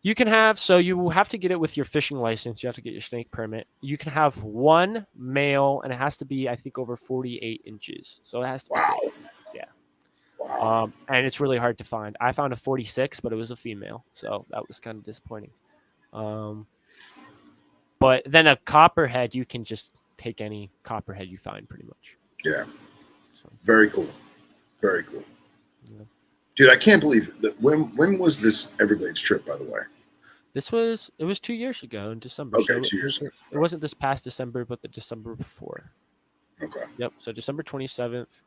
You can have, so you have to get it with your fishing license. You have to get your snake permit. You can have 1 male, and it has to be, I think, over 48 inches. So it has to be big. Yeah. Wow. And it's really hard to find. I found a 46, but it was a female. So that was kind of disappointing. But then a copperhead, you can just take any copperhead you find pretty much. Yeah. So. Very cool. Very cool. Yeah. Dude, I can't believe that. When was this Everglades trip, by the way? It was 2 years ago in December. Okay, so 2 years ago. It wasn't this past December, but the December before. Okay. Yep. So December 27th.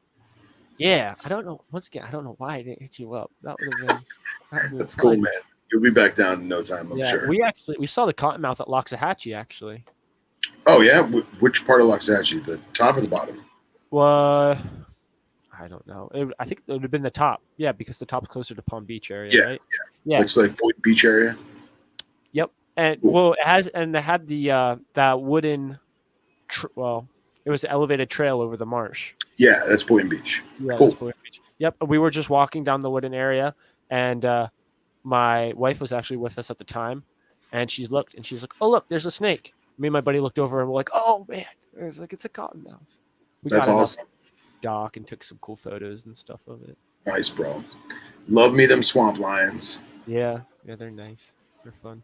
Yeah, I don't know. Once again, I don't know why I didn't hit you up. That would have been. That's cool, man. You'll be back down in no time, I'm sure. We saw the cottonmouth at Loxahatchee actually. Oh yeah, which part of Loxahatchee? The top or the bottom? Well, I don't know. I think it would have been the top. Yeah, because the top's closer to Palm Beach area, right? Yeah. Looks like Boynton Beach area. Yep. And cool. It had the that wooden. It was an elevated trail over the marsh. Yeah, that's Boynton Beach. Yeah, cool. That's Boynton Beach. Yep. We were just walking down the wooden area, and my wife was actually with us at the time, and she's like, "Oh look, there's a snake." Me and my buddy looked over and we're like, "Oh man!" It's like it's a cottonmouth. That's awesome. Dock and took some cool photos and stuff of it. Nice, bro. Love me them swamp lions. Yeah, they're nice. They're fun.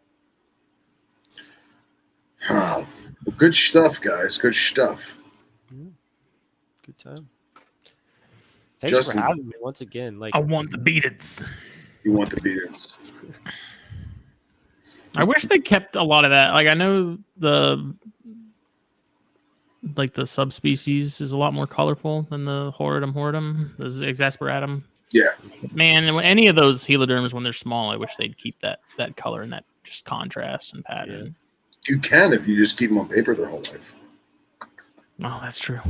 Oh, well, good stuff, guys. Good stuff. Yeah. Good time. Thanks Justin, for having me once again. Like I want the beateds. You want the beateds. I wish they kept a lot of that. Like I know the subspecies is a lot more colorful than the horridum, the exasperatum. Yeah. Man, any of those heliderms when they're small, I wish they'd keep that color and that just contrast and pattern. You can if you just keep them on paper their whole life. Oh, that's true.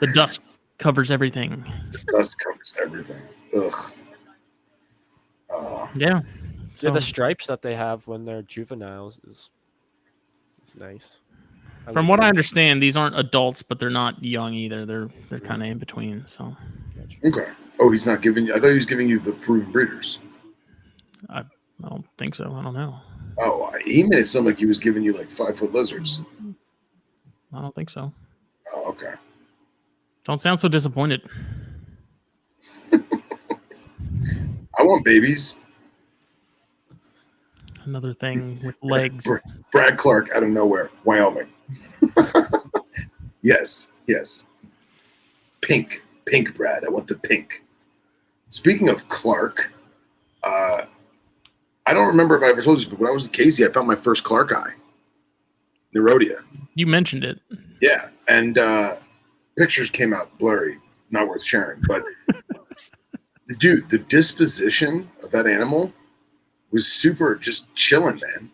The dust covers everything. The dust covers everything. Ugh. Yeah. Yeah, the stripes that they have when they're juveniles is nice. From what I understand, these aren't adults, but they're not young either. They're kind of in between. So. Okay. Oh, he's not giving you. I thought he was giving you the proven breeders. I don't think so. I don't know. Oh, he made it sound like he was giving you like 5-foot lizards. I don't think so. Oh, okay. Don't sound so disappointed. I want babies. Another thing with legs. Brad Clark out of nowhere, Wyoming. Yes. Pink, Brad. I want the pink. Speaking of Clark, I don't remember if I ever told you, but when I was with Casey, I found my first Clark eye. Neurodia. You mentioned it. Yeah, and pictures came out blurry, not worth sharing. But dude, the disposition of that animal was super, just chilling, man.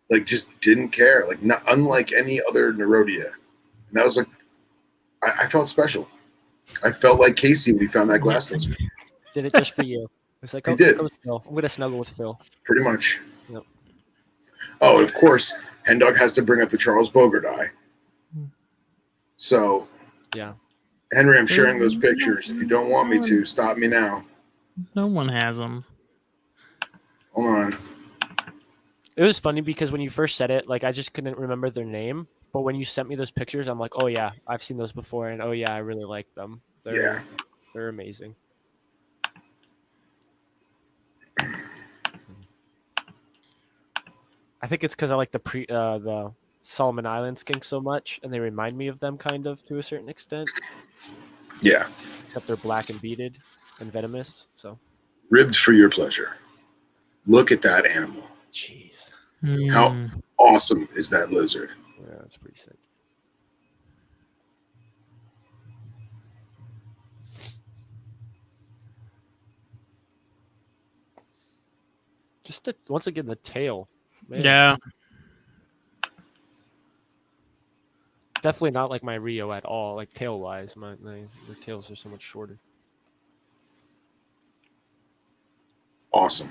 Like, just didn't care. Like, not unlike any other Neurodia. And that was like, I felt special. I felt like Casey when he found that glass lizard. Did it just for you. It's like, He oh, did. Phil. I'm gonna snuggle with Phil. Pretty much. Yep. Oh, and of course, Hen Dog has to bring up the Charles Bogart eye. So, yeah, Henry, I'm sharing those pictures. If you don't want me to, stop me now. No one has them. Hold on. it was funny because when you first said it, like I just couldn't remember their name. But when you sent me those pictures, I'm like, oh yeah, I've seen those before, and oh yeah, I really like them. They're amazing. I think it's because I like the Solomon Island skink so much, and they remind me of them kind of to a certain extent. Yeah. Except they're black and beaded and venomous. So Ribbed for your pleasure. Look at that animal. jeez, How awesome is that lizard? yeah, that's pretty sick. Just once again the tail. Man. Yeah. Definitely not like my Rio at all, like tail wise. Their tails are so much shorter. Awesome.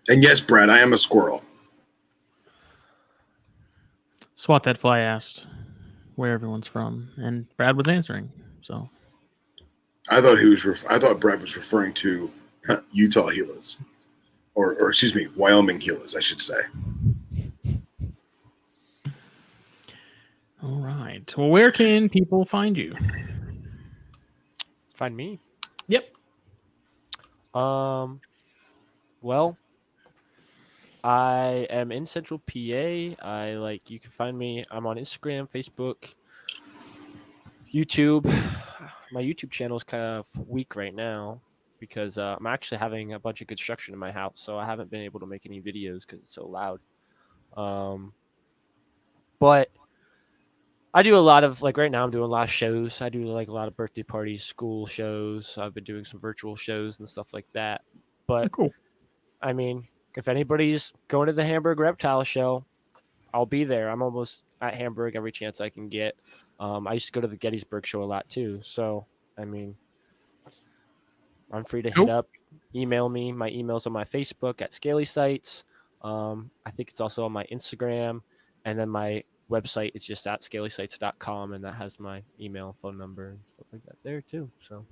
And yes, Brad, I am a squirrel. Swat That Fly asked where everyone's from, and Brad was answering. So I thought I thought Brad was referring to Utah Gilas, or excuse me, Wyoming Gilas, I should say. all right. Well, where can people find you? Find me. Yep. Well, I am in Central PA. You can find me. I'm on Instagram, Facebook, YouTube. My YouTube channel is kind of weak right now because I'm actually having a bunch of construction in my house, so I haven't been able to make any videos because it's so loud. But I do a lot of, like right now I'm doing a lot of shows. I do like a lot of birthday parties, school shows. I've been doing some virtual shows and stuff like that. But Cool. I mean, if anybody's going to the Hamburg Reptile Show, I'll be there. I'm almost at Hamburg every chance I can get. I used to go to the Gettysburg show a lot too. So, I mean, I'm free to hit up, email me. My email's on my Facebook at Scaly Sites. I think it's also on my Instagram. And then my website is just at scalysites.com, and that has my email, phone number, and stuff like that there too. So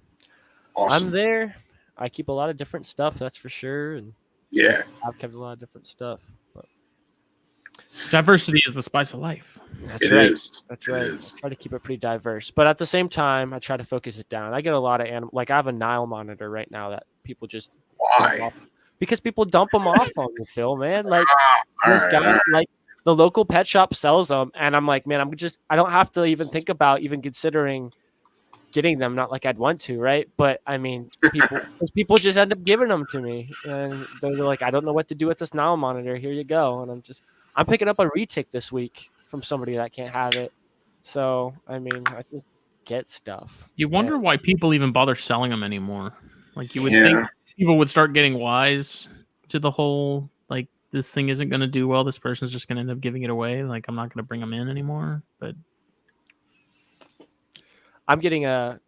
Awesome. I'm there. I keep a lot of different stuff, that's for sure. And yeah, I've kept a lot of different stuff. But diversity is the spice of life. That's right. That's right. I try to keep it pretty diverse, but at the same time, I try to focus it down. I get a lot of animal. Like I have a Nile monitor right now that people just why? Because people dump them off on me, Phil. Man, like this guy, like the local pet shop sells them, and I'm like, man, I don't have to even think about even considering getting them. Not like I'd want to, right? But I mean, people just end up giving them to me, and they're like, I don't know what to do with this Nile monitor. Here you go, and I'm picking up a retic this week from somebody that can't have it. So I mean, I just get stuff. You wonder why people even bother selling them anymore. Like you would think people would start getting wise to the whole like this thing isn't going to do well. This person's just going to end up giving it away. Like I'm not going to bring them in anymore. But I'm getting a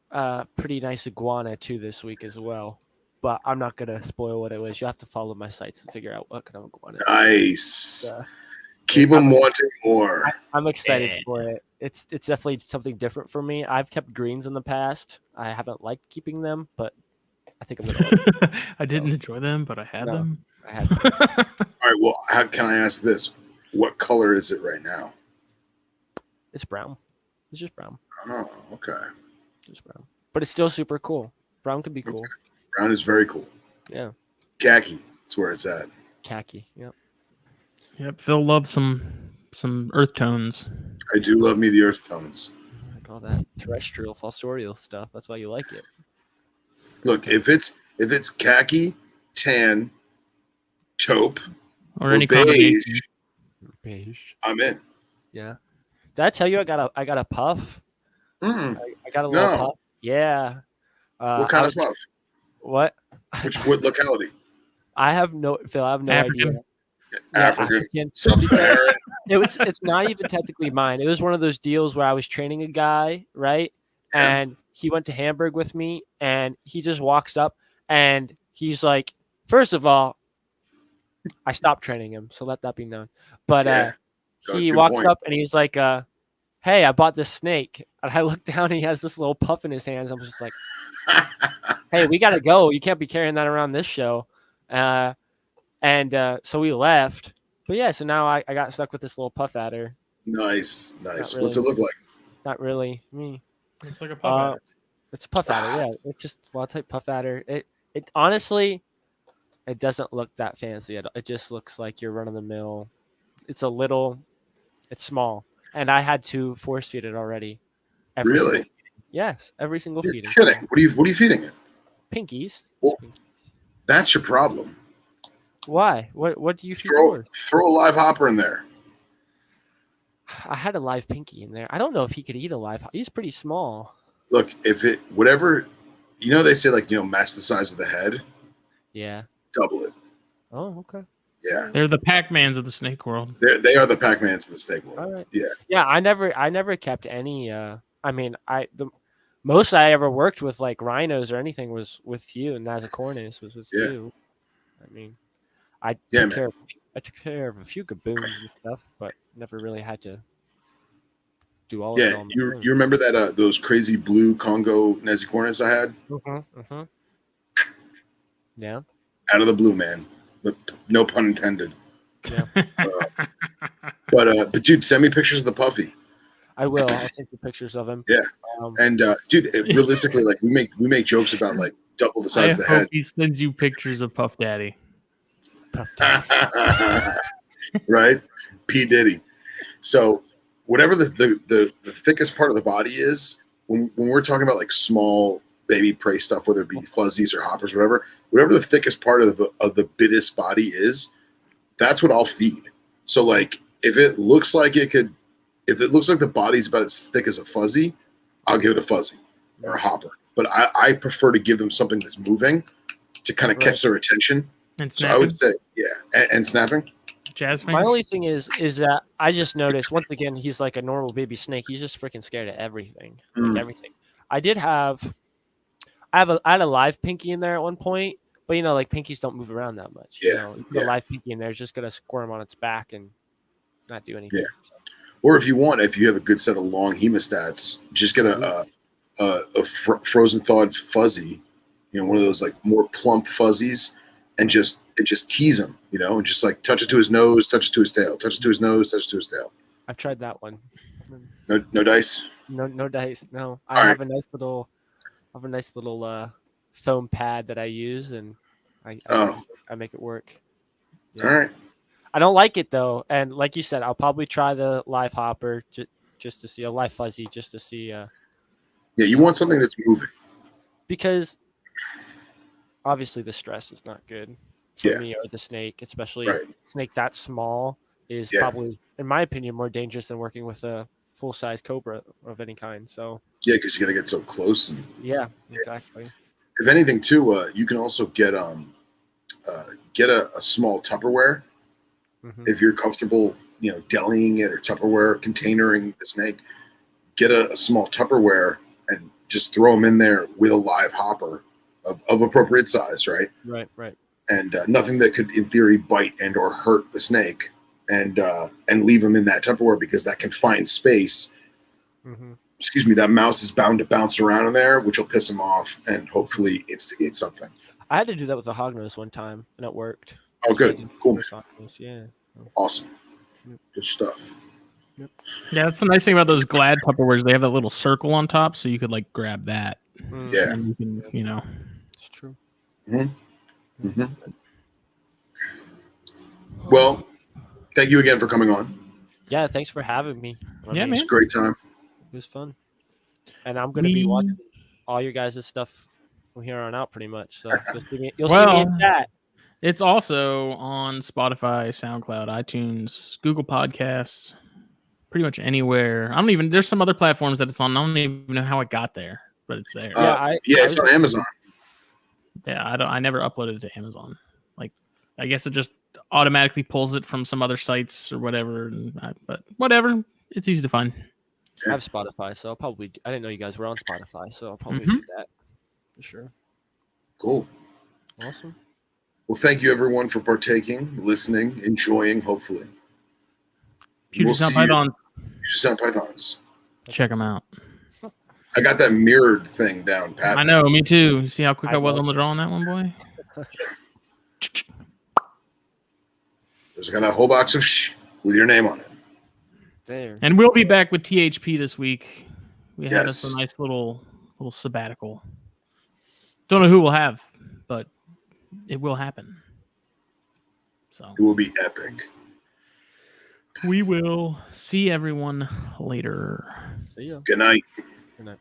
pretty nice iguana too this week as well. But I'm not gonna spoil what it was. You have to follow my sites and figure out what kind of iguana. Nice. Uh, Keep them wanting more. I'm excited for it. It's definitely something different for me. I've kept greens in the past. I haven't liked keeping them, but I think I'm gonna like them. I didn't enjoy them, but I had No. them. I had them. All right. Well, how can I ask this? What color is it right now? It's brown. It's just brown. Oh, okay. Just brown. But it's still super cool. Brown could be cool. Okay. Brown is very cool. Yeah. Khaki. That's where it's at. Khaki. Yep. Yep. Phil loves some earth tones. I do love me the earth tones. I call that terrestrial fossorial stuff. That's why you like it. Look, if it's khaki, tan, taupe, Or any beige, combination. Beige. I'm in. Yeah. Did I tell you I got a puff? Mm. I got a little No. puff. Yeah. What kind of puff? What? What locality? I have no Phil. I have no African? idea. African. African. Sub-Saharan. It's not even technically mine. It was one of those deals where I was training a guy, right? Yeah. And he went to Hamburg with me, and he just walks up and he's like, first of all, I stopped training him, so let that be known. But Yeah. he Good walks point. up and he's like, hey, I bought this snake. And I look down and he has this little puff in his hands. I'm just like, hey, we gotta go. You can't be carrying that around this show. So we left. But yeah, so now I got stuck with this little puff adder. Nice. Not What's really. it look like? Not really me. Looks like a puff adder. It's a puff adder. Yeah, it's just wild type puff adder. It honestly, it doesn't look that fancy. It just looks like your run of the mill. It's small, and I had to force feed it already. Every Really? single feeding. Yes, every single You're feeding. kidding. What are you feeding it? Pinkies. Well, Just pinkies. That's your problem. Why? What do you feed yours? Throw a live hopper in there. I had a live pinky in there. I don't know if he could eat a live. He's pretty small. Look, if it whatever, they say like match the size of the head, Yeah. double it. Oh, okay. Yeah, They're the Pac-Mans of the snake world. they are the Pac-Mans of the snake world. All right. Yeah. Yeah, I never kept any. I mean, the most I ever worked with like rhinos or anything was with you, and Nazicornis was with Yeah. you. I mean, I Yeah, took care of a few gaboons and stuff, but never really had to do all of it Yeah, on my you own. remember that those crazy blue Congo Nazicornis I had? Mm-hmm. Yeah. Out of the blue, man. But no pun intended. Yeah. But dude, send me pictures of the puffy. I will. I'll send you pictures of him. Yeah. Um, And dude, realistically, like we make jokes about like double the I size of the hope head. he sends you pictures of Puff Daddy. Puff Daddy. Right? P. Diddy. So whatever the thickest part of the body is, when we're talking about like small baby prey stuff, whether it be fuzzies or hoppers, whatever the thickest part of the biggest body is, that's what I'll feed. So like if it looks like the body's about as thick as a fuzzy, I'll give it a fuzzy or a hopper. But I prefer to give them something that's moving to kind of catch their attention. And So I snapping. would say, yeah, and snapping. Jazz My fingers? only thing is that I just noticed once again he's like a normal baby snake. He's just freaking scared of everything, like everything. I had a live pinky in there at one point, but like pinkies don't move around that much. Yeah, You put a live pinky in there, it's just gonna squirm on its back and not do anything. Yeah. Or if you have a good set of long hemostats, just get a frozen thawed fuzzy, one of those like more plump fuzzies, and just tease him, and just like touch it to his nose, touch it to his tail, touch it to his nose, touch it to his tail. I've tried that one. No dice. No dice. No, I All have a nice little foam pad that I use, and I make it work. Yeah. All right. I don't like it though, and like you said, I'll probably try the live hopper just to see a live fuzzy, just to see. Yeah, you want something that's moving. Because obviously the stress is not good for me or the snake, especially snake that small is probably, in my opinion, more dangerous than working with a full-size cobra of any kind. So yeah, because you got to get so close. And yeah, exactly. if anything, too, you can also get get a small Tupperware if you're comfortable, delying it or Tupperware containering the snake. Get a small Tupperware and just throw them in there with a live hopper of appropriate size, right? Right. And nothing that could, in theory, bite and or hurt the snake, and leave them in that Tupperware because that confined space. Excuse me, that mouse is bound to bounce around in there, which will piss him off and hopefully instigate something. I had to do that with the hognose one time, and it worked. Oh, good, cool, yeah. Awesome, good stuff. Yeah, that's the nice thing about those Glad Tupperwares. They have that little circle on top, so you could like grab that. Yeah, and you can, It's true. Well, thank you again for coming on. Yeah, thanks for having me. Man. It's a great time. It was fun. And I'm going to be watching all your guys' stuff from here on out pretty much. So you'll see me in chat. It's also on Spotify, SoundCloud, iTunes, Google Podcasts, pretty much anywhere. There's some other platforms that it's on. I don't even know how it got there, but it's there. It's on Amazon. Yeah, I never uploaded it to Amazon. Like, I guess it just automatically pulls it from some other sites or whatever. But whatever, it's easy to find. I have Spotify, so I didn't know you guys were on Spotify, so I'll probably do that for sure. Cool. Awesome. Well, thank you everyone for partaking, listening, enjoying, hopefully. Puget Sound Pythons. Puget Sound Pythons. Check them out. I got that mirrored thing down, Pat. I know, me too. You see how quick I was on the draw on that one, boy? There's got a whole box of with your name on it. There. And we'll be back with THP this week. We had us a Yes. nice little sabbatical. Don't know who we'll have, but it will happen. So It will be epic. we will see everyone later. See ya. Good night. Good night.